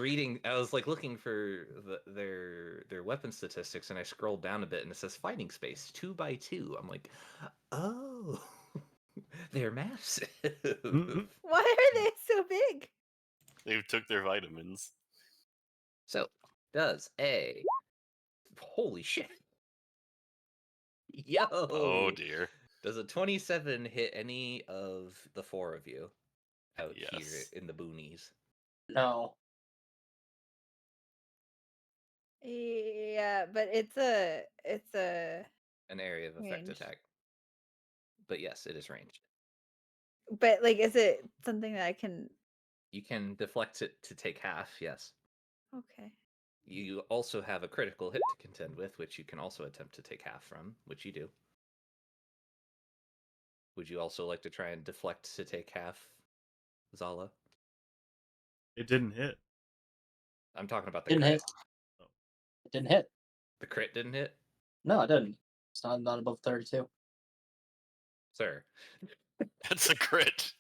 like looking for their weapon statistics, and I scrolled down a bit, and it says fighting space 2x2. I'm like, oh, they're massive. Why are they so big? They took their vitamins. So does a holy shit? Yo! Oh dear. Does a 27 hit any of the four of you out here Yes. in the boonies? No. Yeah, but it's a An area of effect Ranged. attack. But yes, it is ranged. but like is it something that I can You can deflect it to take half, yes. okay. You also have a critical hit to contend with, which you can also attempt to take half from, which you do. Would you also like to try and deflect to take half, Zala? It didn't hit. I'm talking about the Didn't crit. hit. It didn't hit. The crit didn't hit? No, it didn't. It's not above 32. Sir. That's a crit.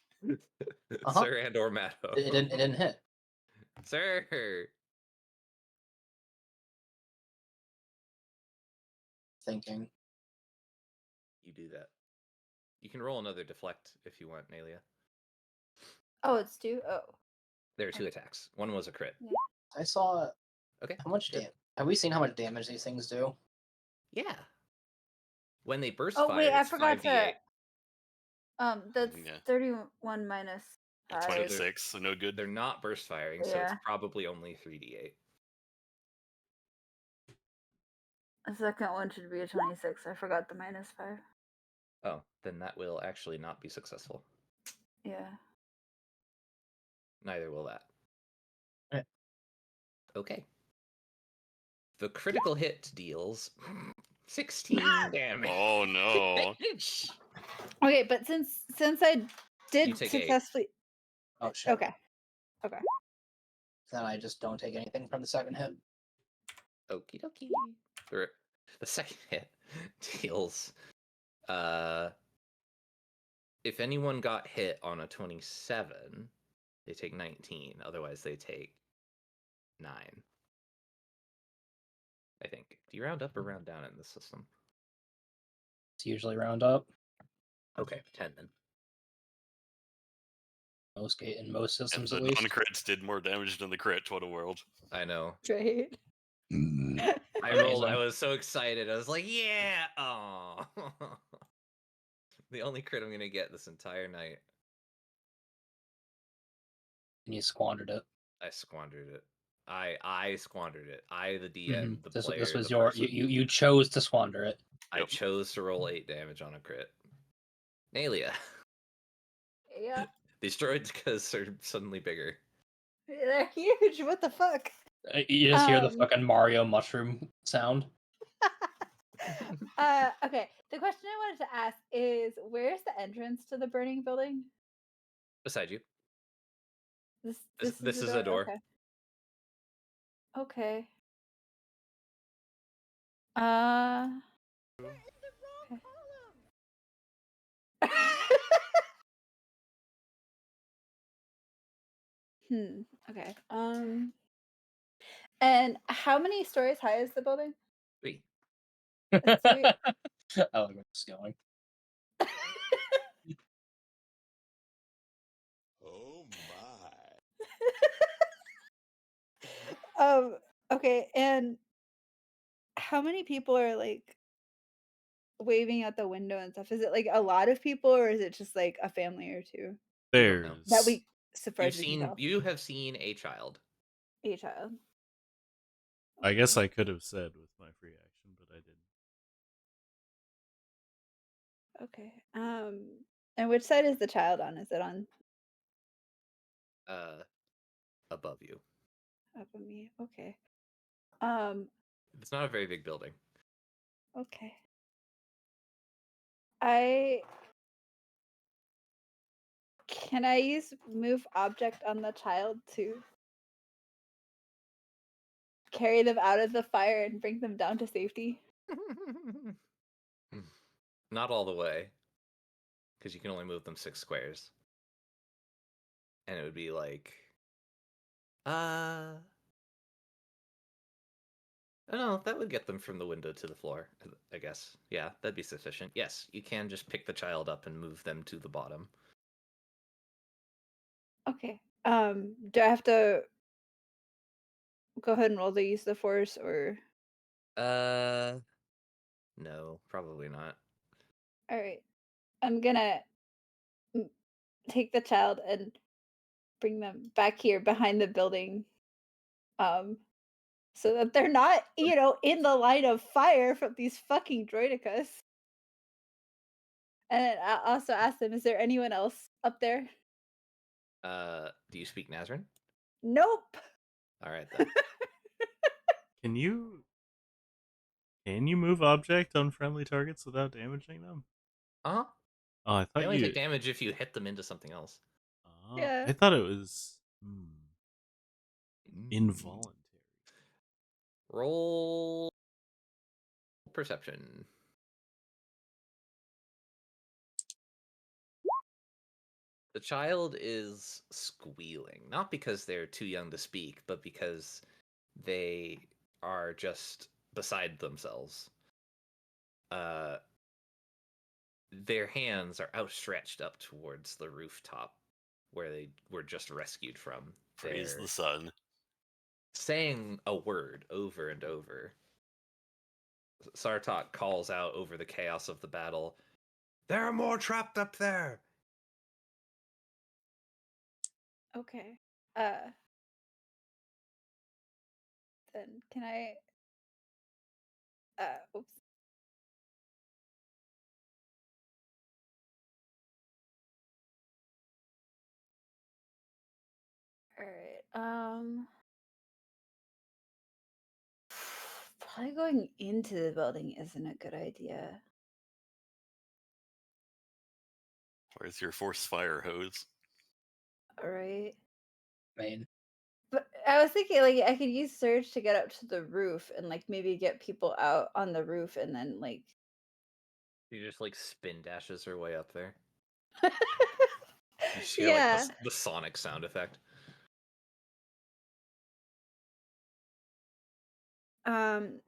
Uh-huh. Sir and or Matto. It didn't hit. Sir. Thinking. You do that. You can roll another deflect if you want, Nalia. Oh, it's 2? Oh. There are two attacks. One was a crit. I saw. Okay. How much good. damage? Have we seen how much damage these things do? Yeah. When they burst Oh fire, wait, I it's forgot 5d8. to that's Yeah. 31 minus 5. 26, so no good. They're not burst firing, so it's Yeah. probably only 3d8. The second one should be a 26. I forgot the minus 5. Oh, then that will actually not be successful. Yeah. Neither will that. Right. Okay. The critical hit deals 16 damage. Oh no. Okay, but since I You did take 8. successfully Oh shit. Okay. Then I just don't take anything from the second hit. Okie dokie. The second hit deals. If anyone got hit on a 27, they take 19. Otherwise, they take 9. I think. Do you round up or round down in this system? It's usually round up. Okay, 10 then. In most And systems the at least. non-crits did more damage than the crit. What a world. I know. Right. I rolled. I Amazing. was so excited. I was like, yeah! Oh, the only crit I'm gonna get this entire night. And you squandered it. I squandered it. I squandered it. I, the DM, the This player. was the your person. you chose to squander it. I Yep. chose to roll 8 damage on a crit. Nalia. Yeah. These droids are suddenly bigger. They're huge. What the fuck? You just hear the Um, fucking Mario mushroom sound. Okay. The question I wanted to ask is where's the entrance to the burning building? Beside you. This This is is a door. Okay. Okay. Okay. Okay. And how many stories high is the building? 3. It's 3. I like where this is going. Okay, and how many people are like waving out the window and stuff? Is it like a lot of people, or is it just like a family or two You don't know. that There's we, so far as we can tell? You have seen a child. A child. I guess Okay. I could have said with my free action, but I didn't. Okay. And which side is the child on? Is it on Above you. up of me? Okay. Um. It's not a very big building. Okay. I Can I use move object on the child to carry them out of the fire and bring them down to safety? Not all the way, because you can only move them 6 squares. And it would be like, oh no, that would get them from the window to the floor, I guess. Yeah, that'd be sufficient. Yes, you can just pick the child up and move them to the bottom. Okay. Do I have to go ahead and roll the use of the force, or No, probably not. all right? I'm gonna take the child and bring them back here behind the building, so that they're not, in the line of fire from these fucking droidicas. And I also ask them, is there anyone else up there? Do you speak Nazarene? Nope. All right then. Can you move object on friendly targets without damaging them? Uh-huh. Oh, I They thought only you. take damage if you hit them into something else. Yeah. I thought it was involuntary. Roll perception. The child is squealing, not because they're too young to speak, but because they are just beside themselves. Their hands are outstretched up towards the rooftop where they were just rescued from. Praise They're the sun. saying a word over and over. Sartok calls out over the chaos of the battle, "There are more trapped up there!" Okay. Then can I oops. All right. Probably going into the building isn't a good idea. Where's your force fire hose? All right. Main. But I was thinking, like, I could use Surge to get up to the roof and, like, maybe get people out on the roof and then, like. You just like spin dashes her way up there. You just hear like Yeah. the sonic sound effect.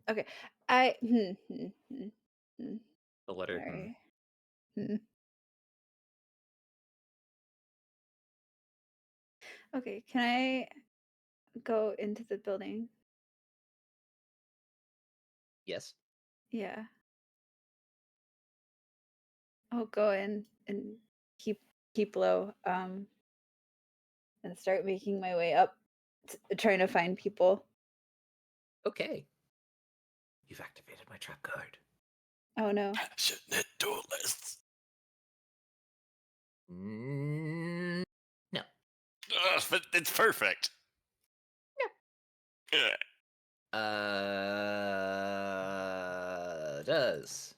Okay. I. The letter. Sorry. Okay. Can I go into the building? Yes. Yeah. I'll go in and keep low. And start making my way up, trying to find people. Okay. You've activated my trap card. Oh no. Passionate duelists. No. Ugh, but it's perfect. Yeah. Does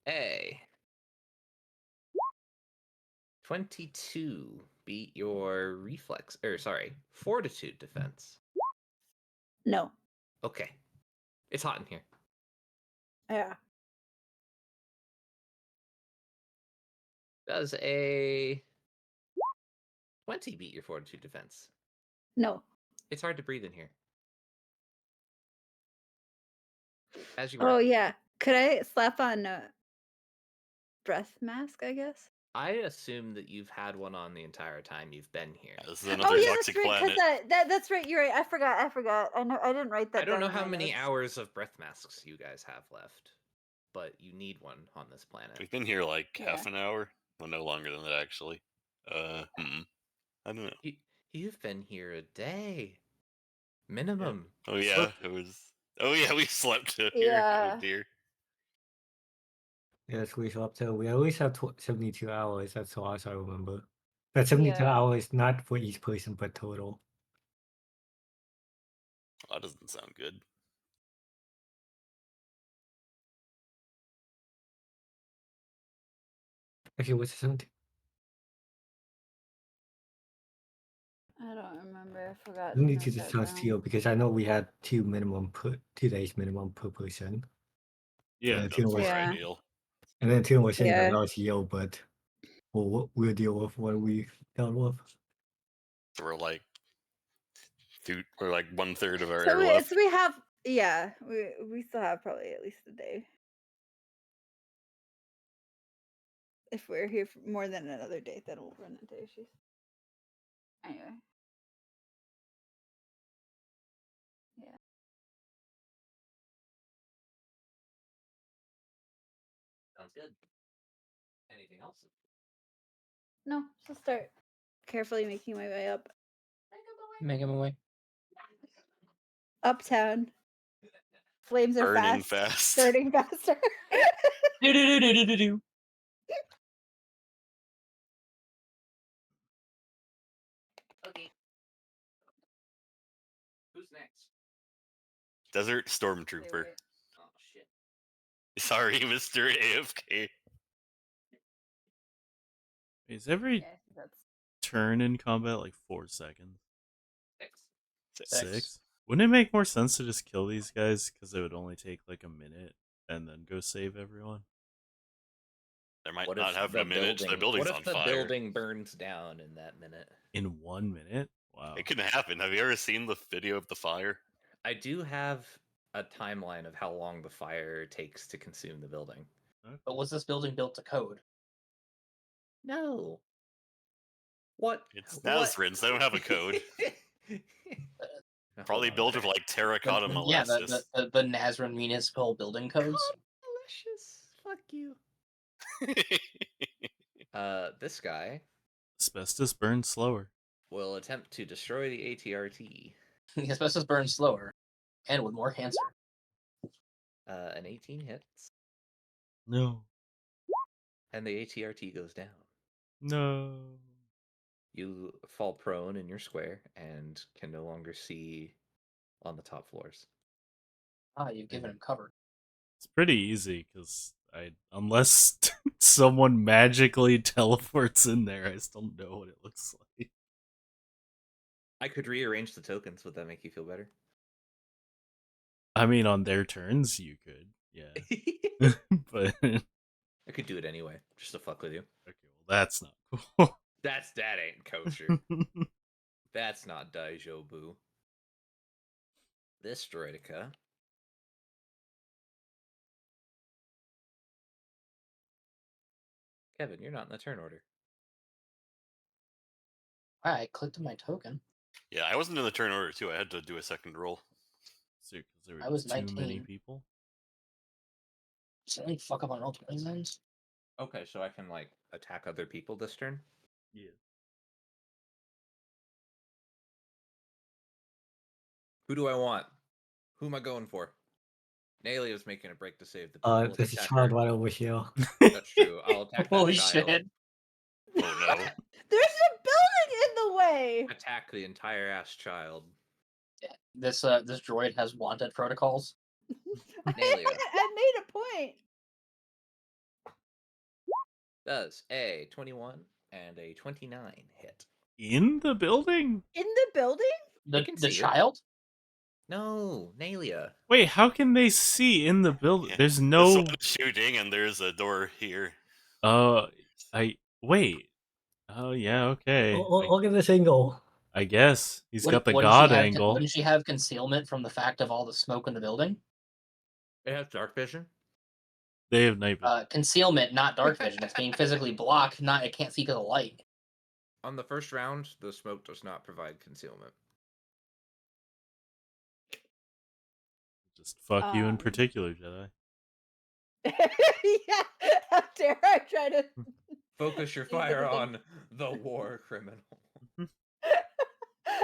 a 22 beat your reflex, or sorry, fortitude defense? No. Okay. It's hot in here. Yeah. Does a 20 beat your fortitude defense? No. It's hard to breathe in here. As you Oh were. yeah. Could I slap on a breath mask, I guess? I assume that you've had one on the entire time you've been here. Yeah, this is Oh another yeah, toxic that's right. planet. That's right. You're right. I forgot. I know. I didn't write that. I don't down know in how my many notes. hours of breath masks you guys have left, but you need one on this planet. We've been here like Yeah. half an hour. Well, no longer than that, actually. I don't know. You've been here a day, minimum. Oh yeah, Slept. it was. Oh yeah, we slept here. Yeah. Oh dear. Yes, we slept till we always have 72 hours. That's the last I remember. That's 72 Yeah. hours, not for each person, but total. That doesn't sound good. Actually, what's the 70? I don't remember. I forgot. We to need to note that discuss down. Teal because I know we had 2 days minimum per person. Yeah, Yeah, That's more Yeah. ideal. And then Teal was saying Yeah. that was Yale, but we'll deal with what we dealt with. So we're like, we're like 1/3 of our So air we left. have we still have probably at least a day. If we're here for more than another day, then we'll run into issues. Anyway. Yeah. Sounds good. Anything else? No, just start carefully making my way up. Making my way. Uptown. Flames are Burning fast. fast. Burning faster. Do-do-do-do-do-do. Okay. Who's next? Desert Stay Stormtrooper. away. Oh shit. Sorry, Mr. AFK. Is every Yeah, that's turn in combat like 4 seconds? 6. 6? Wouldn't it make more sense to just kill these guys because it would only take like a minute and then go save everyone? There might What not if have the a minute. The building's what if on the fire. building burns down in that minute? In 1 minute? Wow. It can happen. Have you ever seen the video of the fire? I do have a timeline of how long the fire takes to consume the building. But was this building built to code? No. What? It's What? Nazarins. They don't have a code. Probably built with like terracotta Yeah, molasses. the Nazarene Municipal Building Codes. Delicious. Fuck you. This guy Asbestos burns slower. will attempt to destroy the ATRT. The asbestos burns slower and with more cancer. An 18 hits, No. and the ATRT goes down. No. You fall prone in your square and can no longer see on the top floors. Ah, you've given him cover. It's pretty easy because unless someone magically teleports in there, I still know what it looks like. I could rearrange the tokens. Would that make you feel better? I mean, on their turns, you could, yeah. But okay, I could do it anyway, just to fuck with you. well, that's not cool. That ain't kosher. That's not Daijobu. This droidica Kevin, you're not in the turn order. I clicked my token. Yeah, I wasn't in the turn order too. I had to do a second roll. So, 'cause there were I was too many 19. people. Something fuck up on all 29s. Okay, so I can like attack other people this turn. Yeah. Who do I want? Who am I going for? Nalia's making a break to save the people. Let's There's a attack child her. right over here. That's true. I'll attack that Holy child. shit. Oh no. There's a building in the way. Attack the entire ass child. This droid has wanted protocols. Nalia. I made a point. Does a 21 and a 29 hit. In the building? In the building? The can see it. child? No, Nalia. Wait, how can they see in the building? Yeah. There's There's no. someone shooting, and there's a door here. Wait. Oh yeah, okay. Look at this angle. I guess he's got the Wouldn't god she have- angle. Wouldn't she have concealment from the fact of all the smoke in the building? It has dark vision. They have night vision. Concealment, not dark vision. It's being physically blocked, not it can't see because of light. On the first round, the smoke does not provide concealment. Just fuck you in Um, particular, Jedi. yeah. How dare I try to Focus your Use it fire as a- on the war criminal.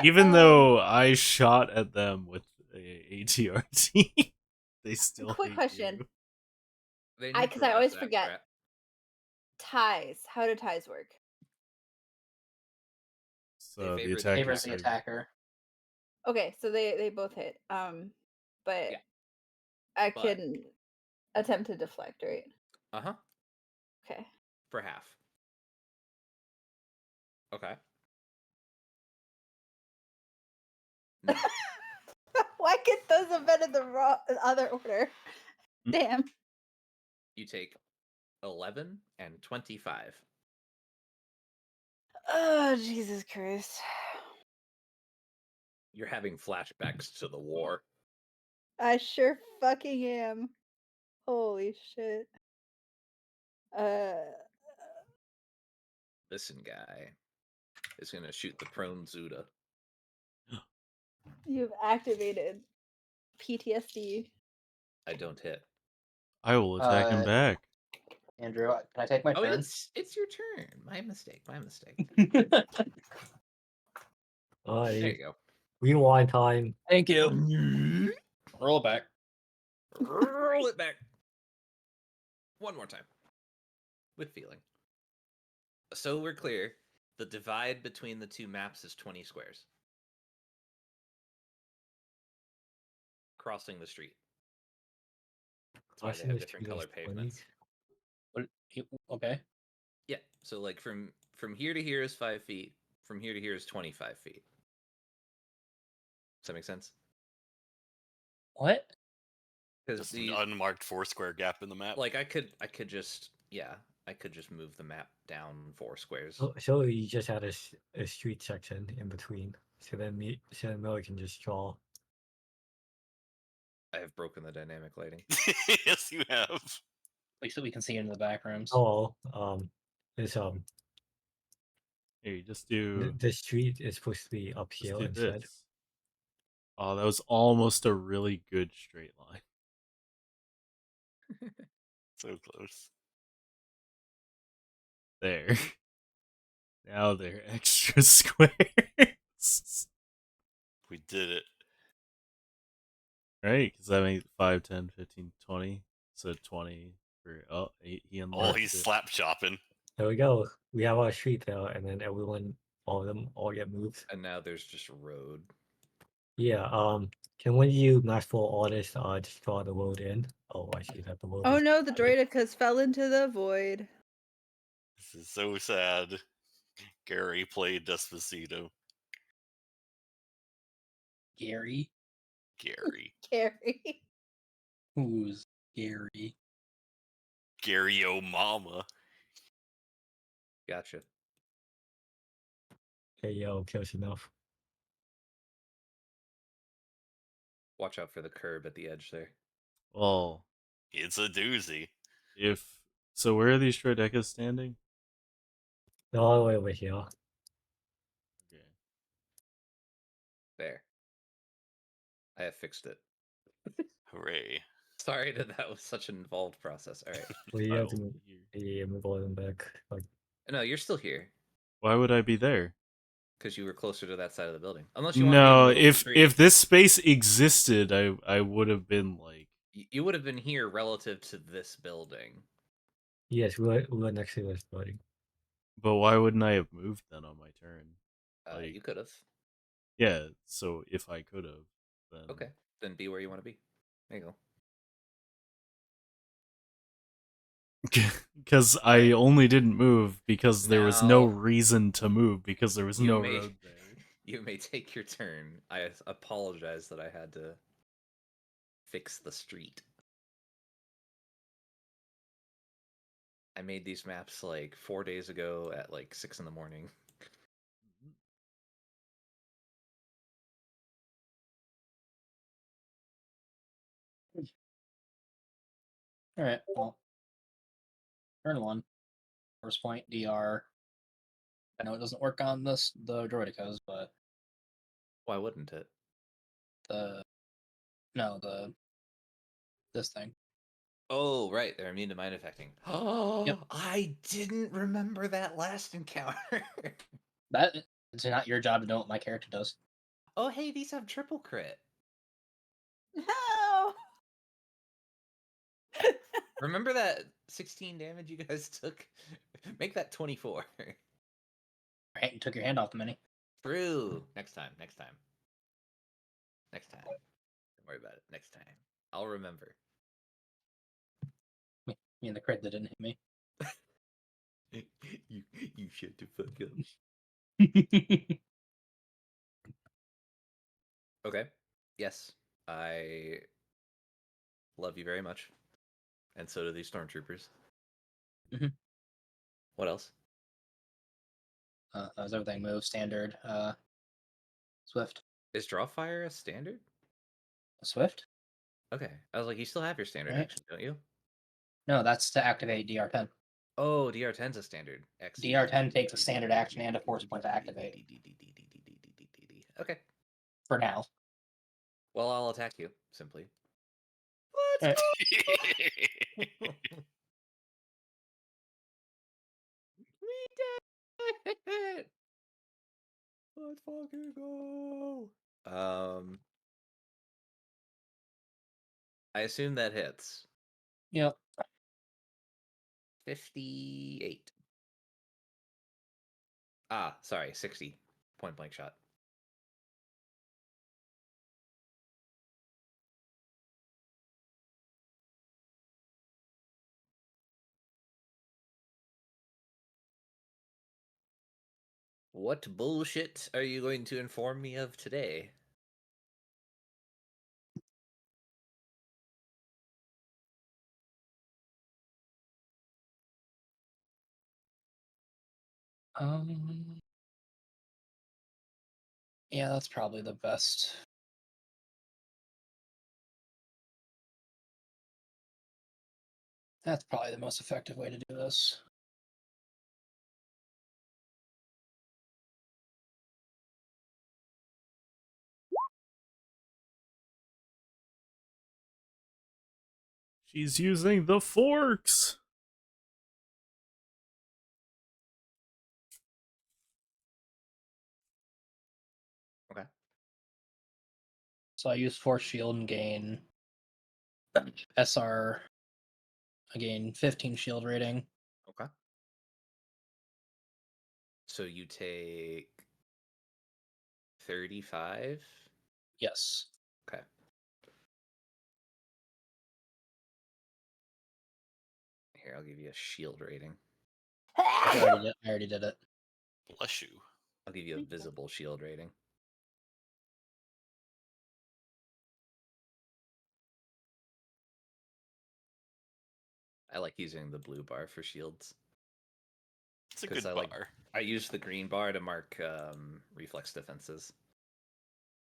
Even though I shot at them with a ATRT, they still quick hate question. you. They 'cause I neutralize always that forget. crap. Ties. How do ties work? So They the favor the attacker Favors the side. attacker. Okay, so they both hit. But Yeah. I But- can attempt to deflect, right? Uh-huh. Okay. For half. Okay. No. Why could those have been in the other order? Hmm. Damn. You take 11 and 25. Oh, Jesus Christ. You're having flashbacks to the war. I sure fucking am. Holy shit. Listen, guy is gonna shoot the prone Zuda. You've activated PTSD. I don't hit. I will attack him back. Andrew, can I take my Oh, turn? it's your turn. My mistake. My mistake. Alrighty. There you go. Rewind time. Thank you. Roll it back. Roll it back. One more time. With feeling. So we're clear. The divide between the two maps is 20 squares. Crossing the street. That's why they Crossing have the different street is color 20. pavements. Okay. Yeah. So like from here to here is 5 feet. From here to here is 25 feet. Does that make sense? What? Because Just an unmarked 4-square gap in the map. like I could just move the map down 4 squares. So you just had a street section in between. So then Miller can just draw. I have broken the dynamic lighting. Yes, you have. Like so we can see into the back rooms. Oh, it's Here, you just do the street is supposed to be uphill instead. this. Oh, that was almost a really good straight line. So close. There. Now they're extra squares. We did it. Right? Because that makes 5, 10, 15, 20. So 20 for. Oh, he Oh, unlocked he's it. slap chopping. There we go. We have our street there, and then all of them get moved. And now there's just road. Yeah. Can when you match for artist, just draw the road in? Oh, I see that the road. Oh is no, the divided. droidicas fell into the void. This is so sad. Gary played Despacito. Gary? Gary. Carrie. Who's Gary? Gary O'Mama. Gotcha. Okay, yo, close enough. Watch out for the curb at the edge there. Well, It's a doozy. if. So where are these Triodecas standing? They're all the way over here. Okay. There. I have fixed it. Hooray. Sorry that was such an involved process. All right. Well, you I have to will move, be here. yeah, move all of them back. Like, No, you're still here Why would I be there? because you were closer to that side of the building. Unless you want No, to be in the middle of the if street. this space existed, I would have been like. You would have been here relative to this building. yes, we're next to this building. But why wouldn't I have moved then on my turn? Like- You could have. Yeah, so if I could have, then Okay. Then be where you want to be. There you go. Because I only didn't move because there was no Now- reason to move because there was You no may- road there. You may take your turn. I apologize that I had to fix the street. I made these maps like 4 days ago at like 6 in the morning. Alright, well, Turn 1. Force point, DR. I know it doesn't work on the Droidicas, but Why wouldn't it? this thing. Oh, right. They're immune to mind affecting. Oh, I didn't remember that last encounter. That it's not your job to know what my character does. Oh, hey, these have triple crit. No. Remember that 16 damage you guys took? Make that 24. Right, you took your hand off the mini. True. Next time. Next time. Next time. Don't worry about it. Next time. I'll remember. Me and the crit that didn't hit me. you shut the fuck up. Okay. Yes. I love you very much. And so do these stormtroopers. Mhm. What else? That was everything. Move, standard, Swift. Is draw fire a standard? Swift? Okay. I was like, you still have your standard Right. action, don't you? No, that's to activate DR10. Oh, DR10's a standard. DR10 takes a standard action and a force point to activate. Okay. For now. Well, I'll attack you, simply. Alright. We did it! Let's fucking go! I assume that hits. Yep. 58. Ah, sorry, 60. Point blank shot. What bullshit are you going to inform me of today? Yeah, that's probably the best. That's probably the most effective way to do this. She's using the forks. Okay. So I use Force Shield and gain SR. I gain 15 shield rating. Okay. So you take 35? Yes. Okay. Here, I'll give you a shield rating. I already did it. Bless you. I'll give you a visible shield rating. I like using the blue bar for shields. It's a 'Cause good I bar. like- I use the green bar to mark reflex defenses.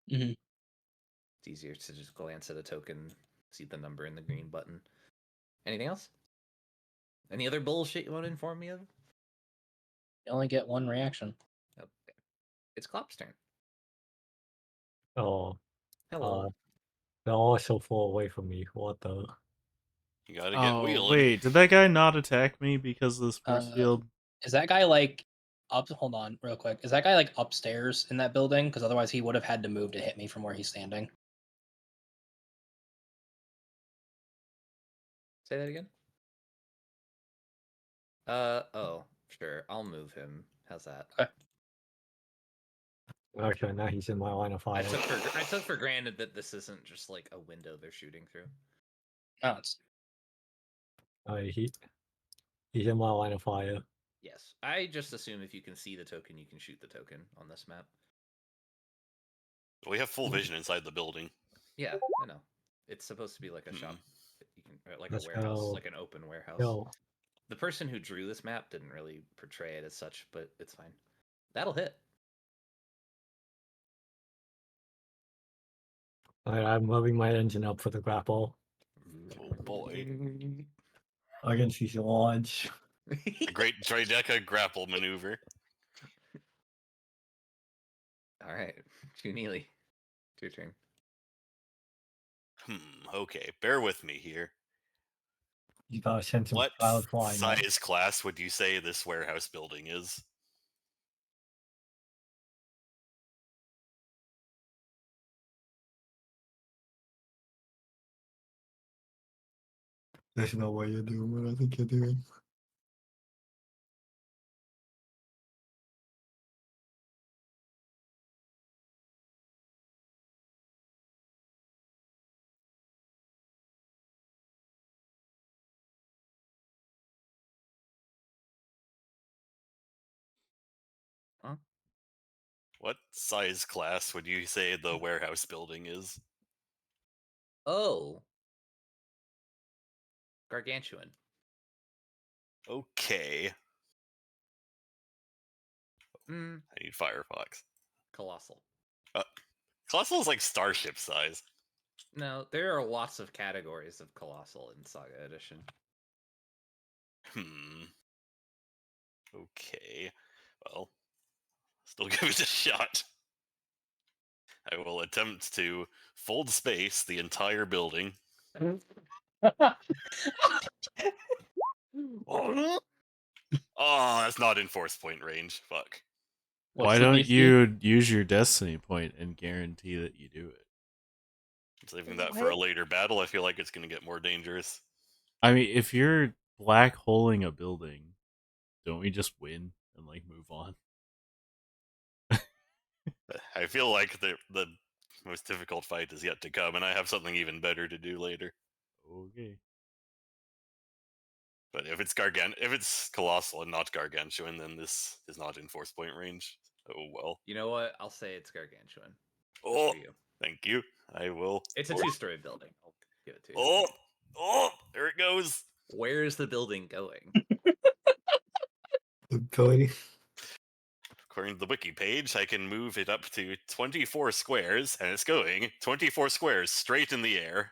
Mhm. It's easier to just glance at a token, see the number in the green button. Anything else? Any other bullshit you want to inform me of? You only get one reaction. Okay. It's Klopp's turn. Oh, Hello. they're all so far away from me. What the? You gotta get Oh, wheeling. wait, did that guy not attack me because of this force field? Is that guy like up? Hold on, real quick. Is that guy like upstairs in that building? Because otherwise he would have had to move to hit me from where he's standing. Say that again. Oh, sure. I'll move him. How's that? Okay. Actually, now he's in my line of I fire. took for granted that this isn't just like a window they're shooting through. No, it's He's in my line of fire. Yes. I just assume if you can see the token, you can shoot the token on this map. We have full vision inside the building. Yeah, I know. It's supposed to be like a shop. You can like Let's a warehouse, go. like an open warehouse. Yo, The person who drew this map didn't really portray it as such, but it's fine. That'll hit. alright, I'm moving my engine up for the grapple. Oh boy. Against these launch. A great Trideca grapple maneuver. All right, Neely, it's your turn. Okay, bear with me here. You gotta send some What cloud flying up. size class would you say this warehouse building is? There's no way you're doing what I think you're doing. Huh? What size class would you say the warehouse building is? Oh, gargantuan. Okay, Mm, I need Firefox. colossal. Colossal is like starship size. No, there are lots of categories of colossal in Saga Edition. Okay. Well, still give it a shot. I will attempt to fold space the entire building. Oh, that's not in force point range. Fuck. What's Why the don't DC? you use your destiny point and guarantee that you do it? Saving that for a What? later battle, I feel like it's going to get more dangerous. I mean, if you're black holing a building, don't we just win and like move on? I feel like the most difficult fight is yet to come, and I have something even better to do later. Okay. But if it's colossal and not gargantuan, then this is not in force point range. Oh well. You know what? I'll say it's gargantuan. Just Oh, for you. thank you. I will. It's a two-story building. I'll give it to you. Oh, there it goes. Where is the building going? Going. According to the wiki page, I can move it up to 24 squares, and it's going 24 squares straight in the air.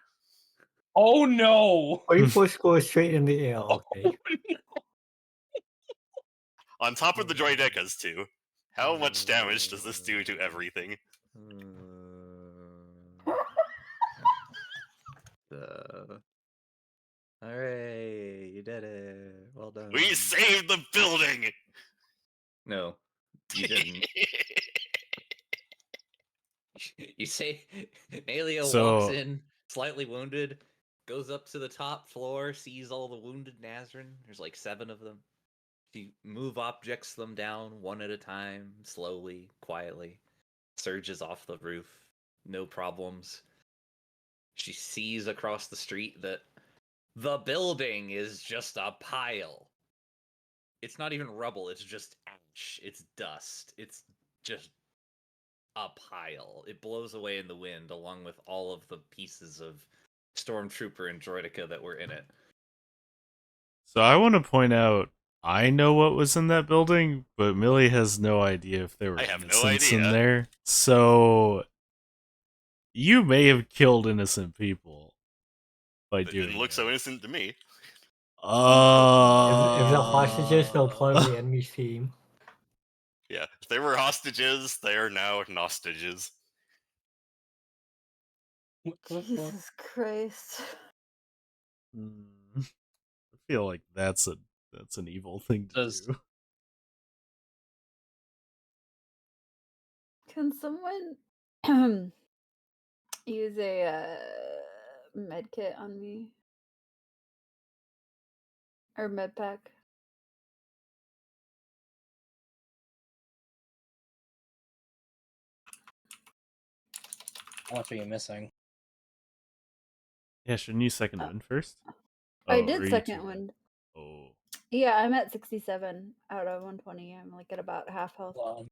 Oh no! 24 scores straight in the air. Okay. On top of the Droidecas, too. How much damage does this do to everything? Hooray, you did it. Well done. We saved the building! No, you didn't. You say Nalio walks So- in, slightly wounded, goes up to the top floor, sees all the wounded Nazrin. There's like 7 of them. She move objects them down one at a time, slowly, quietly. Surges off the roof, no problems. She sees across the street that the building is just a pile. It's not even rubble, it's just ash. It's dust. It's just a pile. It blows away in the wind along with all of the pieces of Stormtrooper and Droideka that were in it. So I want to point out, I know what was in that building, but Millie has no idea if there were I have no innocents in idea. there. So you may have killed innocent people by It doing didn't look that. so innocent to me. If the hostages, they'll play on the enemy team. Yeah, if they were hostages, they are now nostages. Jesus Christ. I feel like that's an evil thing to Does- do. Can someone use a med kit on me? Or med pack? How much are you missing? Yeah, shouldn't you second wind first? I Oh, or did you second two? one. Oh. Yeah, I'm at 67 out of 120. I'm like at about half health. Well,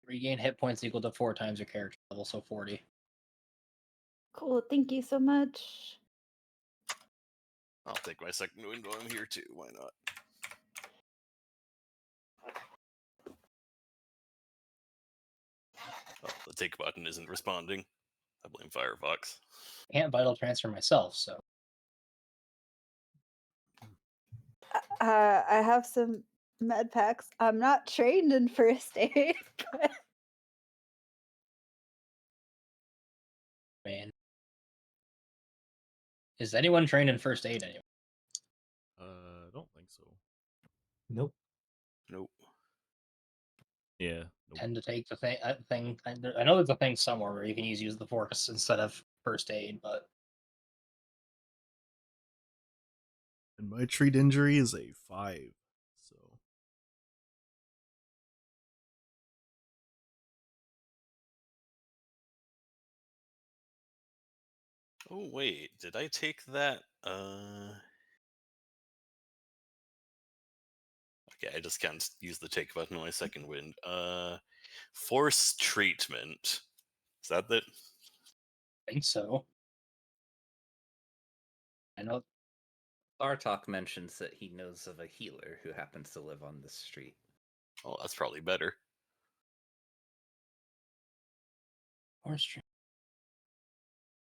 regain hit points equal to 4 times your character level, so 40. Cool, thank you so much. I'll take my second wind while I'm here too. Why not? Oh, the take button isn't responding. I blame Firefox. Can't vital transfer myself, so I have some med packs. I'm not trained in first aid, but man. Is anyone trained in first aid anymore? I don't think so. Nope. Nope. Yeah. Nope. Tend to take the thing. I know there's a thing somewhere where you can use the force instead of first aid, but And my treat injury is a 5. So Oh wait, did I take that? Okay, I just can't use the take button on my second wind. Force treatment. Is that it? I think so. I know. Bartok mentions that he knows of a healer who happens to live on this street. Oh, that's probably better. Force check.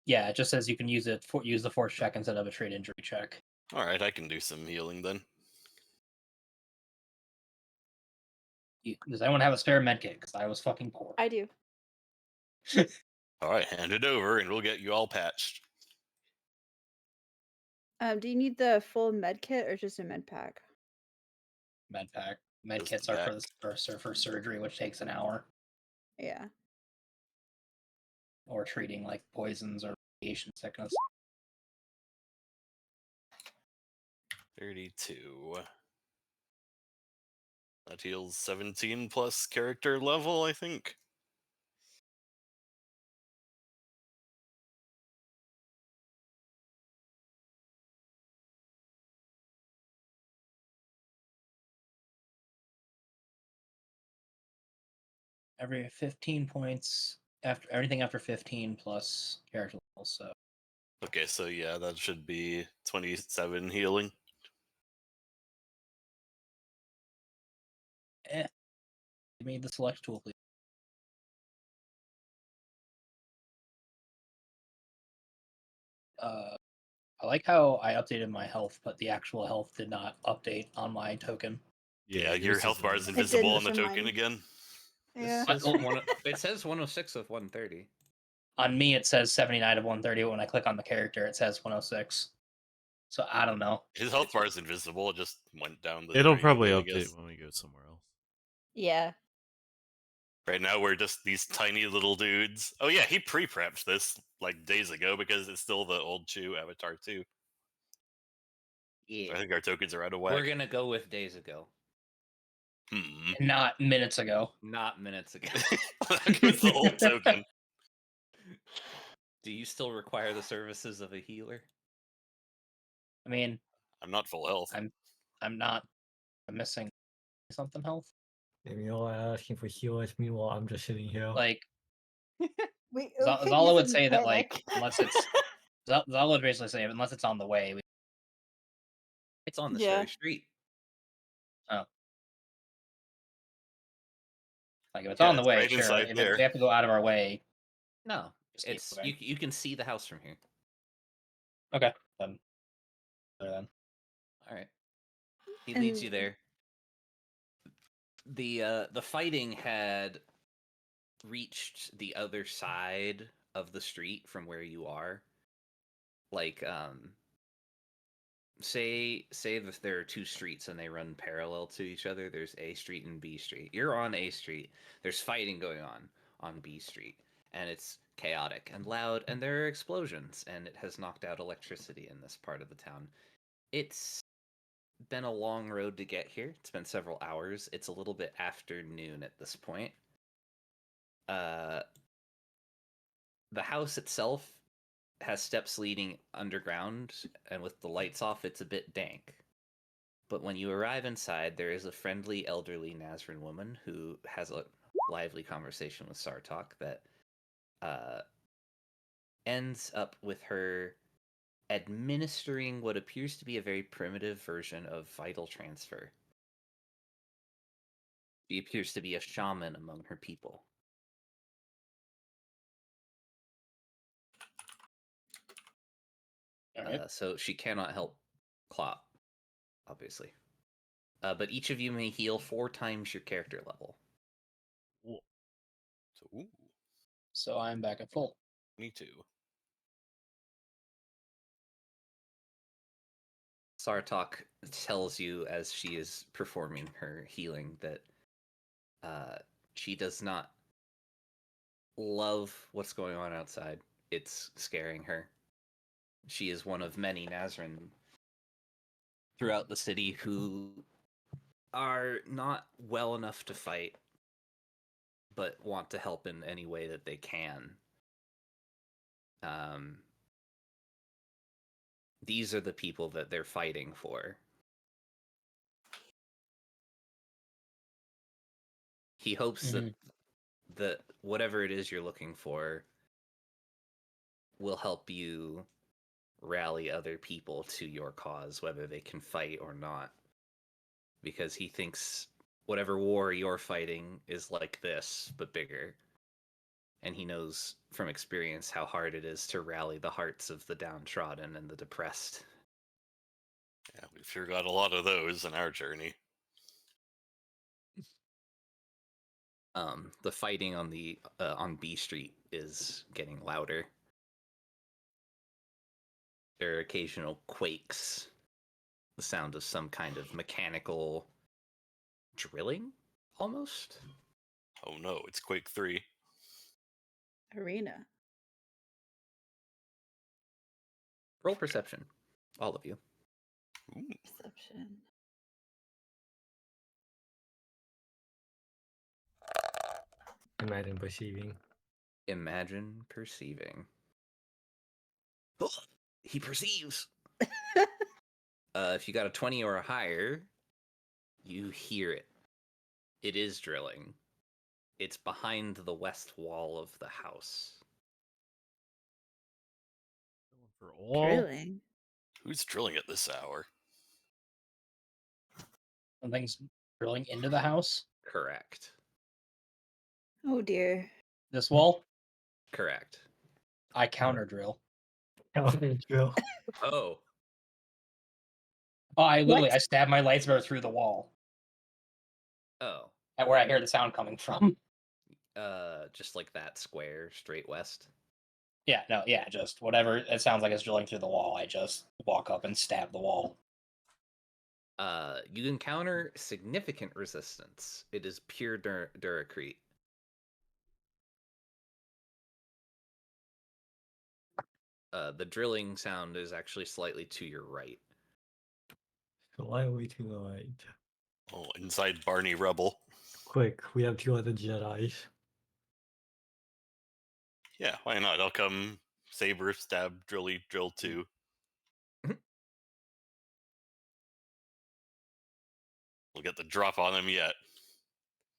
Yeah, it just says you can use the force check instead of a trade injury check. All right, I can do some healing then. Does anyone have a spare med kit? Because I was fucking poor. I do. All right, hand it over, and we'll get you all patched. Do you need the full med kit or just a med pack? Med pack. Med Just kits the are back. for surgery, which takes an hour, Yeah. or treating like poisons or radiation sickness. 32. That heals 17 plus character level, I think. Every 15 points after everything after 15 plus character level. So Okay, so yeah, that should be 27 healing. give me the select tool, please. I like how I updated my health, but the actual health did not update on my token. Yeah, your yours health bar is isn't. invisible didn't on the for token mine. again. Yeah. It says 106 of 130. On me, it says 79 of 130, but when I click on the character, it says 106. So I don't know. His health bar is invisible. It just went down the It'll drain probably a bit, I guess. update when we go somewhere else. Yeah. Right now, we're just these tiny little dudes. Oh yeah, he pre-prepped this like days ago because it's still the old Chew Avatar 2. Yeah. I think our tokens are out of whack. We're gonna go with days ago, Not minutes ago. not minutes ago. It's the old token. Do you still require the services of a healer? I mean, I'm not full health. I'm not. I'm missing something health. And you know, asking for healers. Meanwhile, I'm just sitting here. Like We, Zala would he's in say that, like, panic. unless it's Zala would basically say unless it's on the way. It's on this Yeah. very street. Like if it's Yeah, on the it's way, right sure. inside If there. we have to go out of our way, No, just keep it's moving. you can see the house from here. Okay, then. All right. He leads you And- there. The fighting had reached the other side of the street from where you are. Like say that there are two streets and they run parallel to each other. There's A Street and B Street. You're on A Street. There's fighting going on B Street, and it's chaotic and loud, and there are explosions, and it has knocked out electricity in this part of the town. It's been a long road to get here. It's been several hours. It's a little bit after noon at this point. The house itself has steps leading underground, and with the lights off, it's a bit dank. But when you arrive inside, there is a friendly, elderly Nazran woman who has a lively conversation with Sartok that ends up with her administering what appears to be a very primitive version of vital transfer. She appears to be a shaman among her people. Alright. So she cannot help Clop, obviously. But each of you may heal 4 times your character level. So, ooh, So I'm back at full. me too. Sartok tells you as she is performing her healing that she does not love what's going on outside. It's scaring her. She is one of many Nazran throughout the city who are not well enough to fight, but want to help in any way that they can. These are the people that they're fighting for. He hopes that whatever it is you're looking for will help you rally other people to your cause, whether they can fight or not. Because he thinks whatever war you're fighting is like this, but bigger. And he knows from experience how hard it is to rally the hearts of the downtrodden and the depressed. Yeah, we've sure got a lot of those in our journey. The fighting on the on B Street is getting louder. There are occasional quakes, the sound of some kind of mechanical drilling, almost. Oh no, it's Quake 3. Arena. Roll perception, all of you. Ooh, Perception. Imagine perceiving. Imagine perceiving. He perceives. If you got a 20 or a higher, you hear it. It is drilling. It's behind the west wall of the house. For all, Drilling. who's drilling at this hour? Something's drilling into the house. Correct. Oh dear. This wall, Correct. I counter drill. Drill. Oh, Oh, I literally What? I stab my lightsaber through the wall oh. at where I hear the sound coming from. Just like that square straight west. Yeah, no, yeah, just whatever it sounds like it's drilling through the wall. I just walk up and stab the wall. You encounter significant resistance. It is pure Duracrete. The drilling sound is actually slightly to your right. So why are we to the right? Oh, inside Barney Rubble. Quick, we have 2 other Jedis. Yeah, why not? I'll come saber, stab, drilly, drill 2. We'll get the drop on him yet.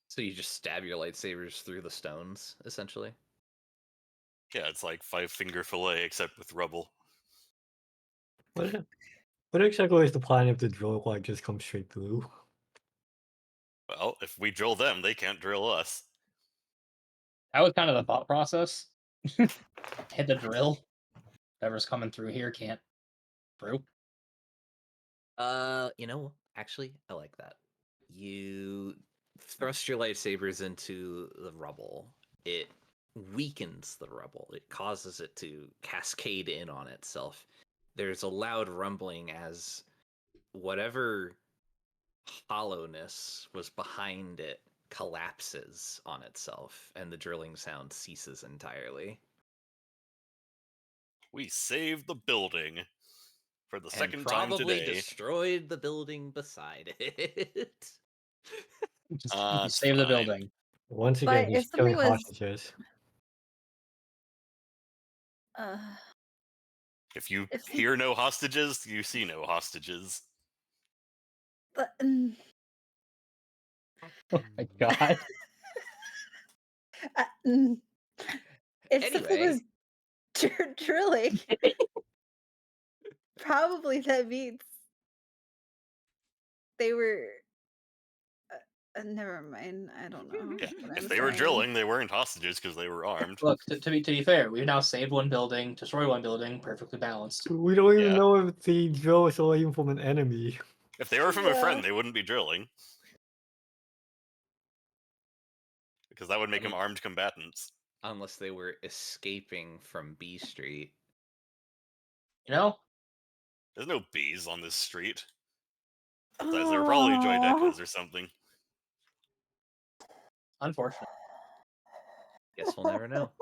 So you just stab your lightsabers through the stones, essentially? Yeah, it's like 5-finger fillet except with rubble. What exactly is the plan if the drill like just comes straight through? Well, if we drill them, they can't drill us. That was kind of the thought process. Hit the drill. Whatever's coming through here can't through. Actually, I like that. You thrust your lightsabers into the rubble. It weakens the rubble. It causes it to cascade in on itself. There's a loud rumbling as whatever hollowness was behind it collapses on itself, and the drilling sound ceases entirely. We saved the building for the And second time probably today. destroyed the building beside it. Just It's save the fine. building. Once But again, he's if something killing was hostages. uh, If you if some- hear no hostages, you see no hostages. but, Oh my god. if something Anyway. was drilling, probably that means they were Never mind. I don't know. Yeah, what if I'm they were saying. drilling, they weren't hostages because they were armed. Look, to be fair, we've now saved one building, destroyed one building, perfectly balanced. We don't even Yeah. know if the drill is all even from an enemy. If they were from a Yeah. friend, they wouldn't be drilling. Because that would make them Um, armed combatants. Unless they were escaping from B Street. You know? There's no bees on this street. Besides, they were probably Joydecas or something. Unfortunate. Guess we'll never know.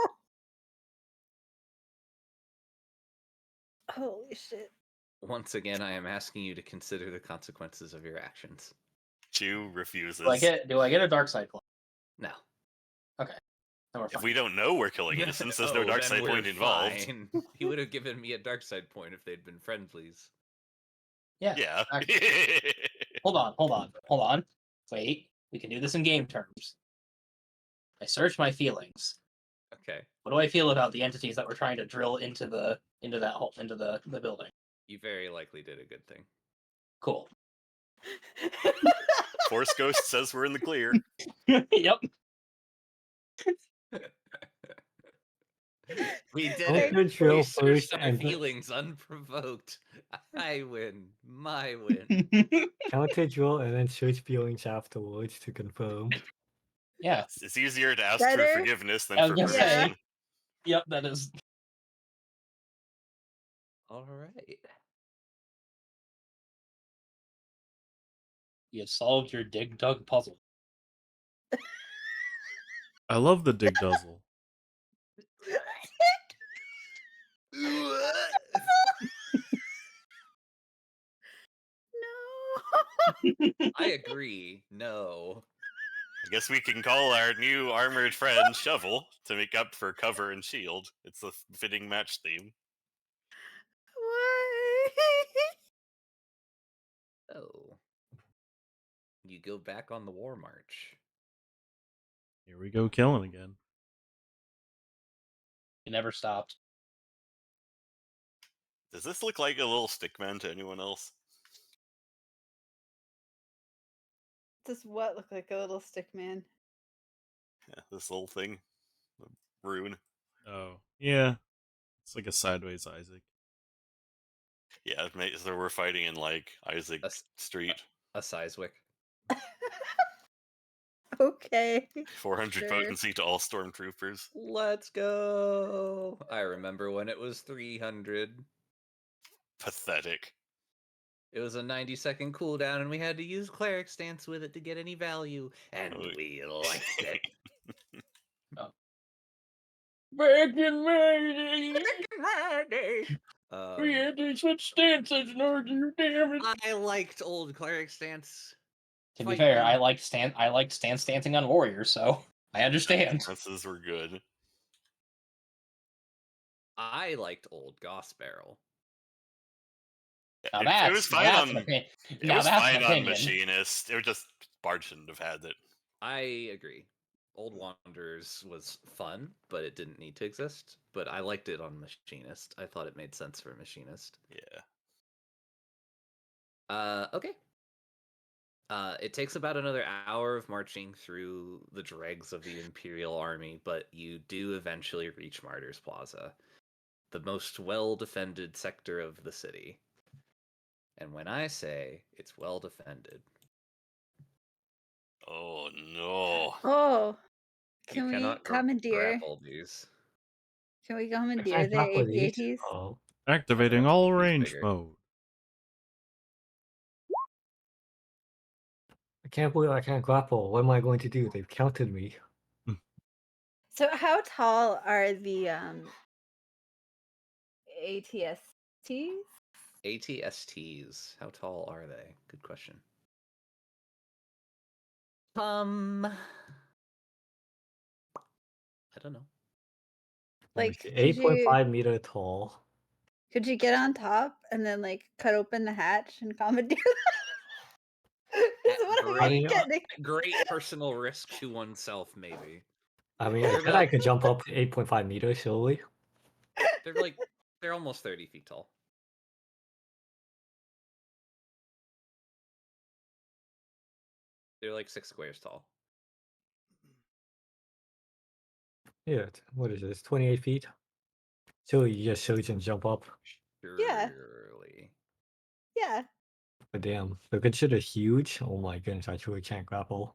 Holy shit. Once again, I am asking you to consider the consequences of your actions. Chew refuses. Do I get a dark side point? No. Then we're If fine. we don't know we're killing innocents, there's no dark then side we're point involved. fine. He would have given me a dark side point if they'd been friendlies. Yeah. Yeah. Hold on. Wait, we can do this in game terms. I search my feelings. Okay. What do I feel about the entities that were trying to drill into the building? You very likely did a good thing. Cool. Force Ghost says we're in the clear. Yep. We did Don't it. you drill We searched first our and then- feelings unprovoked. I win. My win. Counter drill and then search feelings afterwards to confirm. Yeah. It's easier to ask Better? for forgiveness than I was for gonna permission. say. Yep, that is. All right. You have solved your dig dug puzzle. I love the dig duzzle. No. I agree. No. I guess we can call our new armored friend Shovel to make up for cover and shield. It's a fitting match theme. Why? Oh. You go back on the war march. Here we go, killing again. You never stopped. Does this look like a little stickman to anyone else? Does what look like a little stick man? Yeah, this little thing. The rune. Oh, yeah. It's like a sideways Isaac. Yeah, so we're fighting in like Isaac That's- Street. A Sizwick. Okay. 400 sure. potency to all stormtroopers. Let's go. I remember when it was 300. Pathetic. It was a 90-second cooldown, and we had to use cleric stance with it to get any value, and Oh. we liked it. Back in my day, Um, had to switch stances in order to do damage. I liked old cleric stance. To be Fight fair, them. I liked stance dancing on warriors, so I understand. Chances were good. I liked old Goss Barrel. Now It that's, was now fine that's on. an opinion. It Now was that's fine an on opinion. Machinist. It was just Bard shouldn't have had it. I agree. Old Wanderers was fun, but it didn't need to exist. But I liked it on Machinist. I thought it made sense for Machinist. Yeah. Okay. It takes about another hour of marching through the dregs of the Imperial Army, but you do eventually reach Martyrs Plaza, the most well-defended sector of the city. And when I say it's well defended, Oh no. Oh. you Can we cannot commandeer? grapple these. Can we I commandeer can't the grapple these. AT-ATs? Oh. Activating Everyone's all PvP is range bigger. mode. I can't believe I can't grapple. What am I going to do? They've counted me. So how tall are the ATSTs? ATSTs. How tall are they? Good question. I don't know. Like, could 8.5 meter tall. Could you get on top and then like cut open the hatch and commandeer them? Is what I'm Great, getting. great personal risk to oneself, maybe. I mean, I said I could jump up to 8.5 meters slowly. They're almost 30 feet tall. They're like 6 squares tall. Yeah, what is this? 28 feet? So you just surge and jump up. Yeah. Surely. Yeah. But damn, they're considered huge. Oh my goodness, I truly can't grapple.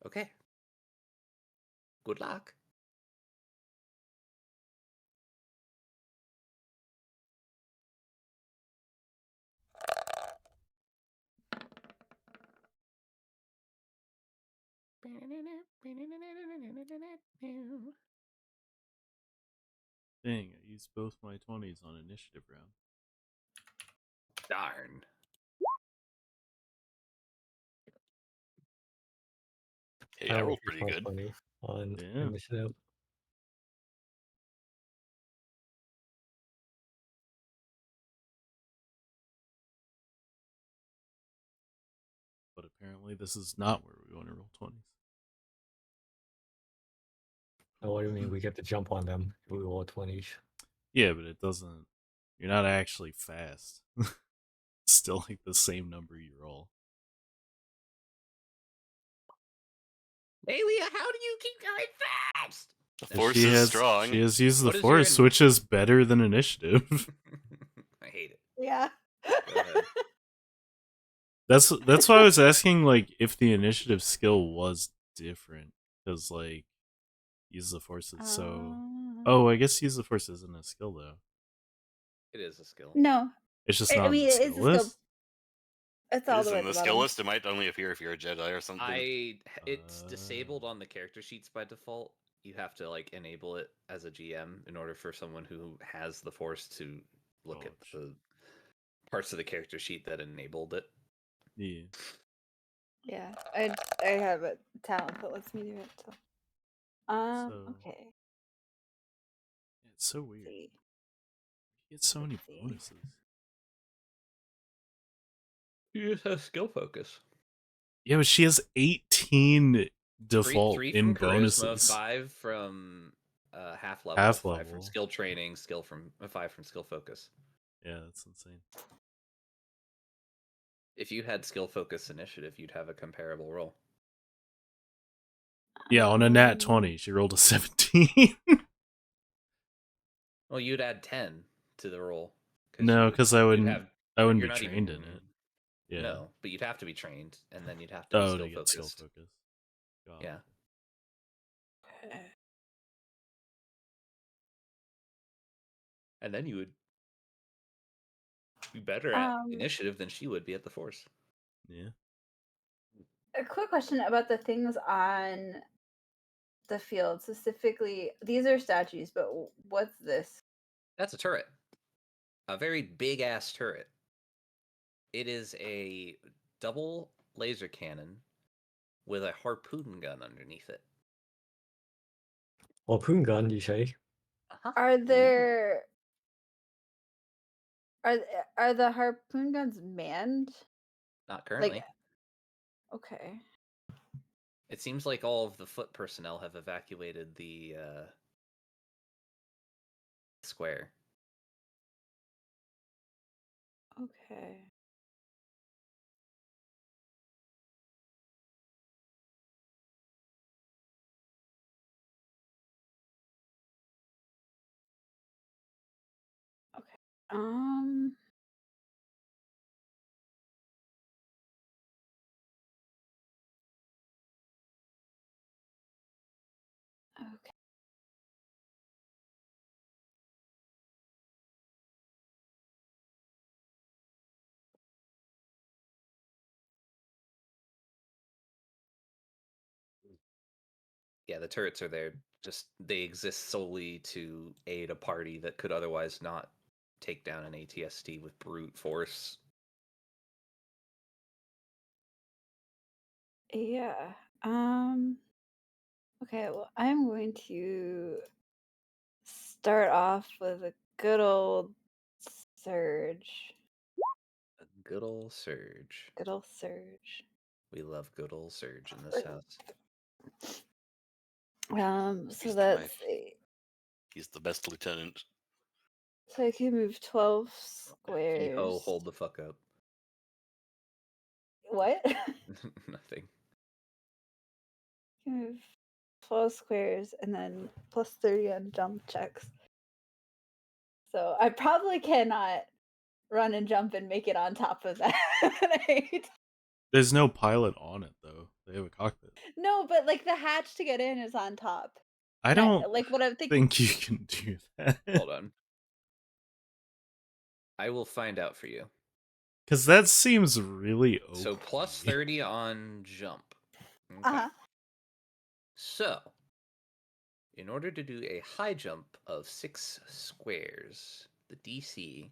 Okay. Good luck. Dang, I used both my 20s on initiative round. Darn. Hey, I rolled pretty plus good. 20 on Yeah. initiative. But apparently this is not where we want to roll 20s. Oh, what do you mean? We get to jump on them. We roll 20s. Yeah, but it doesn't... You're not actually fast. It's still like the same number you roll. Aelia, how do you keep going fast? The And force she is has, strong. She has used the What is your force, which is better than initiative. I hate it. Yeah. Go ahead. That's why I was asking, like, if the initiative skill was different, because like use the forces. So, oh, I guess use the force isn't a skill though. It is a skill. No. It's just I not in mean, the it's skill a skill. list. It's It all is the way in at the the skill bottom. list. It might only appear if you're a Jedi or something. It's disabled on the character sheets by default. You have to like enable it as a GM in order for someone who has the force to look at the parts of the character sheet that enabled it. Yeah. Yeah, I have a talent that lets me do it. So, okay. It's so weird. See. You get so many see. bonuses. You just have skill focus. Yeah, but she has 18 default Three in from charisma, bonuses. 5 from half level, Half 5 level. from skill training, 5 from skill focus. Yeah, that's insane. If you had skill focus initiative, you'd have a comparable roll. Yeah, on a nat 20, she rolled a 17. Well, you'd add 10 to the roll. No, because I wouldn't you're be not trained in even- it. Yeah. No, but you'd have to be trained, and then you'd have to be Oh, skill to get focused. skill focus. Got it. Yeah. And then you would be better at initiative than she would be at the force. Yeah. A quick question about the things on the field. Specifically, these are statues, but what's this? That's a turret. A very big ass turret. It is a double laser cannon with a harpoon gun underneath it. Harpoon gun, you say? Are there are the harpoon guns manned? Not currently. Okay. It seems like all of the foot personnel have evacuated the square. Okay. Okay. Okay. Yeah, the turrets are there. Just they exist solely to aid a party that could otherwise not take down an ATST with brute force. Yeah. Okay, well, I'm going to start off with a good old surge. A good old surge. Good old surge. We love good old surge in this house. So He's that's He's the best lieutenant. So I can move 12 Hee ho, squares. hold the fuck up. What? Nothing. I can move 12 squares and then plus 30 on jump checks. So I probably cannot run and jump and make it on top of that. Right? There's no pilot on it though. They have a cockpit. No, but like the hatch to get in is on top. I And don't like what I'm thinking. think you can do that. Hold on. I will find out for you. Because that seems really OP. So plus 30 on jump. Okay. Uh-huh. So, in order to do a high jump of 6 squares, the DC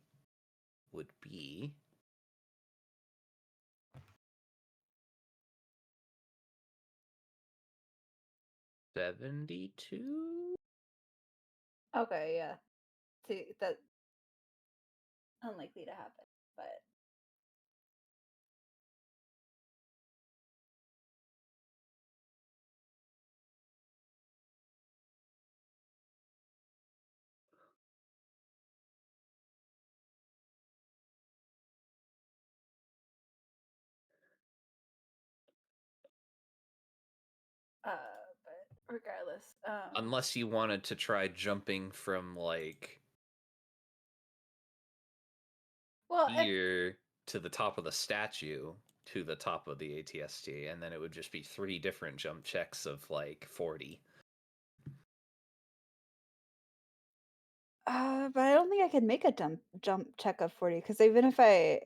would be 72. Okay, yeah. See, that's unlikely to happen, but but regardless, Unless you wanted to try jumping from like well, if, here to the top of the statue to the top of the ATST, and then it would just be 3 different jump checks of like 40. but I don't think I can make a jump check of 40 because even if I,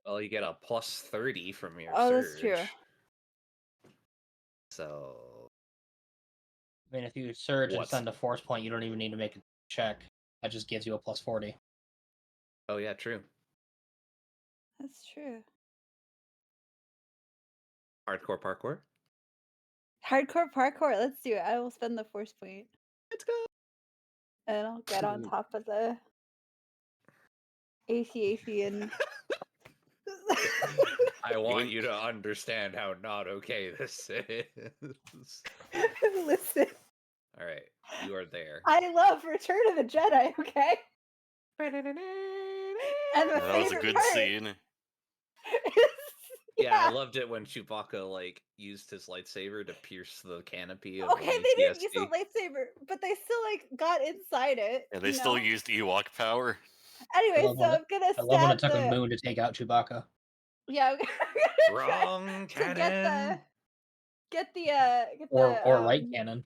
Well, you get a plus 30 from your oh, surge. that's true. So I mean, if you surge and What's- send a force point, you don't even need to make a check. That just gives you a plus 40. oh yeah, true. That's true. Hardcore parkour. Hardcore parkour. Let's do it. I will spend the force point Let's go. and I'll get on top of the ACAC and. I want you to understand how not okay this is. Listen, All right, you are there. I love Return of the Jedi. Okay. And my That was a favorite good part scene. is- Yeah, I loved it when Chewbacca like used his lightsaber to pierce the canopy of Okay, the they didn't use AT-ST. a lightsaber, but they still like got inside it. Yeah, they you still know? used Ewok power. Anyway, love so when I'm gonna I love when it stab took a the. moon to take out Chewbacca. Yeah, I'm gonna try Wrong to cannon. get the Or right cannon.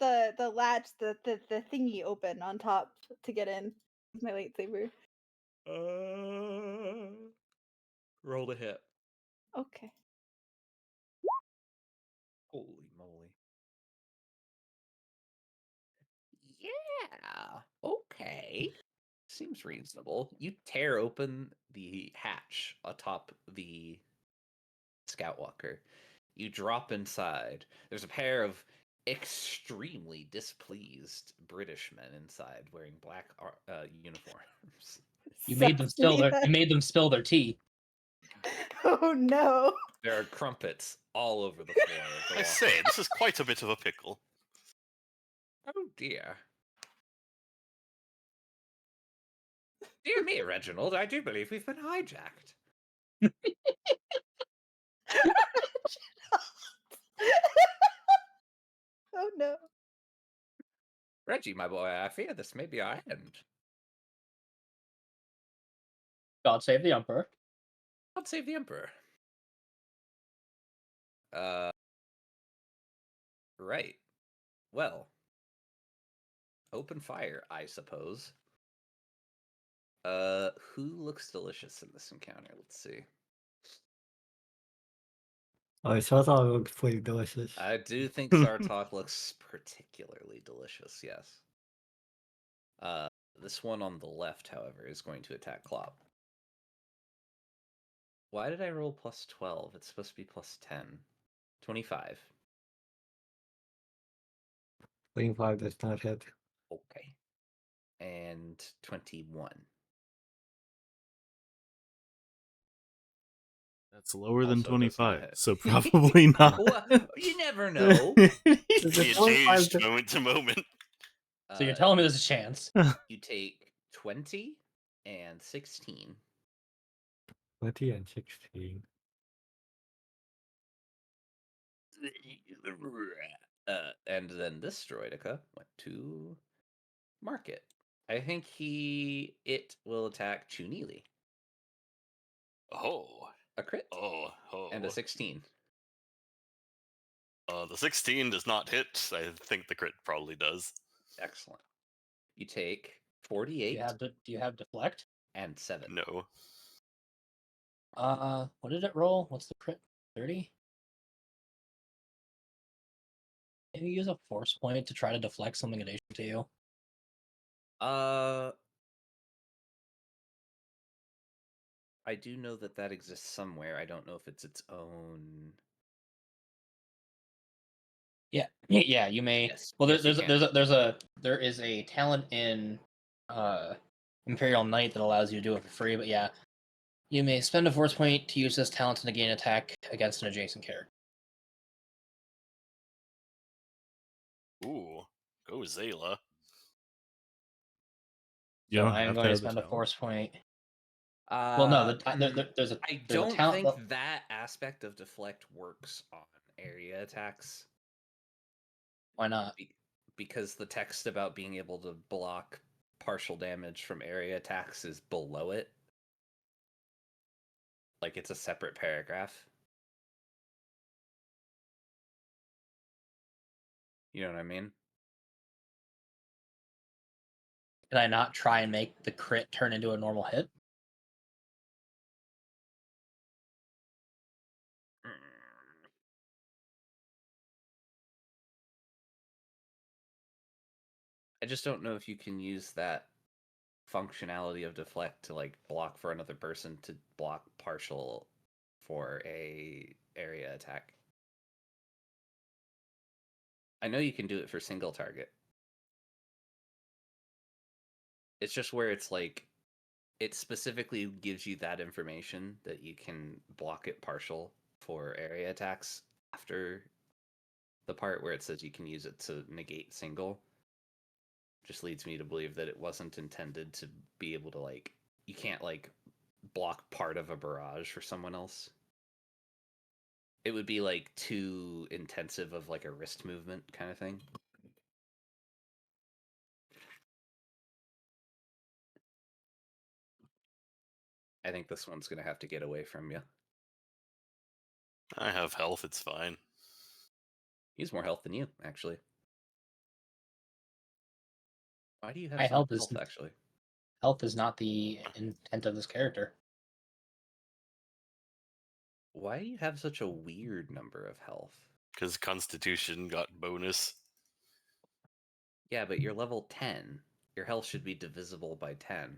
the latch, the thingy open on top to get in with my lightsaber. Roll to hit. Okay. Holy moly. Yeah. Okay. Seems reasonable. You tear open the hatch atop the Scout Walker. You drop inside. There's a pair of extremely displeased British men inside wearing black uniforms. You made them spill their tea. Oh no. There are crumpets all over the floor. Of the I walker. say, this is quite a bit of a pickle. Oh dear. Dear me, Reginald, I do believe we've been hijacked. Oh no. Reggie, my boy, I fear this may be our end. God save the Emperor. God save the Emperor. Right. Well. Open fire, I suppose. Who looks delicious in this encounter? Let's see. I thought that looked pretty delicious. I do think Zartok looks particularly delicious, yes. This one on the left, however, is going to attack Klopp. Why did I roll plus 12? It's supposed to be plus 10. 25. 25 does not hit. Okay. And 21. That's lower than Also does not 25, hit. so probably not. Well, you never know. The Is it 25 changed to- moment to moment. So you're telling me there's a chance? You take 20 and 16. 20 and 16. And then this droidica went to market. I think it will attack Chunili. Oh. A crit Oh. Oh. and a 16. The 16 does not hit. I think the crit probably does. Excellent. You take 48 Do you have deflect? and 7. No. What did it roll? What's the crit? 30? Can you use a force point to try to deflect something adjacent to you? I do know that exists somewhere. I don't know if it's its own. Yeah, yeah, you may. Yes. Well, yes, you can. there is a talent in Imperial Knight that allows you to do it for free. But yeah, you may spend a force point to use this talent to gain attack against an adjacent character. Ooh. Go Zayla. You So don't I'm have to going to have the spend a talent. force point. Well, no, there's a I there's a don't talent. think that aspect of deflect works on area attacks. Why not? Because the text about being able to block partial damage from area attacks is below it. Like it's a separate paragraph. You know what I mean? Can I not try and make the crit turn into a normal hit? I just don't know if you can use that functionality of deflect to like block for another person to block partial for a area attack. I know you can do it for single target. It's just where it's like it specifically gives you that information that you can block it partial for area attacks after the part where it says you can use it to negate single. Just leads me to believe that it wasn't intended to be able to like you can't like block part of a barrage for someone else. It would be like too intensive of like a wrist movement kind of thing. I think this one's gonna have to get away from you. I have health, it's fine. He's more health than you, actually. Why do you have My so much health is health, actually? Health is not the intent of this character. Why do you have such a weird number of health? Because Constitution got bonus. Yeah, but you're level 10. Your health should be divisible by 10.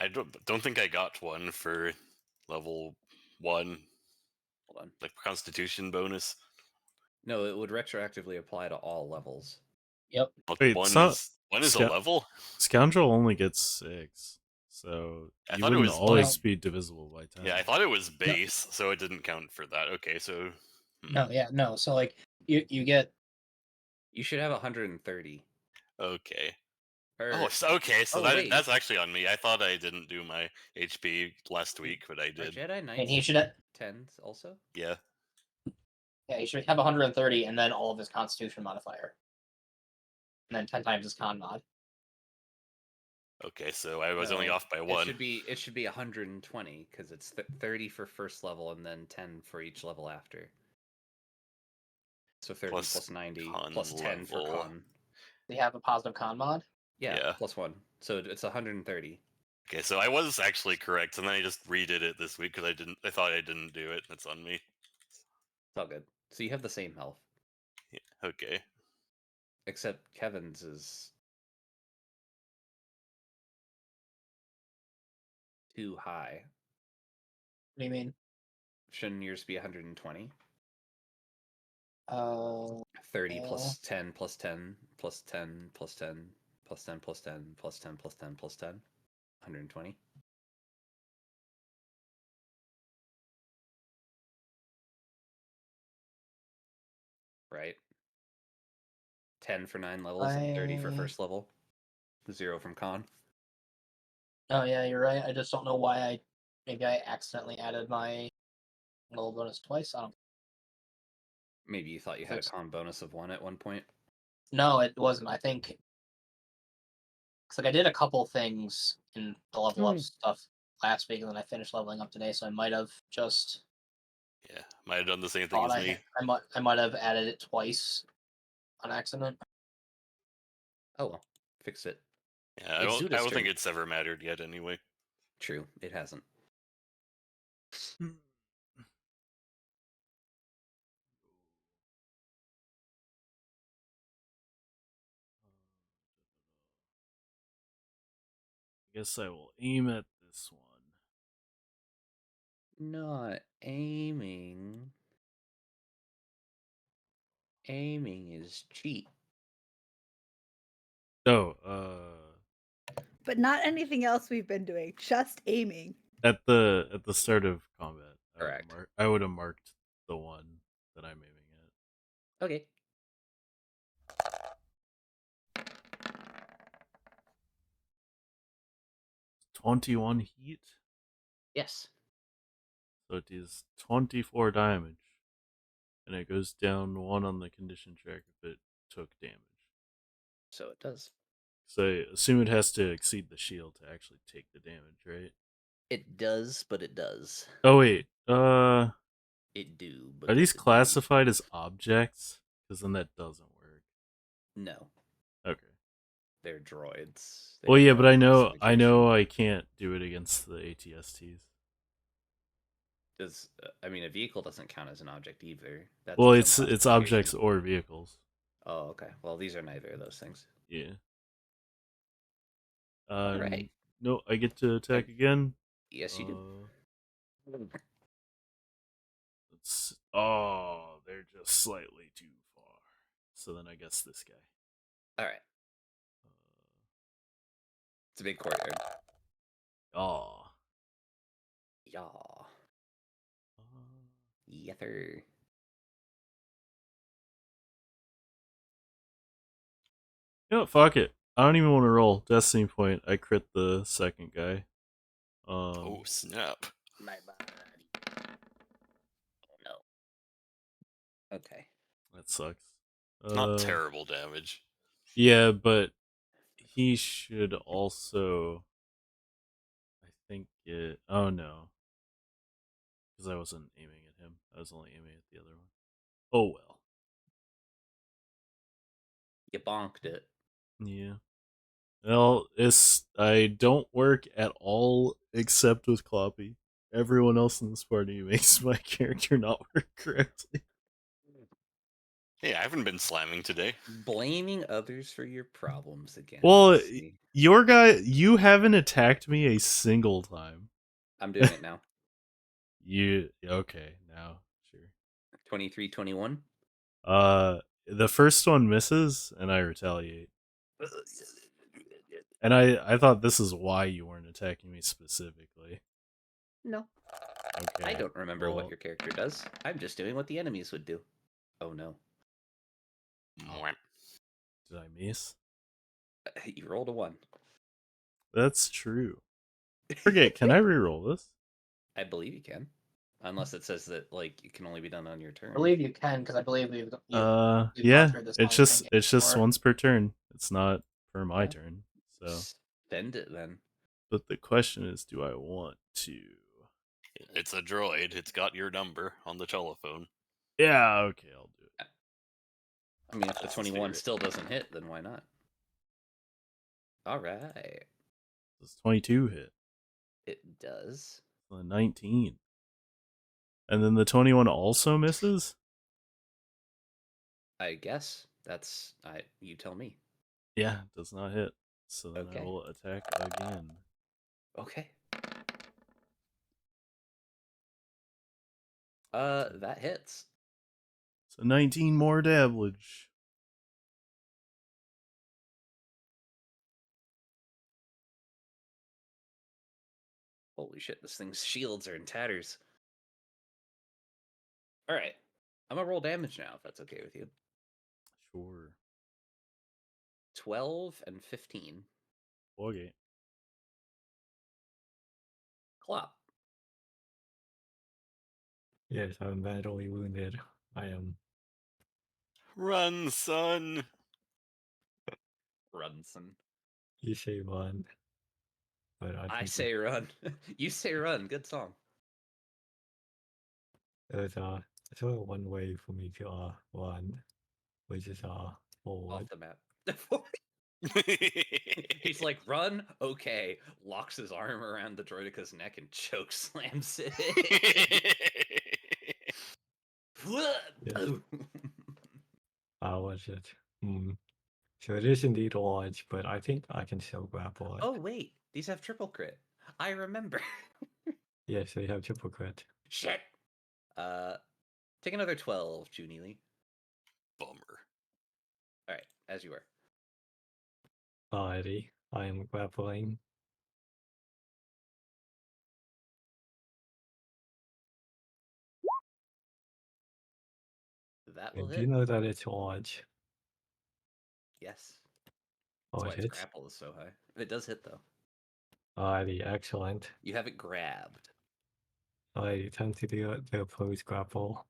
I don't think I got one for level 1. Hold on. Like Constitution bonus. No, it would retroactively apply to all levels. Yep. But Wait, one it's not is a level? Scoundrel only gets 6, so I you thought it wouldn't was always like- be divisible by 10. Yeah, I thought it was base, so it didn't count for that. Okay, so No. So like you get You should have 130. okay. Or, Okay, so wait. that's actually on me. I thought I didn't do my HP last week, but I Are did. Jedi and Knights he should have, 10s also? Yeah. yeah, he should have 130 and then all of his Constitution modifier, and then 10 times his con mod. Okay, so I was only No, off by 1. It should be 120 because it's 30 for first level and then 10 for each level after. So 30 plus 90 con plus 10 for level. con. They have a positive con mod. Yeah, Yeah. plus 1. So it's 130. Okay, so I was actually correct, and then I just redid it this week because I thought I didn't do it. That's on me. It's all good. So you have the same health, Yeah, okay. except Kevin's is too high. What do you mean? Shouldn't yours be 120? 30 Uh, plus 10 plus 10 plus 10 plus 10 plus 10 plus 10 plus 10 plus 10 plus 10. 120. Right? 10 for 9 levels and 30 for I- first level. 0 from con. Oh yeah, you're right. I just don't know why maybe I accidentally added my level bonus twice. I don't. Maybe you thought you had a Fix- con bonus of 1 at one point. No, it wasn't. I think it's like I did a couple things in the level up stuff last week, and then I finished leveling up today. So I might have just Yeah, might have done the same thing thought as me. I might have added it twice on accident. Oh well, fix it. Yeah, I It's don't Zuda's think turn. it's ever mattered yet anyway. True, it hasn't. I guess I will aim at this one. Not aiming. Aiming is cheat. Oh, But not anything else we've been doing. Just aiming. at the start of combat, Correct. I would have marked the one that I'm aiming at. Okay. 21 heat, Yes. so it is 24 damage, and it goes down 1 on the condition check if it took damage. So it does. So I assume it has to exceed the shield to actually take the damage, right? It does, but it does. Oh wait, It do, but are these it do. classified as objects? Because then that doesn't work. No, Okay. they're droids. They Well, have yeah, no but I know classification. I can't do it against the ATSTs. Does I mean a vehicle doesn't count as an object either. That's Well, its own it's objects classification. or vehicles. Oh, okay. Well, these are neither of those things. Yeah. All right. No, I get to attack again. Yes, you do. Oh, they're just slightly too far. So then I guess this guy. All right. It's a big courtyard. Oh. Yeah. Yether. You know what? Fuck it. I don't even want to roll. Destiny point. I crit the second guy. Oh snap! My body. Oh no. Okay. That sucks. Not terrible damage. Yeah, but he should also. I think it. Oh no. Because I wasn't aiming at him. I was only aiming at the other one. Oh well. You bonked it. Yeah. Well, I don't work at all except with Cloppy. Everyone else in this party makes my character not work correctly. Hey, I haven't been slamming today. Blaming others for your problems again. Well, See? your guy, you haven't attacked me a single time. I'm doing it now. You okay now? Sure. 23, 21. The first one misses, and I retaliate. And I thought this is why you weren't attacking me specifically. No. Okay. I don't remember well, what your character does. I'm just doing what the enemies would do. Oh no. Did I miss? You rolled a 1. That's true. Forget. Can I reroll this? I believe you can. Unless it says that like it can only be done on your turn. I believe you can because I believe we've Yeah. gone through this It's whole just thing once per turn. It's not per my Yeah. turn. So, Spend it then. but the question is, do I want to? It's a droid. It's got your number on the telephone. Yeah. Okay, I'll do it. I mean, if the That's his 21 favorite. still doesn't hit, then why not? All right. Does 22 hit? It does. 19. And then the 21 also misses? I guess that's you tell me. Yeah, does not hit. So then I Okay. will attack again. Okay. That hits. So 19 more damage. Holy shit, this thing's shields are in tatters. All right. I'm gonna roll damage now, if that's okay with you. Sure. 12 and 15. Okay. Clop. Yes, I'm badly wounded. I am. Run, son. Runson. You say run, but I I think say run. You say run. Good song. there's only one way for me to run, which is forward. Off the map. He's like, run? Okay. Locks his arm around the droideca's neck and choke slams it. Was it? So it is indeed large, but I think I can still grapple it. Oh, wait. These have triple crit. I remember. Yes, they have triple crit. Shit. Take another 12, Junie. Bummer. All right, as you were. Alrighty, I am grappling. That will And do hit. you know that it's large? Yes. Oh, That's why it its hits? grapple is so high. It does hit, though. Alrighty, excellent. You have it grabbed. Alrighty, time to do the opposed grapple.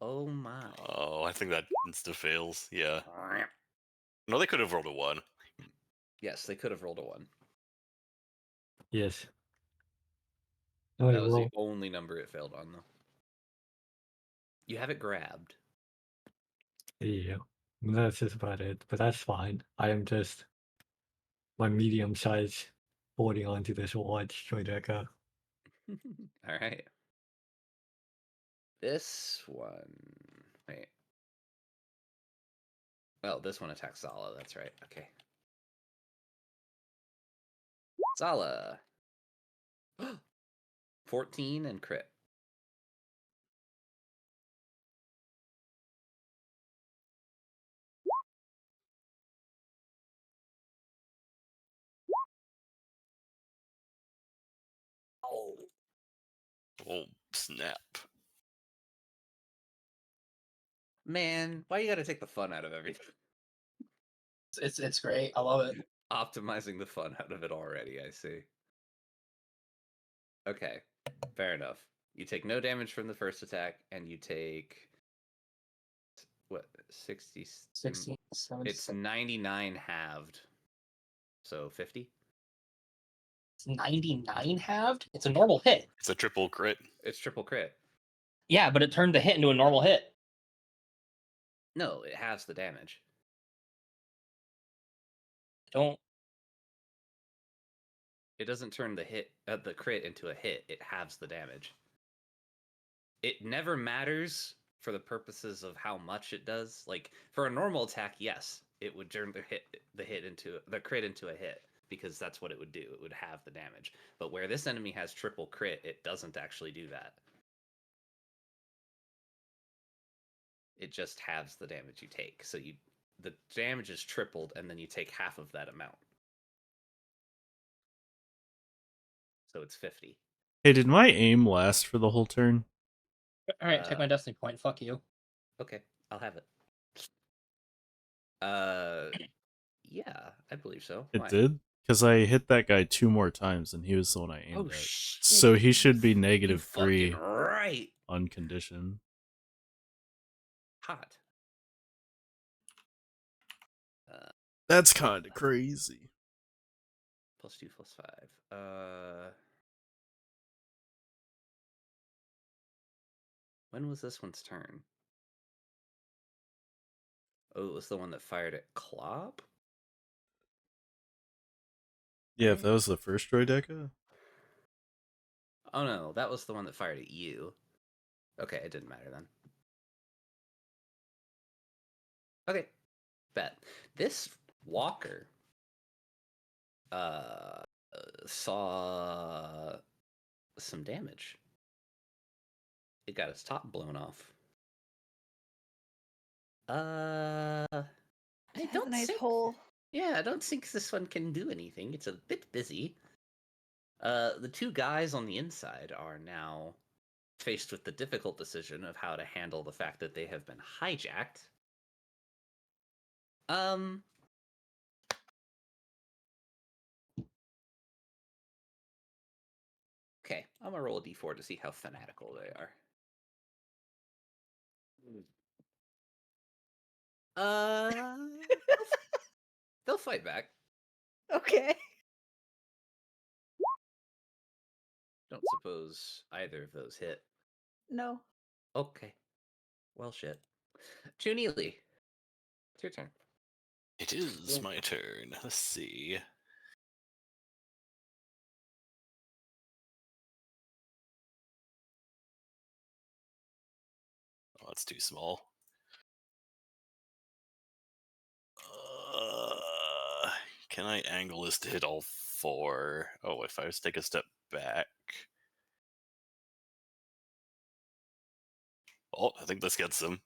Oh my. Oh, I think that insta fails. Yeah. No, they could have rolled a 1. Yes, they could have rolled a 1. Yes. Alright, That was well, the only number it failed on, though. You have it grabbed. yeah. That's just about it, but that's fine. I am just my medium size holding onto this large droideca. All right. This one. Wait. Oh, this one attacks Zala. That's right. Okay. Zala. 14 and crit. Oh. Oh, snap. Man, why you gotta take the fun out of everything? It's great. I love it. Optimizing the fun out of it already, I see. Okay, fair enough. You take no damage from the first attack, and you take what 60 60, 70, It's 99 halved, so 50. It's 99 halved. It's a normal hit. It's a triple crit. It's triple crit. Yeah, but it turned the hit into a normal hit. No, it halves the damage. Don't. It doesn't turn the crit into a hit. It halves the damage. It never matters for the purposes of how much it does. Like for a normal attack, yes, it would turn the crit into a hit because that's what it would do. It would halve the damage. But where this enemy has triple crit, it doesn't actually do that. It just halves the damage you take. So the damage is tripled, and then you take half of that amount. So it's 50. Hey, did my aim last for the whole turn? All right, take my destiny point. Fuck you. Okay, I'll have it. Yeah, I believe so. It Why? did? Because I hit that guy 2 more times and he was the one I aimed Oh at. shit! So he should be You -3 fucking right. unconditioned. Hot. That's kind of crazy. +2 +5. When was this one's turn? Oh, it was the one that fired at Klopp? Yeah, if that was the first Droideca. Oh no, that was the one that fired at you. Okay, it didn't matter then. Okay, bet. This walker saw some damage. It got its top blown off. I It has don't a nice think. hole. Yeah, I don't think this one can do anything. It's a bit busy. The two guys on the inside are now faced with the difficult decision of how to handle the fact that they have been hijacked. Okay, I'm gonna roll a d4 to see how fanatical they are. They'll fight back. Okay. Don't suppose either of those hit. No. Okay. Well, shit. Juneely, it's your turn. It is my turn. Let's see. Oh, that's too small. Can I angle this to hit all 4? Oh, if I was to take a step back. Oh, I think this gets them.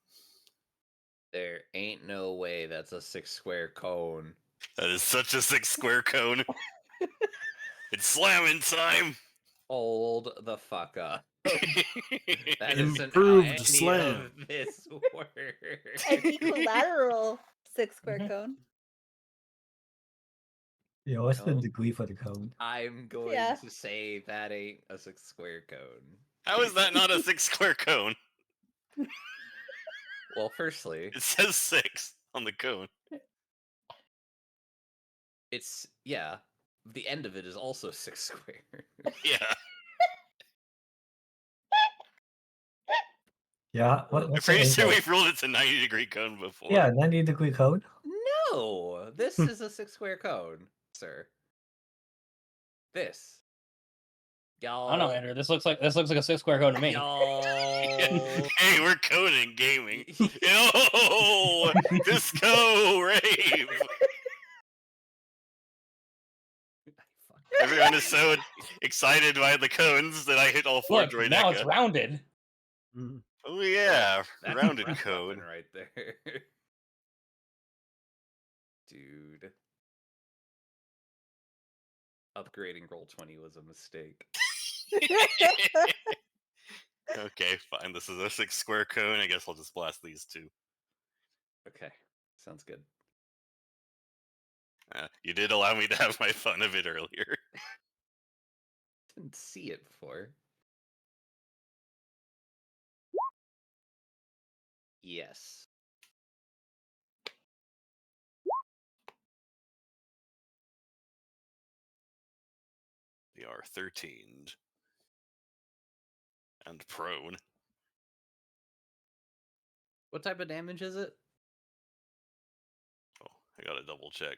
There ain't no way that's a 6 square cone. That is such a 6 square cone. It's slamming time. Hold the fuck up. That isn't how Improved any slam. of this works. An equilateral 6 square cone. Yeah, what's the No. degree for the cone? I'm going Yeah. to say that ain't a 6 square cone. How is that not a 6 square cone? Well, firstly, It says 6 on the cone. it's the end of it is also 6 square. Yeah. Yeah, I'm what's the pretty sure angle? we've ruled it's a 90-degree cone before. Yeah, 90-degree cone. No, this is a 6 square cone, sir. This. Y'all. I don't know, Andrew. This looks like a 6 square cone to me. Y'all. Hey, we're coding gaming. Yo, disco rave. Everyone is so excited by the cones that I hit all 4 Look, Droideka. now it's rounded. Mm. Oh yeah, That's rounded breath cone. weapon right there. Dude. Upgrading Roll20 was a mistake. Okay, fine. This is a 6 square cone. I guess I'll just blast these 2. Okay, sounds good. You did allow me to have my fun of it earlier. Didn't see it before. Yes. They are 13 and prone. What type of damage is it? Oh, I gotta double check.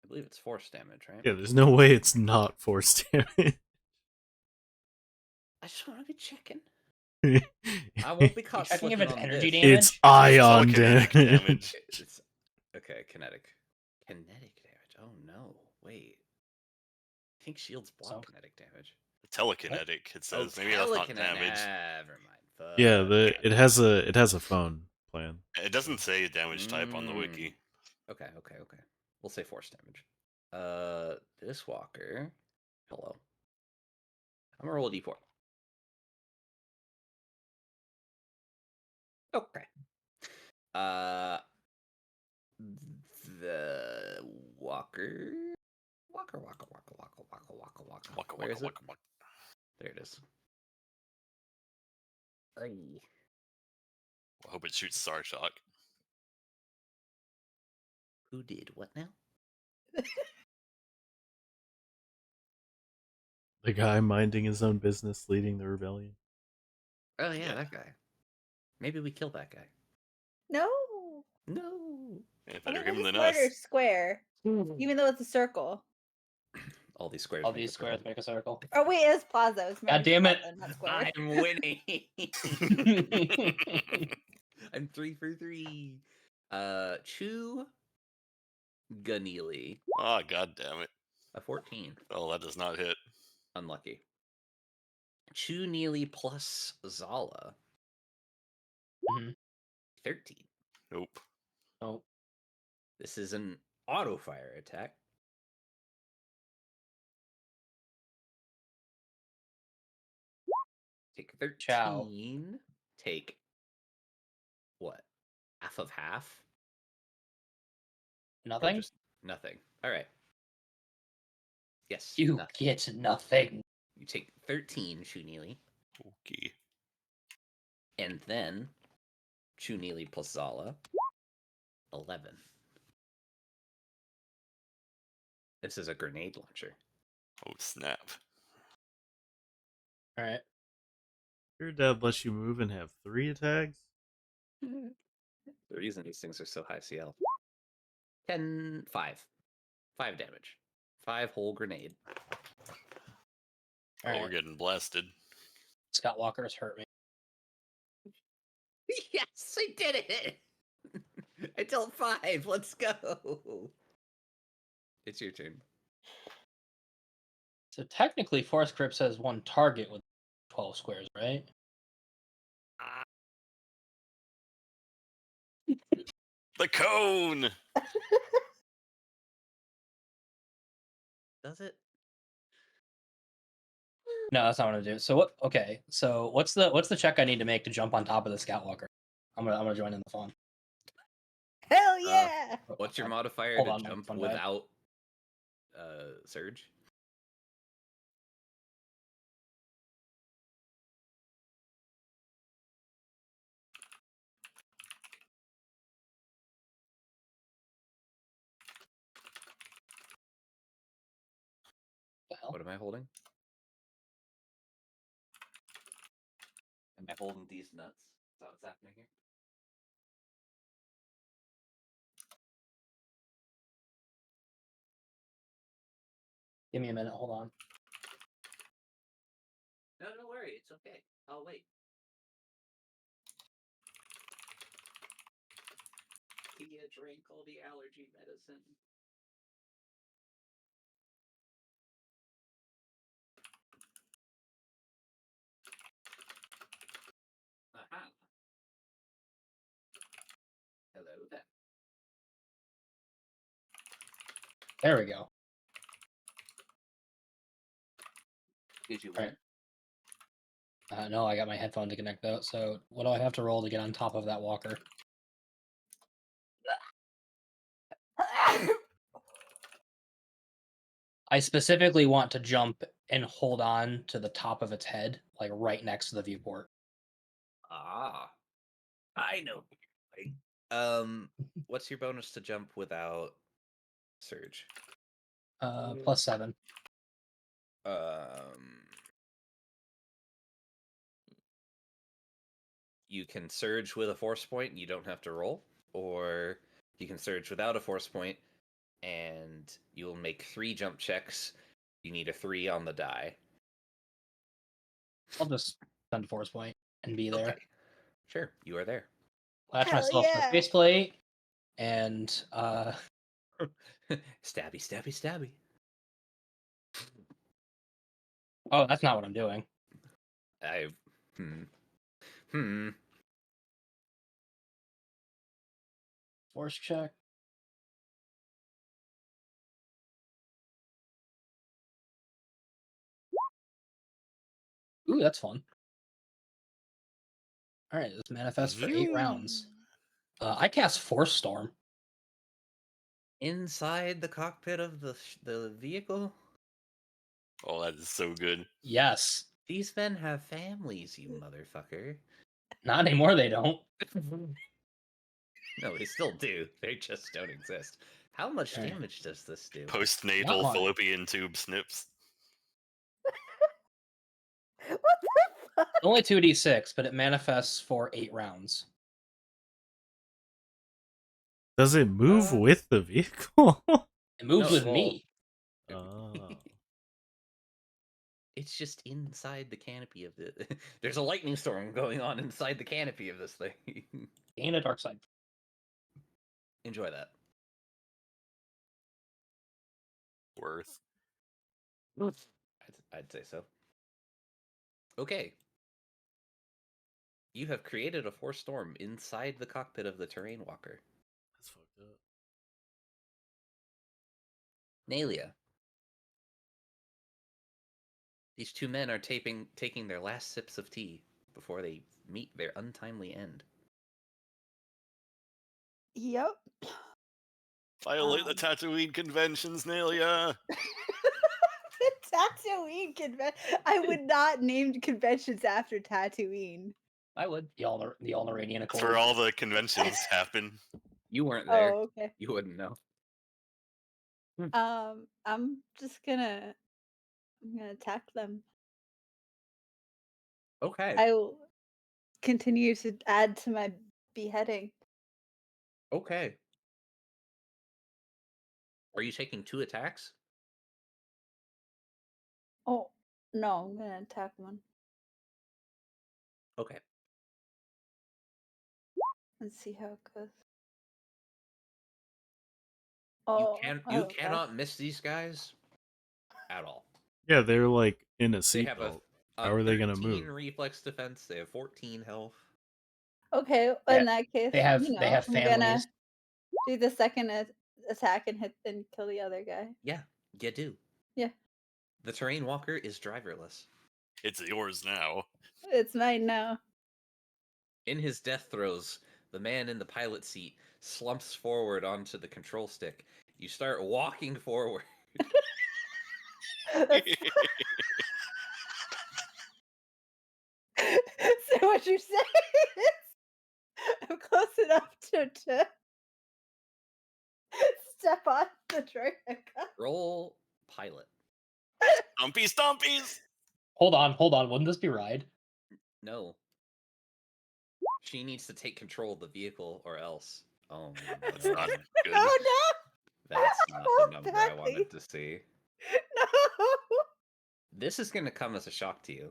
I believe it's force damage, right? Yeah, there's no way it's not force damage. I just want to be checking. I won't be caught Checking if slipping it's on energy this. damage? It's ion telekinetic damage. damage. It's okay, kinetic. Kinetic damage. Oh no, wait. I think shields block So- kinetic damage. Telekinetic, it says. Maybe that's not damage. Never mind. Fuck. Yeah, it has a phone plan. It doesn't say damage type on the wiki. Okay. We'll say force damage. This walker. Hello. I'm gonna roll a d4. Okay. The walker. Walker. Waka, Where waka, is it? waka, waka. There it is. I hope it shoots Star Shock. Who did what now? The guy minding his own business, leading the rebellion. Oh yeah, Yeah. that guy. Maybe we kill that guy. No. No. Yeah, I better think him it's than us. murder square, even though it's a circle. All these squares. All make a these squares circle. make a circle. Oh wait, it's plaza. It's God damn it. plaza, not square. I'm winning. I'm 3 for 3. Chu Ganeely. Ah, god damn it. A 14. Oh, that does not hit. Unlucky. Chu Neely plus Zala. Mhm. 13. Nope. Oh, This is an auto fire attack. Take Ciao. 13 take what? Half of half? Or Nothing? just nothing. All right. Yes. You nothing. get nothing. You take 13, Chuneely, Okay. and then Chuneely plus Zala, 11. This is a grenade launcher. Oh snap! Alright. Your dad lets you move and have 3 attacks? The reason these things are so high CL. 10, 5. 5 damage. 5 whole grenade. Oh, Alright. we're getting blasted. Scott Walker's hurt me. Yes, I did it! I dealt 5. Let's go. It's your turn. So technically, Force Grip says one target with 12 squares, right? The cone. Does it? No, that's not what I'm gonna do. So what? Okay, so what's the check I need to make to jump on top of the Scout Walker? I'm gonna join in the fun. Hell yeah! What's your modifier Hold to on, my jump phone died. without surge? The hell? What am I holding? Am I holding these nuts? Is that what's happening here? Give me a minute. Hold on. No, don't worry. It's okay. I'll wait. Tia drank all the allergy medicine. Aha. Hello there. There we go. Did you Alright. win? No, I got my headphone to connect though. So what do I have to roll to get on top of that walker? I specifically want to jump and hold on to the top of its head, like right next to the viewport. Ah. I know what you're doing. What's your bonus to jump without surge? +7. You can surge with a force point and you don't have to roll, or you can surge without a force point and you'll make 3 jump checks. You need a 3 on the die. I'll just spend a force point and be there. Okay. Sure, you are there. Latch Hell myself to the yeah. faceplate, and Stabby, stabby, stabby. oh, that's not what I'm doing. Force check. Ooh, that's fun. All right, let's manifest for 8 rounds. I cast Force Storm. Inside the cockpit of the vehicle? Oh, that is so good. Yes. These men have families, you motherfucker. Not anymore, they don't. No, they still do. They just don't exist. How much Alright. damage does this do? Postnatal Not much. fallopian tube snips. What the fuck? Only 2d6, but it manifests for 8 rounds. Does it move with the vehicle? It moves No, with well, me. Oh. It's just inside the canopy of the. There's a lightning storm going on inside the canopy of this thing. Gain a dark side. Enjoy that. Worth. I'd say so. Okay. You have created a force storm inside the cockpit of the terrain walker. That's fucked up. Nalia. These 2 men are taking their last sips of tea. before they meet their untimely end. Yep. Violate the Um. Tatooine conventions, Nelia. The Tatooine convention. I would not name conventions after Tatooine. I would. The All-Iranian That's Accord. where all the conventions happen. You weren't there. Oh, okay. You wouldn't know. I'm gonna attack them. Okay. I will continue to add to my beheading. Okay. Are you taking 2 attacks? Oh no, I'm gonna attack one. Okay. Let's see how it goes. You Oh, you okay. cannot miss these guys at all. Yeah, they're like in a They have a seatbelt. How are they gonna 13 move? reflex defense. They have 14 health. Okay, Yeah, in that case, They have you know, they have I'm gonna families. do the second attack and hit and kill the other guy. Yeah, you do. Yeah. The terrain walker is driverless. It's yours now. It's mine now. In his death throes, the man in the pilot seat slumps forward onto the control stick. You start walking forward. That's- so what you're saying is I'm close enough to step on the Droideka. Roll pilot. Stumpy stompies! Hold on. Wouldn't this be Ride? No. She needs to take control of the vehicle or else. Oh, That's not good. Oh that's not Oh, the number I Patty. wanted to see. no! No! This is going to come as a shock to you.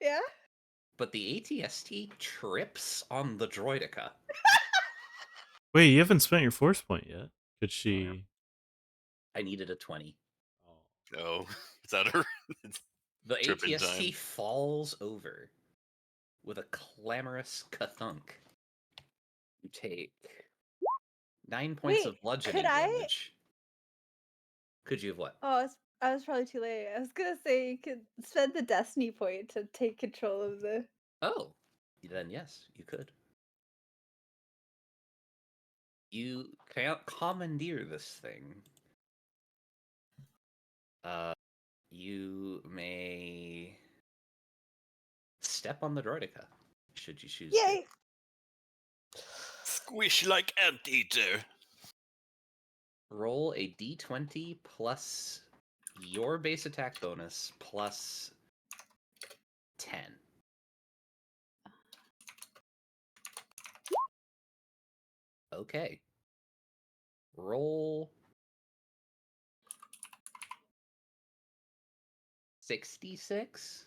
Yeah? But the ATST trips on the Droideka. Wait, you haven't spent your force point yet. Could she? I needed a 20. No. Is that her? The Tripping ATST time. falls over with a clamorous kathunk. You take 9 points Wait, of bludgeoning could I- damage. Could you have what? Oh, I was probably too late. I was gonna say you could spend the destiny point to take control of the. Oh, then yes, you could. You can't commandeer this thing. You may step on the Droideka, should you choose to. Yay! Squish like anteater. Roll a d20 plus your base attack bonus plus 10. Okay. Roll 66.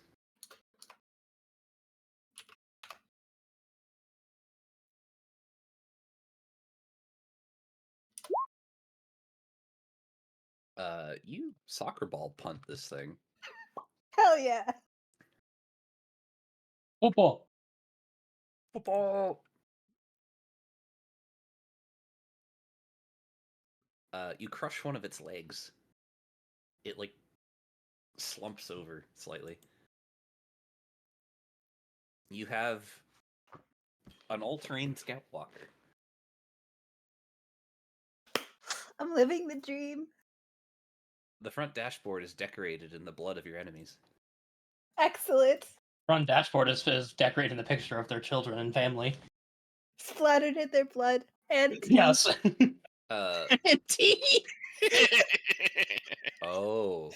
You soccer ball punt this thing. Hell yeah! Football. Football. You crush one of its legs. It like slumps over slightly. You have an all-terrain scout walker. I'm living the dream. The front dashboard is decorated in the blood of your enemies. Excellent. Front dashboard is decorating the picture of their children and family. Splattered in their blood and tea. Yes. And tea. Oh.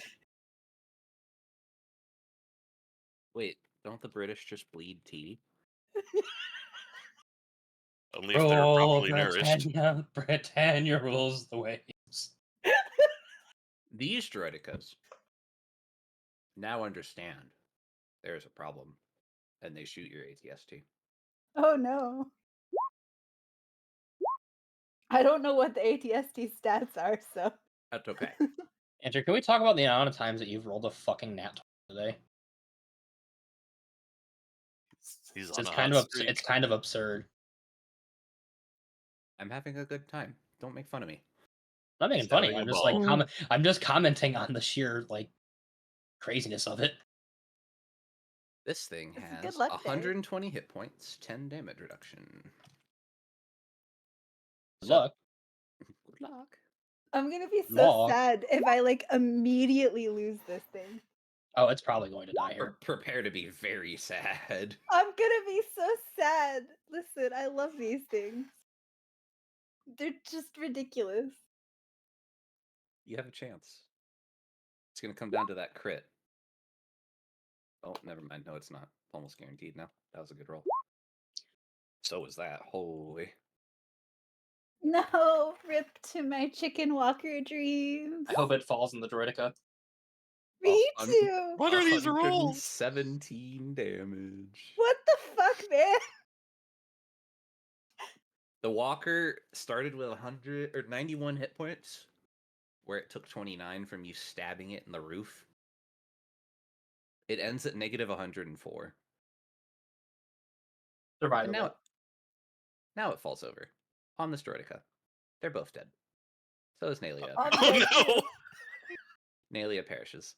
Wait, don't the British just bleed tea? Only if they're properly nourished. Britannia rules the waves. These Droidekas now understand there is a problem, and they shoot your ATST. Oh no. I don't know what the ATST stats are, so. That's okay. Andrew, can we talk about the amount of times that you've rolled a fucking nat 20 today? He's on It's a kind hot of streak. it's kind of absurd. I'm having a good time. Don't make fun of me. I'm not making He's funny. having I'm a just like ball. I'm just commenting on the sheer like craziness of it. This thing It's a good has luck day. 120 hit points, 10 damage reduction. Good So- luck. Good luck. I'm gonna be so Law. sad if I like immediately lose this thing. Oh, it's probably going to die here. Prepare to be very sad. I'm gonna be so sad. Listen, I love these things. They're just ridiculous. You have a chance. It's gonna come down to that crit. Oh, never mind. No, it's not. Almost guaranteed now. That was a good roll. So was that. Holy. No, rip to my chicken walker dreams. I hope it falls in the Druidica. Me hun- too. What are these rolls? 17 damage. What the fuck, man? The walker started with 100 or 91 hit points, where it took 29 from you stabbing it in the roof. It ends at negative 104. And Survivable. now it falls over on the Druidica. They're both dead. So is Nalia. I'm Oh dead no! too. Nalia perishes.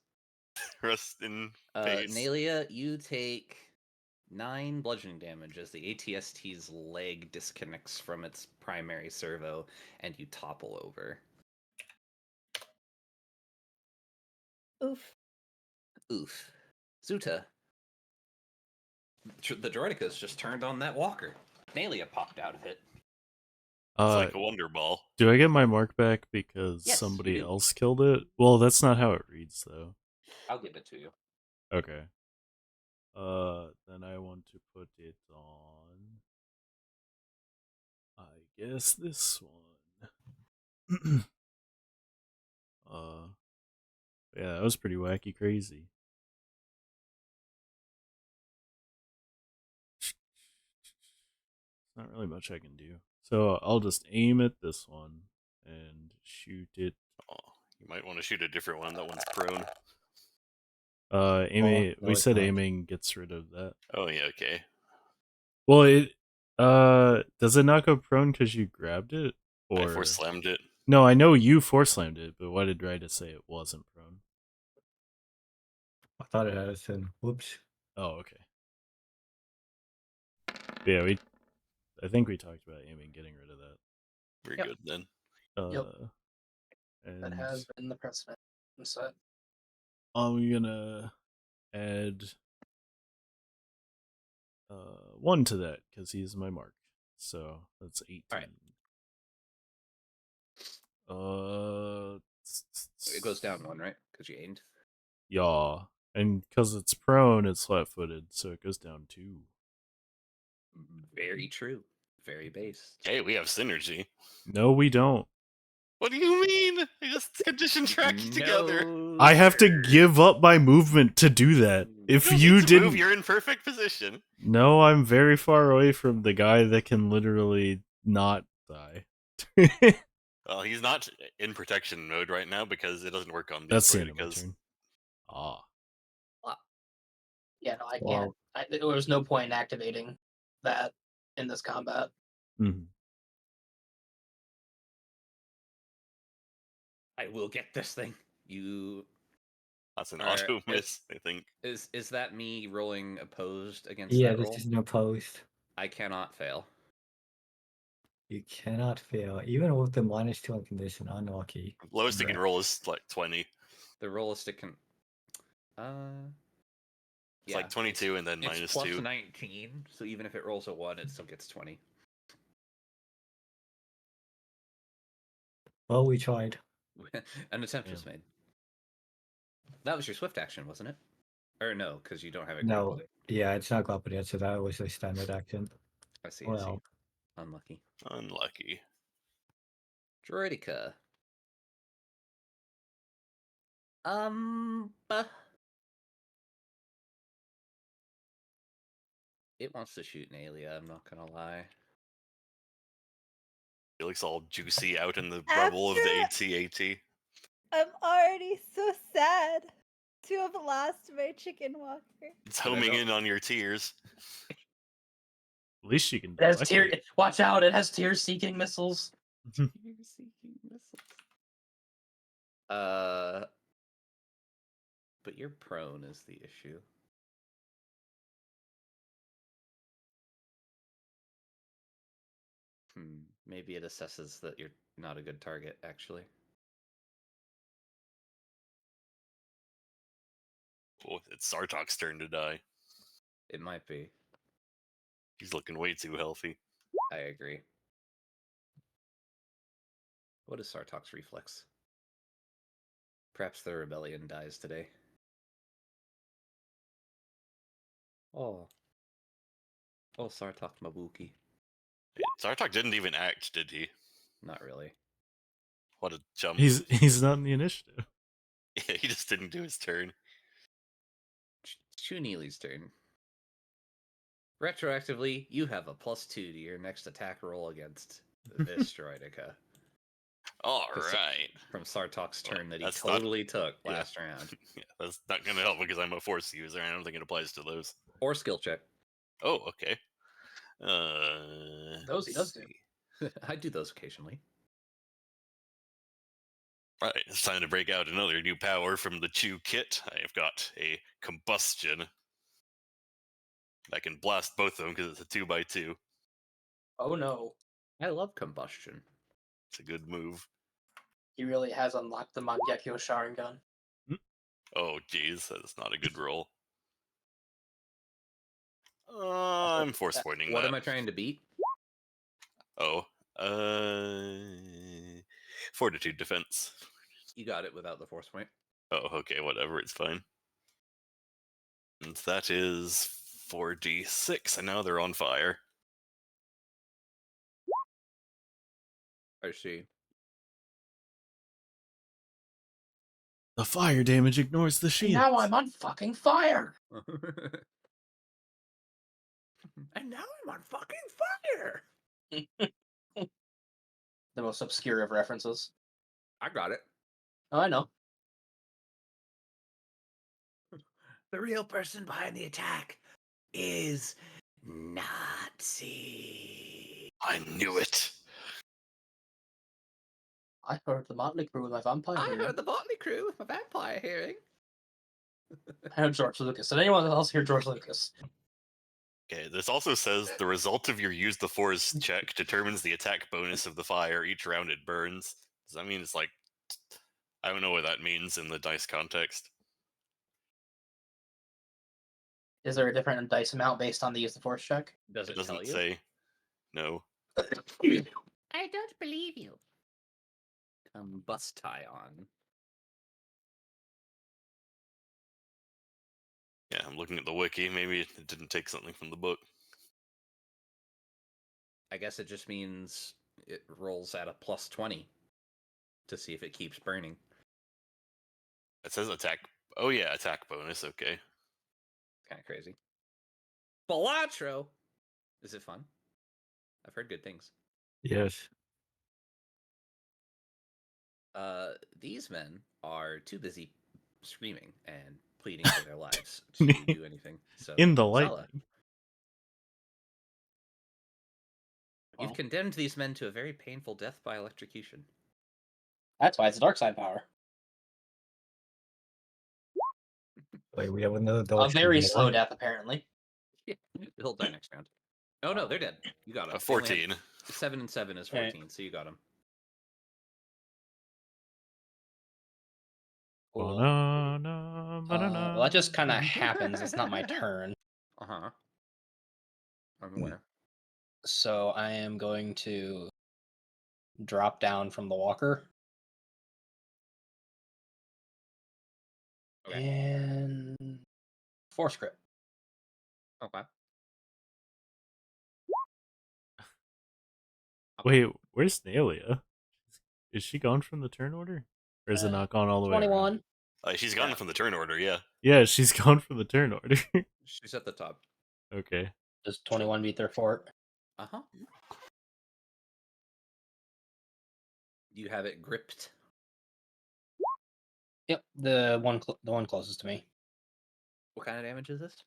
Rest in peace. Nalia, you take 9 bludgeoning damage as the ATST's leg disconnects from its primary servo and you topple over. Oof. Oof. Zuta. The Droidica's just turned on that walker. Nalia popped out of it. It's like a Wonder Ball. Do I get my mark back because Yes, you somebody do. else killed it? Well, that's not how it reads, though. I'll give it to you. Okay. Then I want to put it on. I guess this one. Yeah, that was pretty wacky crazy. Not really much I can do. So I'll just aim at this one and shoot it. Oh, you might want to shoot a different one. That one's prone. Aiming. no, We it's said not. aiming gets rid of that. Oh yeah, okay. Well, it does it not go prone because you grabbed it? I Or force slammed it. no, I know you force slammed it, but why did Ryder say it wasn't prone? I thought it had a sin. Whoops. Oh, okay. Yeah, I think we talked about aiming getting rid of that. We're Yep. good then. And That has been the precedent. So I'm gonna add 1 to that because he's my mark. So that's 18. Alright. It goes down 1, right? Because you aimed. Yeah, and because it's prone, it's flat-footed, so it goes down 2. Very true. Very based. Hey, we have synergy. No, we don't. What do you mean? I just condition tracked together. No, I have to sir. give up my movement to do that. If don't you need to didn't, move, you're in perfect position. no, I'm very far away from the guy that can literally not die. Well, he's not in protection mode right now because it doesn't work on these That's the end of my Droidicas. turn. Ah, yeah, no, I Wow. can't. There was no point in activating that in this combat. mhm. I will get this thing. You That's an Alright, auto miss, I think. is that me rolling opposed against Yeah, that this roll? is an opposed. I cannot fail. You cannot fail, even with the -2 on condition. Unlucky. Lowest you can Right. roll is like 20. The rollistic can. It's like 22 and then It's minus plus 2. 19, so even if it rolls a 1, it still gets 20. Well, we tried. An attempt was made. That was your swift action, wasn't it? Or no, because you don't have it. No, grappled. yeah, it's not grappled yet, so that was a standard action. I see. Well, Unlucky. Unlucky. Droidica. It wants to shoot Nalia, I'm not gonna lie. It looks all juicy out in the rubble of the AT-AT. I'm already so sad to have lost my chicken walker. It's But I homing don't- in on your tears. At least you can. It has deflect tear. it. Watch out! It has tear-seeking missiles. Tear-seeking missiles. But you're prone is the issue. Maybe it assesses that you're not a good target, actually. Oh, it's Sartok's turn to die. It might be. He's looking way too healthy. I agree. What is Sartok's reflex? Perhaps the rebellion dies today. Oh. Oh, Sartok Mabuki. Sartok didn't even act, did he? Not really. What a chump. He's not in the initiative. Yeah, he just didn't do his turn. Chunili's turn. Retroactively, you have a +2 to your next attack roll against this Droideka. All 'Cause right. From Sartok's Well, turn that he that's not- totally took yeah. last round. Yeah, that's not going to help because I'm a force user. I don't think it applies to those. Or skill check. Oh, okay. Those he does do. I do those occasionally. Right, it's time to break out another new power from the Chew kit. I have got a combustion. I can blast both of them because it's a 2x2. Oh no. I love combustion. It's a good move. He really has unlocked the Mangekyo Sharingan. Oh, jeez, that's not a good roll. I'm force pointing What that. am I trying to beat? Oh, fortitude defense. You got it without the force point. Oh, okay, whatever, it's fine. And that is 4d6, and now they're on fire. I see. The fire damage ignores the shield. Now I'm on fucking fire. And now I'm on fucking fire. The most obscure of references. I got it. Oh, I know. The real person behind the attack is Nazi. I knew it. I heard the Motley Crew with my vampire. I hearing. heard the Motley Crew with my vampire hearing. I heard George Lucas. Did anyone else hear George Lucas? Okay, this also says the result of your use the force check determines the attack bonus of the fire each round it burns. Does that mean it's like, I don't know what that means in the dice context. Is there a different dice amount based on the use of force check? Does It it tell doesn't you? say. No. I don't believe you. Combustion. Yeah, I'm looking at the wiki. Maybe it didn't take something from the book. I guess it just means it rolls at a +20 to see if it keeps burning. It says attack. Oh yeah, attack bonus. Okay. Kind of crazy. Balatro! Is it fun? I've heard good things. Yes. These men are too busy screaming and pleading for their lives to do anything. So, In the Sala, lightning. you've Well, condemned these men to a very painful death by electrocution. that's why it's a dark side power. Wait, we have another A dodge. very slow death, apparently. He'll die next round. Oh no, they're dead. You got them. 14. 7 and 7 is 14, so you got them. Cool. Banana, Well, that just kind of happens. It's not my turn. Uh-huh. I'm aware. So I am going to drop down from the walker. Okay. And force grip. Okay. Wait, where's Nalia? Is she gone from the turn order? Or is it not gone all the way around? 21. She's gone from the turn order, yeah. Yeah, she's gone from the turn order. She's at the top. Okay. Does 21 beat their fort? Uh-huh. You have it gripped. Yep, the one closest to me. What kind of damage is this?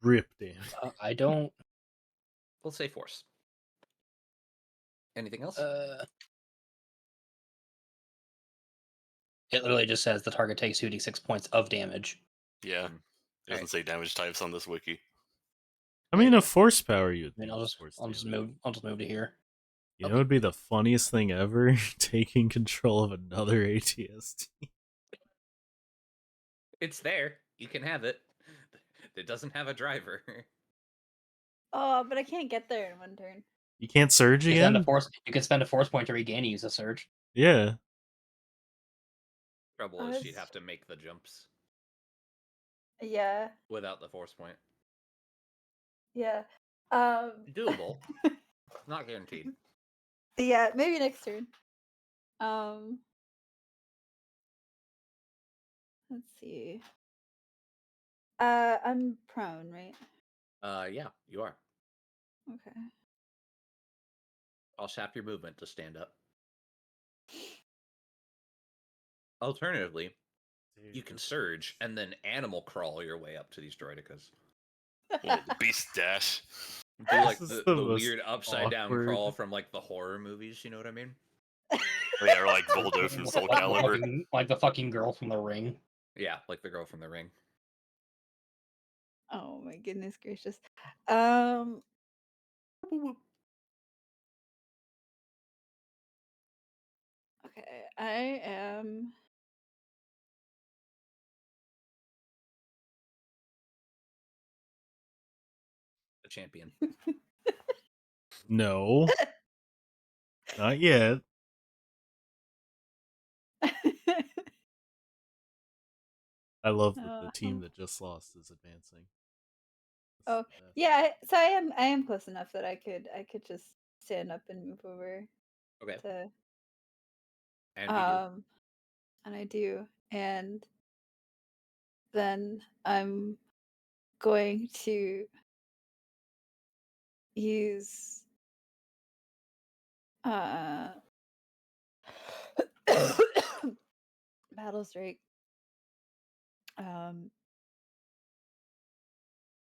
Grip damage. I don't. We'll say force. Anything else? It literally just says the target takes 2d6 points of damage. Yeah. Hmm. It doesn't say damage types on this wiki. I mean, a force power you would I mean, think I'll is just force I'll just damage. move to here. You know, it would be the funniest thing ever, taking control of another ATST. It's there. You can have it. It doesn't have a driver. Oh, but I can't get there in one turn. You can't surge You can again? spend a force point to regain and use a surge. Yeah. Trouble Oh, is, she'd it's- have to make the jumps Yeah, without the force point. yeah. Doable. Not guaranteed. Yeah, maybe next turn. Let's see. I'm prone, right? Yeah, you are. Okay. I'll sap your movement to stand up. Alternatively, you can surge and then animal crawl your way up to these droidicas. Well, the beast dash. Do like This is the the most weird upside down awkward- crawl from like the horror movies, you know what I mean? Yeah, or like Voldo from Soul Calibur. Like the fucking girl from The Ring. Yeah, like the girl from the ring. Oh my goodness gracious. Okay, I am The champion. No. Not yet. I love that the team that just lost is advancing. Oh, That's the best. yeah, so I am close enough that I could just stand up and move over Okay. to And you do. and I do. And then I'm going to use Battle Strike.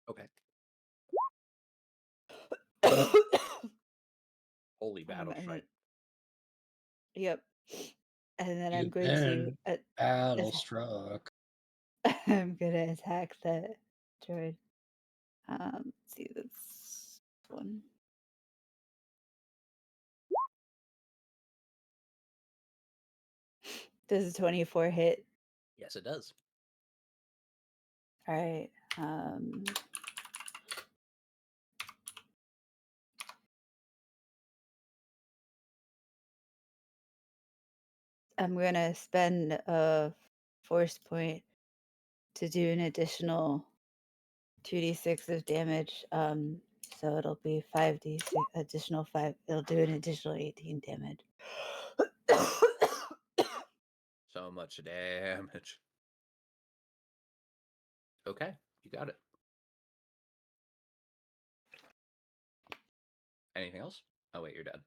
Okay. Holy battle and strike. Yep. And then I'm You've going to been battle struck. I'm gonna attack the droid. Let's see this one. Does a 24 hit? Yes, it does. All right. I'm gonna spend a force point to do an additional 2d6 of damage. So it'll be 5d6 additional 5. It'll do an additional 18 damage. So much damage. Okay, you got it. Anything else? Oh wait, you're dead.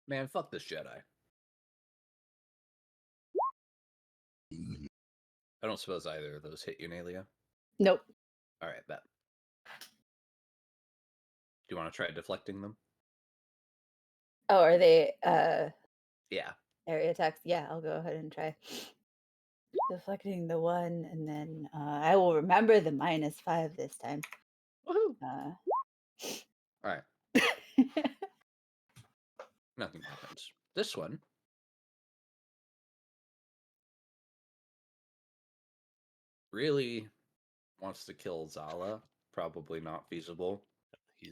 Man, fuck this Jedi. I don't suppose either of those hit you, Nalia. Nope. All right, bet. Do you want to try deflecting them? Oh, are they Yeah. area attacks? Yeah, I'll go ahead and try deflecting the one, and then I will remember the -5 this time. Woohoo! All right. Nothing happens. This one. Really wants to kill Zala. Probably not feasible.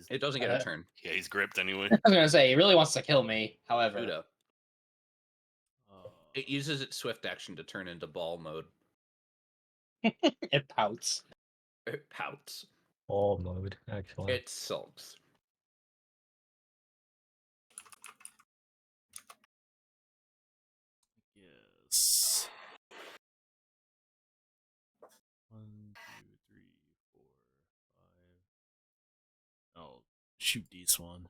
It doesn't get a turn. Yeah, he's gripped anyway. I was gonna say he really wants to kill me. However, Duda. It uses its swift action to turn into ball mode. it pouts. It pouts. All mode, actually. It sulks. Yes. 1, 2, 3, 4, 5. I'll shoot D-Swan.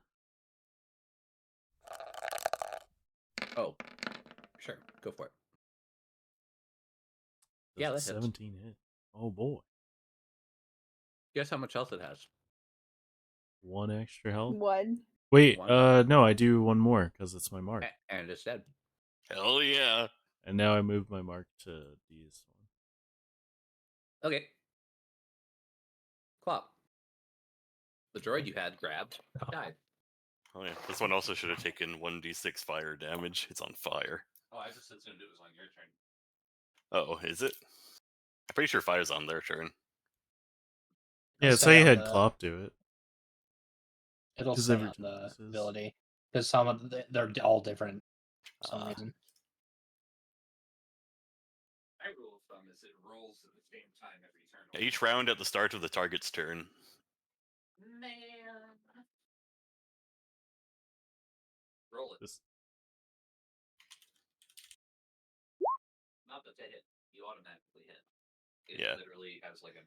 Oh, sure. Go for it. Does Yeah, a that hits. 17 hit. Oh boy. Guess how much health it has? 1 extra health. 1. Wait, One. no, I do one more because it's my mark. And it's dead. Hell yeah. And now I move my mark to these one. Okay. Clop. The droid you had grabbed died. Oh yeah, this one also should have taken 1d6 fire damage. It's on fire. Oh, I just assumed it was on your turn. Oh, is it? I'm pretty sure fire's on their turn. Yeah, It'll it's how stay you on had the- Clop do it. It'll 'Cause stay every on time the this is- ability because some of they're all different for some Ah. reason. My rule of thumb is it rolls at the same time every turn. Yeah, each round at the start of the target's turn. Man. Roll it. This- Not that they hit. You automatically hit. It Yeah. literally has like a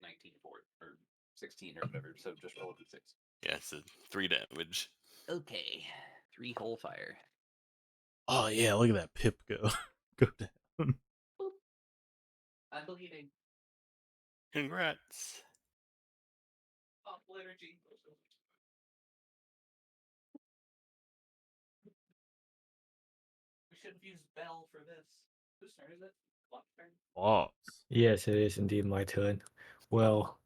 19 for it, or 16 or whatever, so just roll a d6. Yeah, it's a 3 damage. Okay. 3 whole fire. Oh yeah, look at that pip go go down. I'm bleeding. Congrats. Awful energy. We should have used Bell for this. Whose turn is it? Clock's turn? Boss. Yes, it is indeed my turn. Well,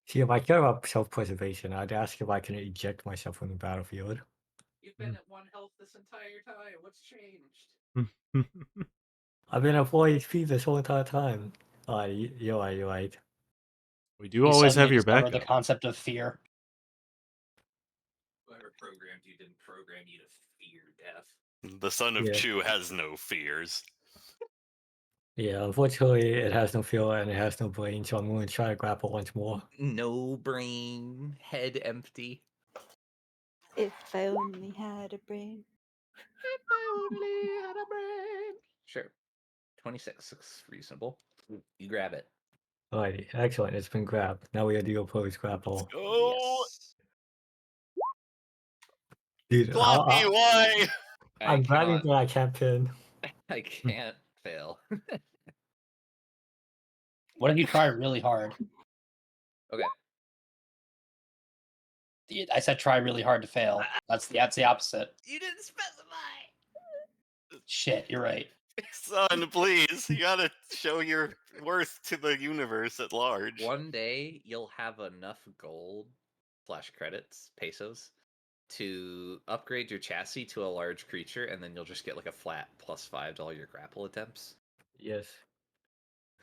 see, if I care about self-preservation, I'd ask if I can eject myself from the battlefield. You've been at 1 health this entire time. What's changed? I've been at 4 HP this whole entire time. You're right, you're right. We do You always have suddenly your discover back. the concept of fear. Whoever programmed you didn't program you to fear death. The son of Yeah. Chu has no fears. Yeah, unfortunately, it has no feel and it has no brain, so I'm going to try to grapple once more. No brain, head empty. If I only had a brain. If I only had a brain. Sure. 26 looks reasonable. You grab it. Alrighty, excellent. It's been grabbed. Now we gotta do opposed grapple. Oh, Yes. Dude, Floppy, why? I'm grabbing, cannot- but I can't pin. I can't fail. What if you try really hard? Okay. I said try really hard to fail. That's the opposite. You didn't specify. Shit, you're right. Son, please. You gotta show your worth to the universe at large. One day you'll have enough gold / credits, pesos, to upgrade your chassis to a large creature, and then you'll just get like a flat +5 to all your grapple attempts. Yes,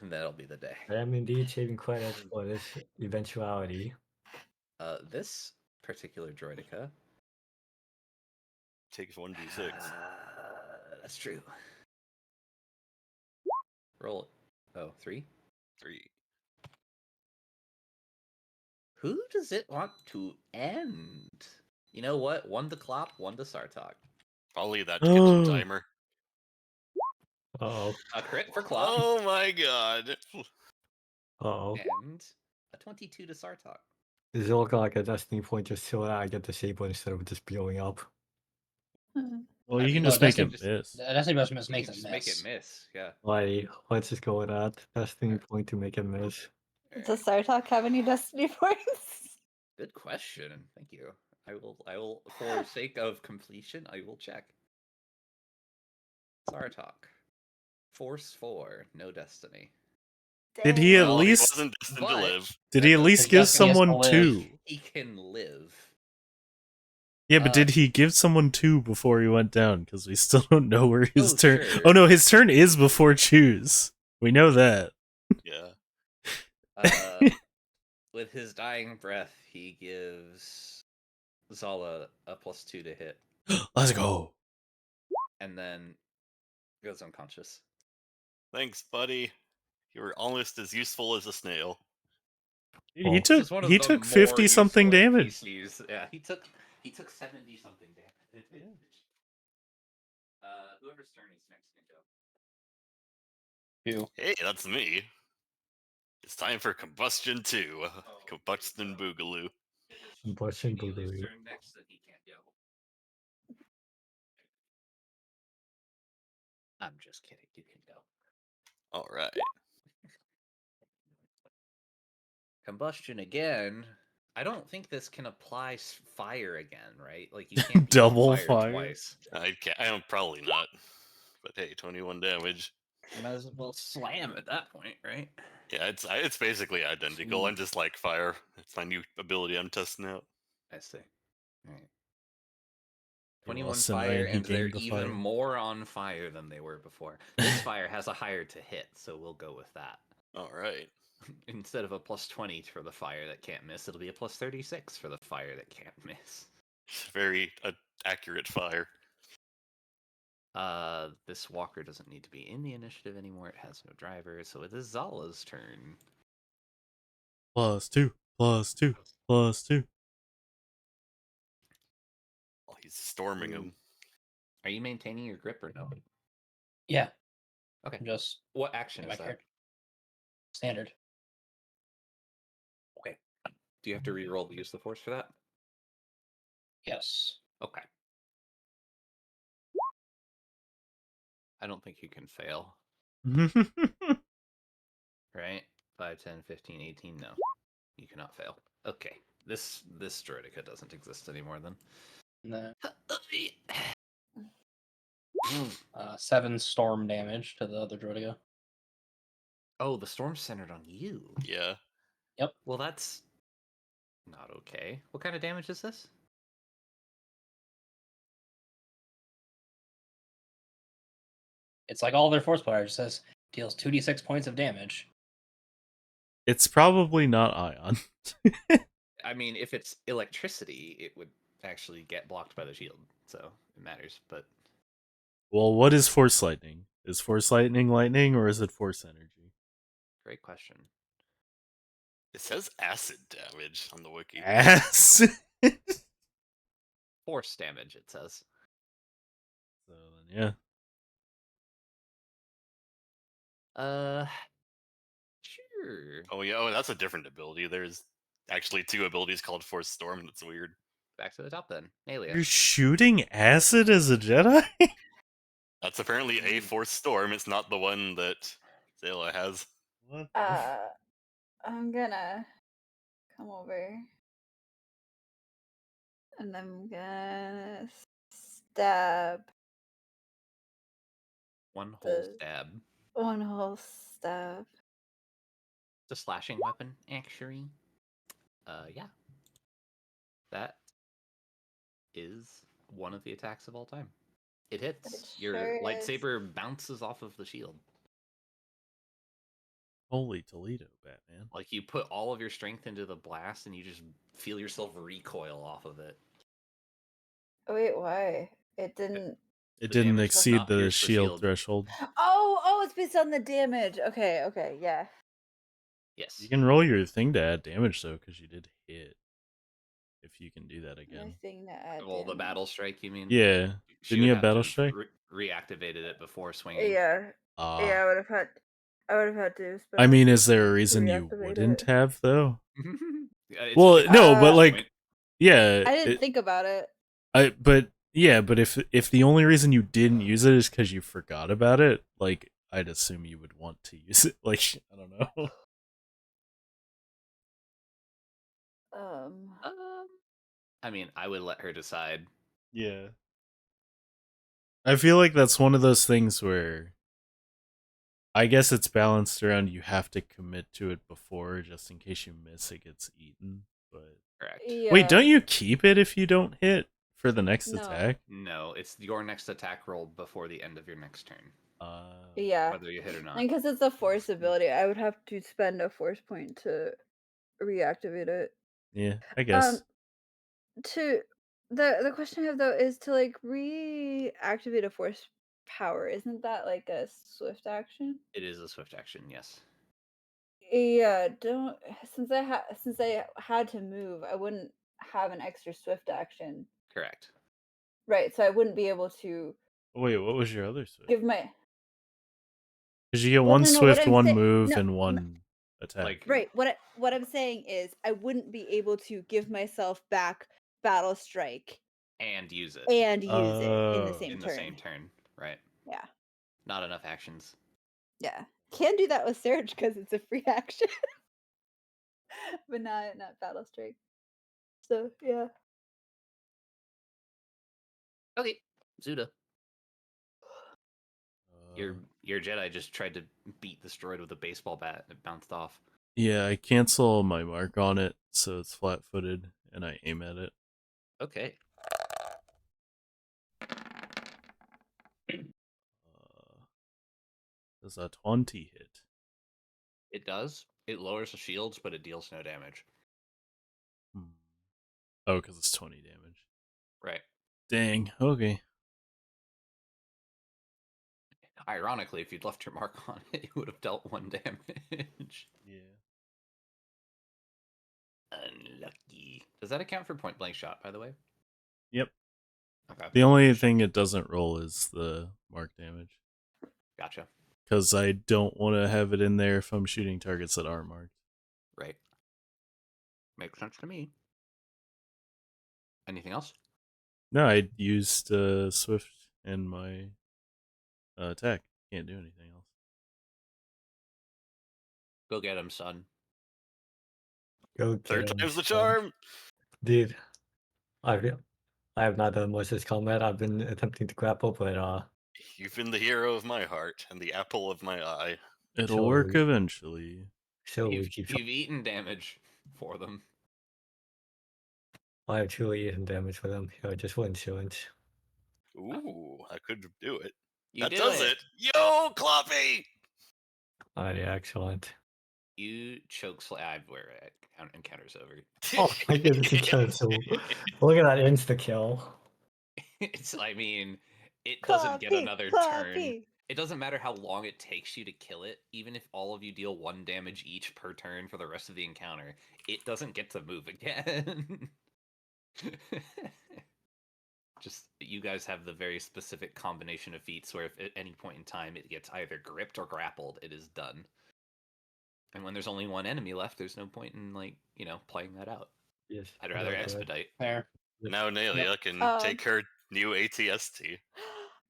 And that'll be the day. I am indeed saving credits for this eventuality. This particular droidica. Takes 1d6. That's true. Roll it. Oh, 3? 3. Who does it want to end? You know what? 1 to Clop, 1 to Sartok. Probably that kitchen Oh. timer. Uh-oh. A crit for Clop, Oh my god. Uh-oh. and a 22 to Sartok. This is looking like a destiny point just so that I get disabled instead of just blowing up. Well, I you can mean, just no, make that's it just- miss. Destiny Bus makes You it can just miss. make it miss, yeah. Alrighty, let's just go with that. Destiny point to make it miss. Does Sartok have any destiny points? Good question. Thank you. I will for sake of completion, I will check. Sartok. Force 4, no destiny. Did he at Well, least- he wasn't destined to But- live. Did he at That least doesn't- give Destiny has to someone live. 2? He can live. Yeah, but Uh, did he give someone 2 before he went down? Because we still don't know where his Oh, turn. sure. Oh no, his turn is before choose. We know that. Yeah. With his dying breath, he gives Zala a +2 to hit, Let's go. and then goes unconscious. Thanks, buddy. You were almost as useful as a snail. He Oh. This took is one of he the took more 50 something useful damage. NPCs. Yeah, he took 70 something damage. Whoever's turn is next can go. You. Hey, that's me. It's time for Combustion 2. Combustion Boogaloo. Combustion If Neely's Boogaloo. turn next, then he can't go. I'm just kidding. You can go. Alright. Combustion again. I don't think this can apply fire again, right? Like you can't be on Double fire fire? twice. I don't probably not. But hey, 21 damage. You might as well slam at that point, right? Yeah, it's basically identical. I'm Sweet. just like fire. It's my new ability I'm testing out. I see. All right. He 21 lost an eye fire, and he and they're gained the even fire. more on fire than they were before. This fire has a higher to hit, so we'll go with that. All right. Instead of a +20 for the fire that can't miss, it'll be a +36 for the fire that can't miss. Very accurate fire. This walker doesn't need to be in the initiative anymore. It has no driver, so it is Zala's turn. +2, +2, +2. Well, he's storming Ooh. him. Are you maintaining your grip or no? Yeah. Okay. I'm just What action my is that? character. Standard. Okay. Do you have to re-roll to use the force for that? Yes. Okay. I don't think you can fail, right? 5, 10, 15, 18, no. You cannot fail. Okay. This Droidica doesn't exist anymore then. No. 7 storm damage to the other Droidiga. Oh, the storm's centered on you. Yeah. Well, that's not okay. What kind of damage is this? It's like all their force players. It says deals 2d6 points of damage. It's probably not ion. I mean, if it's electricity, it would actually get blocked by the shield, so it matters. But Well, what is force lightning? Is force lightning lightning or is it force energy? great question. It says acid damage on the wiki. Ass. So Force damage, it says. then, yeah. Sure. Oh yeah, that's a different ability. There's actually 2 abilities called Force Storm. That's weird. Back to the top then. Aelia. You're shooting acid as a Jedi? That's apparently a Force Storm. It's not the one that Zayla has. What? I'm gonna come over. And I'm gonna stab One whole the- stab. one whole stab. It's a slashing weapon, actually. Yeah. That is one of the attacks of all time. It hits. It Your sure is. lightsaber bounces off of the shield. Holy Toledo, Batman. Like you put all of your strength into the blast and you just feel yourself recoil off of it. Oh wait, why? It didn't. It The didn't damage does exceed not the pierce the shield shield. threshold. Oh, it's based on the damage. Okay, yeah. Yes. You can roll your thing to add damage, though, because you did hit. If you can do that My again. thing to add. Well, the damage. battle strike, you mean? Yeah. She Didn't would you have have to battle have strike? Reactivated it before swinging. Yeah, Ah. I would have had. I would have had to. Spend I my mean, force is there a point to reason you reactivate wouldn't it. have, though? It's Well, just no, a but Uh, like, point. yeah. I didn't think about it. But if the only reason you didn't use it is because you forgot about it, like, I'd assume you would want to use it. Like, I don't know. I mean, I would let her decide. Yeah. I feel like that's one of those things where I guess it's balanced around you have to commit to it before, just in case you miss, it gets eaten. But Correct. Yeah. wait, don't you keep it if you don't hit for the next No. attack? No, it's your next attack roll before the end of your next turn, Yeah. whether you hit or not. And because it's a force ability, I would have to spend a force point to reactivate it. Yeah, I guess. To the question I have though is to like reactivate a force power. Isn't that like a swift action? It is a swift action, yes. Yeah. Don't since I had to move, I wouldn't have an extra swift action. Correct. Right. So I wouldn't be able to Wait, what was your other swift? give my Because you get Well, one no, what swift, I'm one say- move, no, and one attack. Like right. What I'm saying is I wouldn't be able to give myself back battle strike and use it and use it in the Oh. same in turn. the same turn, right? Yeah. Not enough actions. Yeah. Can do that with Surge because it's a free action. But not battle strike. So yeah. Okay, Zuda, Uh, your Jedi just tried to beat this droid with a baseball bat and it bounced off. yeah, I cancel my mark on it, so it's flat-footed, and I aim at it. Okay. Does a 20 hit? It does. It lowers the shields, but it deals no damage. Oh, because it's 20 damage. Right. Dang. Okay. Ironically, if you'd left your mark on it, it would have dealt 1 damage. Yeah. Unlucky. Does that account for point blank shot, by the way? Yep. Okay. The only thing it doesn't roll is the mark damage. Gotcha. Because I don't want to have it in there if I'm shooting targets that aren't marked. Right. Makes sense to me. Anything else? No, I used Swift and my attack. Can't do anything else. Go get him, son. Go Third get 'em, time's the son. charm. Dude, I have not done much this combat. I've been attempting to grapple, but You've been the hero of my heart and the apple of my eye. It'll So work we- eventually. so we You've, keep. you've eaten damage for them. I have truly eaten damage for them. Here, just for insurance. Ooh, I could do it. You That did does it. Yo, Cloppy! Alright, excellent. You choke where encounter's over. Oh my goodness, it's so look at that insta kill. It's, I mean, it doesn't get Cloppy, another turn. Cloppy. It doesn't matter how long it takes you to kill it, even if all of you deal 1 damage each per turn for the rest of the encounter, it doesn't get to move again. Just, you guys have the very specific combination of feats where if at any point in time it gets either gripped or grappled, it is done. And when there's only 1 enemy left, there's no point in, like, playing that out. Yes. I'd rather that's right. expedite. Fair. Now Nelia can take her new ATST.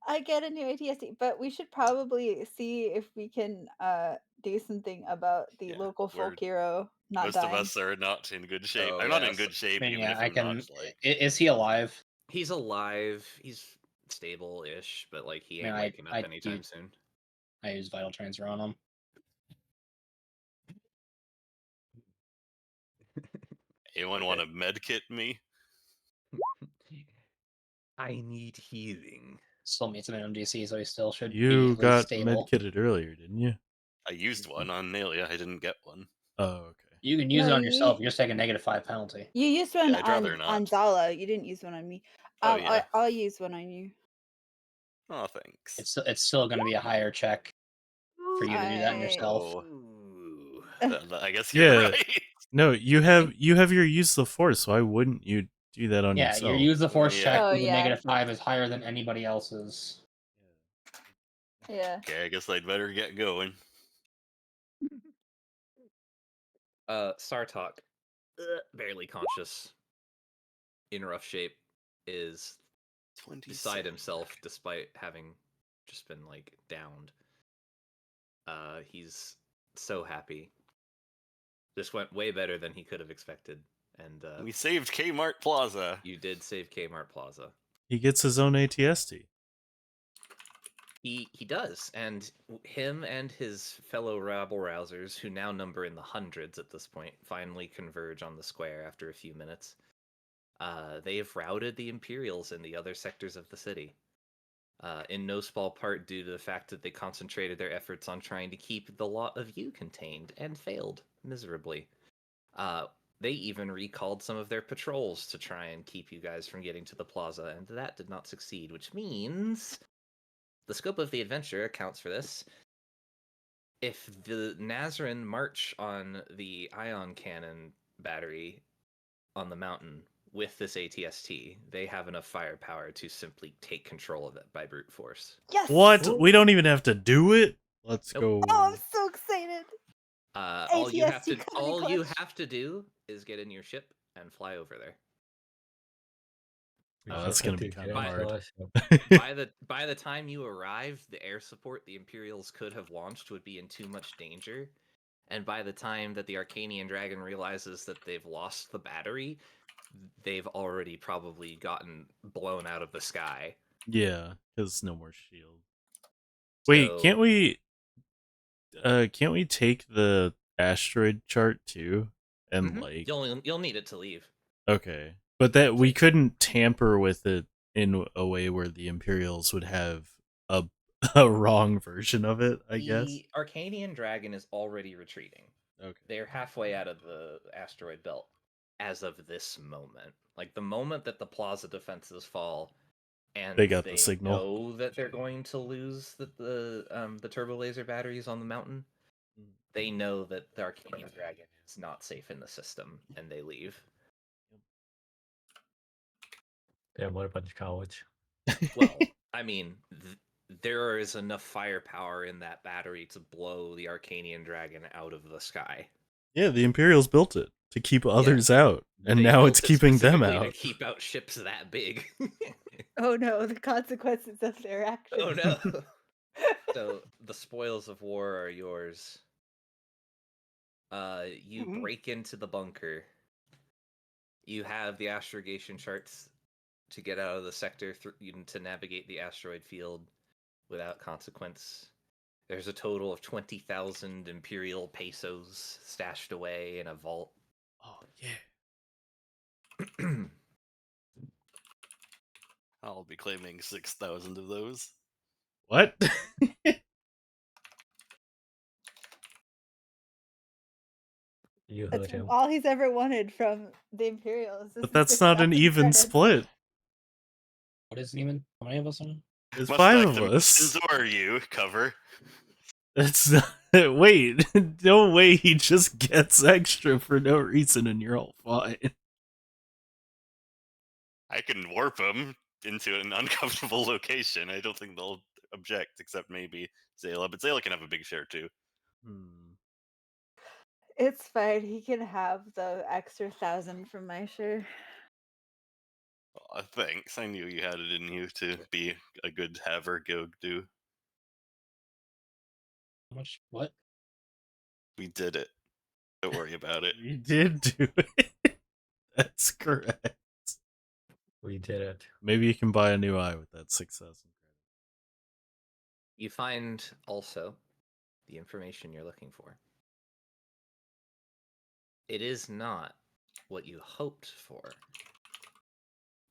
I get a new ATSD, but we should probably see if we can do something about the Yeah, local we're- folk hero not Most dying. of us are not in good shape. Oh, I'm not yeah, in good shape, I mean, even yeah, if I I'm can. not, like... Is he alive? He's alive. He's stable-ish, but, like, he I ain't mean, waking up I anytime do- soon. I use Vital Transfer on him. Anyone want to medkit me? I need healing. Still meets him in MDC, so he still should be You at got least stable. medkitted earlier, didn't you? I used one on Nelia. I didn't get one. Oh, okay. You can use No, it on you- yourself. You just take a -5 penalty. You used one Yeah, I'd rather on not. Zala. You didn't use one on me. Oh, yeah. I'll use one on you. Oh, thanks. It's still going to be a higher check for you to do that on I- yourself. Oh, Ooh. I guess you're Yeah. right. No, you have your use the force. Why wouldn't you do that on Yeah, yourself? your use the force Yeah. check Oh, with a yeah. -5 is higher than anybody else's. Yeah. Okay, I guess I'd better get going. Sartok, barely conscious, in rough shape, is 27. beside himself despite having just been, like, downed. He's so happy. This went way better than he could have expected, and We saved Kmart Plaza. you did save Kmart Plaza. He gets his own ATST. He does, and him and his fellow rabble-rousers, who now number in the hundreds at this point, finally converge on the square after a few minutes. They have routed the Imperials in the other sectors of the city. In no small part due to the fact that they concentrated their efforts on trying to keep the lot of you contained, and failed miserably. They even recalled some of their patrols to try and keep you guys from getting to the plaza, and that did not succeed, which means the scope of the adventure accounts for this. If the Nazarin march on the ion cannon battery on the mountain with this ATST, they have enough firepower to simply take control of it by brute force. Yes. What? We don't even have to do it? Let's Nope. go. Oh, I'm so excited. All you have to ATST kinda clutch. do is get in your ship and fly over there. We Oh, just that's have gonna to be kinda get hard. into us. By the time you arrive, the air support the Imperials could have launched would be in too much danger. And by the time that the Arcanian Dragon realizes that they've lost the battery, they've already probably gotten blown out of the sky. Yeah, because no more shield. Wait, So- can't we take the asteroid chart too? And Mhm. like You'll need it to leave. okay. But that we couldn't tamper with it in a way where the Imperials would have a a wrong version of it, I guess. The Arcanian dragon is already retreating. Okay. They're halfway out of the asteroid belt as of this moment. Like the moment that the plaza defenses fall, and They got the signal. know that they're going to lose the turbo laser batteries on the mountain. They know that the Arcanian dragon is not safe in the system, and they leave. Yeah, what a bunch of cowards. Well, I mean, there is enough firepower in that battery to blow the Arcanian dragon out of the sky. Yeah, the Imperials built it to keep others out, and They now built it's it keeping them specifically out. to keep out ships that big. Oh no, the consequences of their actions. Oh no. So the spoils of war are yours. You Mhm. break into the bunker. You have the astrogation charts to get out of the sector to navigate the asteroid field without consequence. There's a total of 20,000 Imperial pesos stashed away in a vault. Oh yeah. I'll be claiming 6,000 of those. What? You That's heard him. all he's ever wanted from the Imperials. is But the that's not an 6,000 even credits. split. What is it even? How many of us are? There's Much 5 like of the us. Sensor you cover. That's not. Wait, no way. He just gets extra for no reason, and you're all fine. I can warp them into an uncomfortable location. I don't think they'll object, except maybe Zayla. But Zayla can have a big share too. It's fine. He can have the extra 1,000 from my share. Thanks. I knew you had it in you to be a good haver go do. How much? What? We did it. Don't worry about it. You did do it. That's correct. We did it. Maybe you can buy a new eye with that 6,000 credit. You find also the information you're looking for. It is not what you hoped for.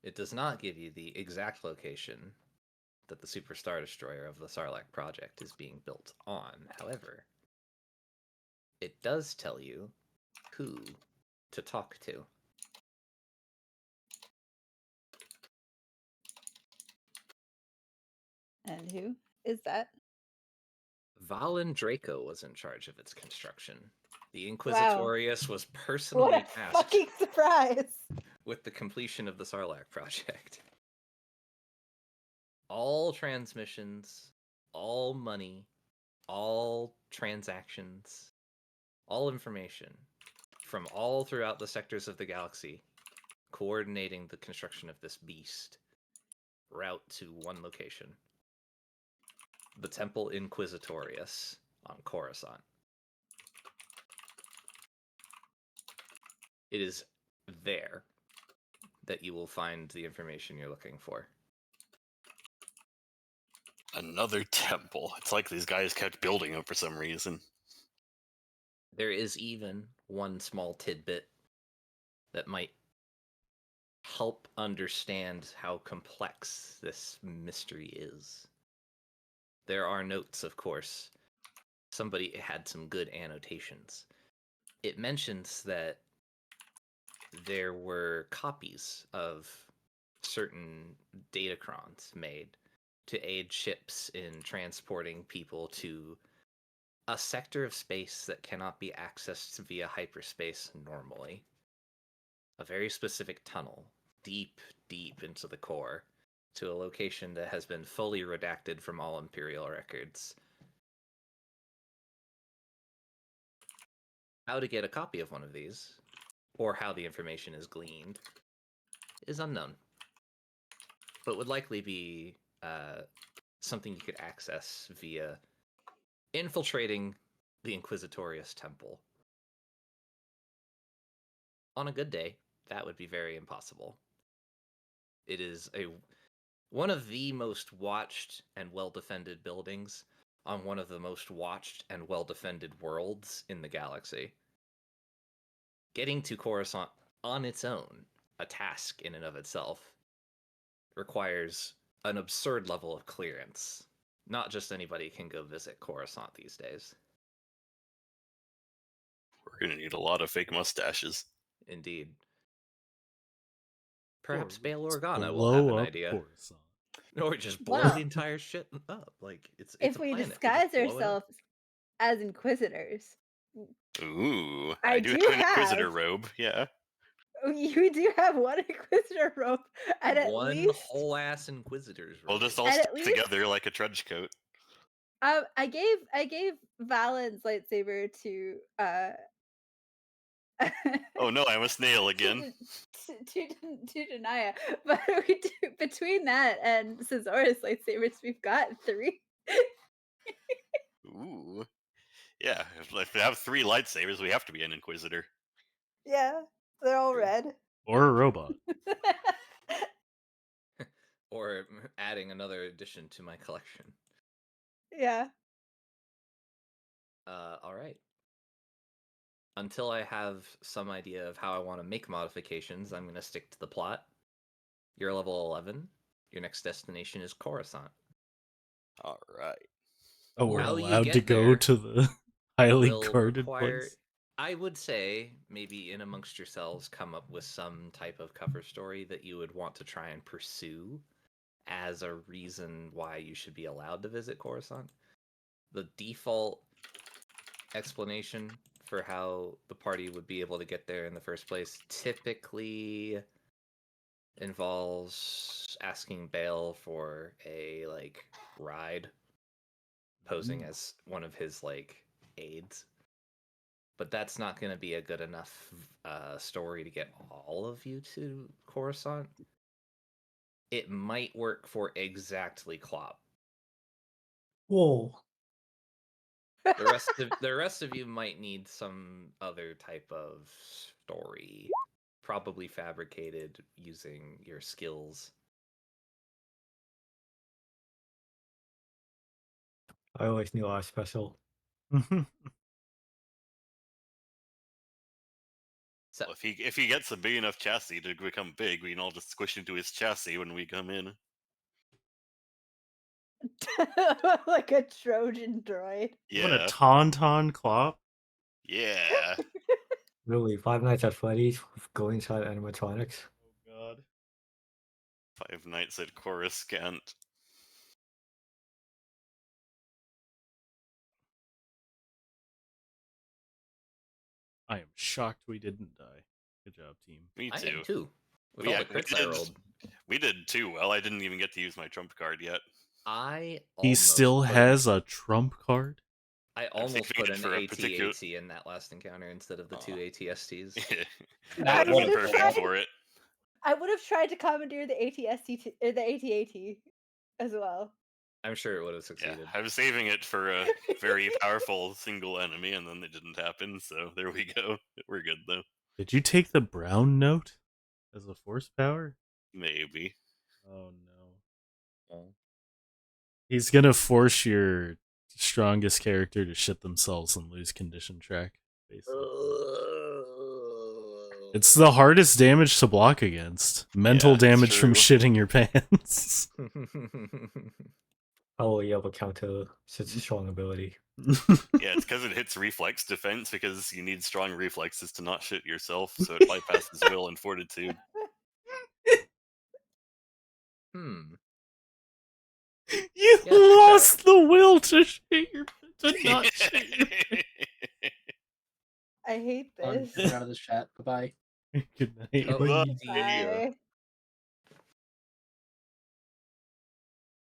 It does not give you the exact location that the Super Star Destroyer of the Sarlacc project is being built on. However, it does tell you who to talk to. And who is that? Valen Draco was in charge of its construction. The Inquisitorius was What personally a tasked fucking surprise! with the completion of the Sarlacc project. All transmissions, all money, all transactions, all information from all throughout the sectors of the galaxy, coordinating the construction of this beast, route to one location. The Temple Inquisitorius on Coruscant. It is there that you will find the information you're looking for. Another temple. It's like these guys kept building them for some reason. There is even one small tidbit that might help understand how complex this mystery is. There are notes, of course. Somebody had some good annotations. It mentions that there were copies of certain datacrons made to aid ships in transporting people to a sector of space that cannot be accessed via hyperspace normally. A very specific tunnel, deep, deep into the core, to a location that has been fully redacted from all Imperial records. How to get a copy of one of these, or how the information is gleaned, is unknown, but would likely be something you could access via infiltrating the Inquisitorius Temple. On a good day, that would be very impossible. It is one of the most watched and well-defended buildings on one of the most watched and well-defended worlds in the galaxy. Getting to Coruscant on its own, a task in and of itself, requires an absurd level of clearance. Not just anybody can go visit Coruscant these days. We're gonna need a lot of fake mustaches. Indeed. Perhaps Or Bail let's Organa will have blow an up idea. Coruscant. Or just blow Wow. the entire shit up. Like it's If a we planet. disguise blow it up. ourselves as Inquisitors, Ooh, I do do have an Inquisitor have- robe. Yeah. you do have one Inquisitor rope, and at one least whole ass Inquisitor's We'll robe. just all And at stick least- together like a trench coat. I gave Valen's lightsaber to Oh no, I'm a snail again. to Denia, but we do, between that and Caesaurus lightsabers, we've got 3. Ooh. Yeah, if we have 3 lightsabers, we have to be an Inquisitor. Yeah, they're all red. Or a robot. Or adding another addition to my collection. Yeah. All right. Until I have some idea of how I want to make modifications, I'm going to stick to the plot. You're level 11. Your next destination is Coruscant. All right. Oh, we're How you allowed to get go there to the highly will guarded require, place. I would say, maybe in amongst yourselves, come up with some type of cover story that you would want to try and pursue as a reason why you should be allowed to visit Coruscant. The default explanation for how the party would be able to get there in the first place typically involves asking Bail for a ride, posing as one of his aides. But that's not going to be a good enough story to get all of you to Coruscant. It might work for exactly Klopp. Whoa. The rest of you might need some other type of story, probably fabricated using your skills. I always knew I was special. So Well, if he gets a big enough chassis to become big, we can all just squish into his chassis when we come in. Like a Trojan droid. You want a Yeah. tauntaun clop? Yeah. Really, Five Nights at Freddy's with go inside animatronics. Oh god. 5 Nights at Coruscant. I am shocked we didn't die. Good job, team. Me I too. am too. With Yeah, all the crits I rolled. We did too well. I didn't even get to use my trump card yet. I He almost still put- has a trump card? I almost saving put it an for a particular- AT-AT in that last encounter instead of the two Aw. ATSTs. That would have been would've perfect tried- for it. I would have tried to commandeer the ATST or the AT-AT as well. I'm sure it would have Yeah, succeeded. I was saving it for a very powerful single enemy, and then it didn't happen, so there we go. We're good, though. Did you take the brown note as a force power? Maybe. Oh no. Oh. He's gonna force your strongest character to shit themselves and lose condition track, basically. It's the hardest damage to block against. Mental Yeah, it's damage from true. shitting your pants. How will you ever counter such a strong ability? Yeah, it's because it hits reflex defense, because you need strong reflexes to not shit yourself, so it bypasses will and fortitude. Hmm. You Yeah, check that. lost the will to shit your to not shit your I hate Done. this. Get out of this chat. Bye bye. Good night. Oh, Bye. see ya. Bye.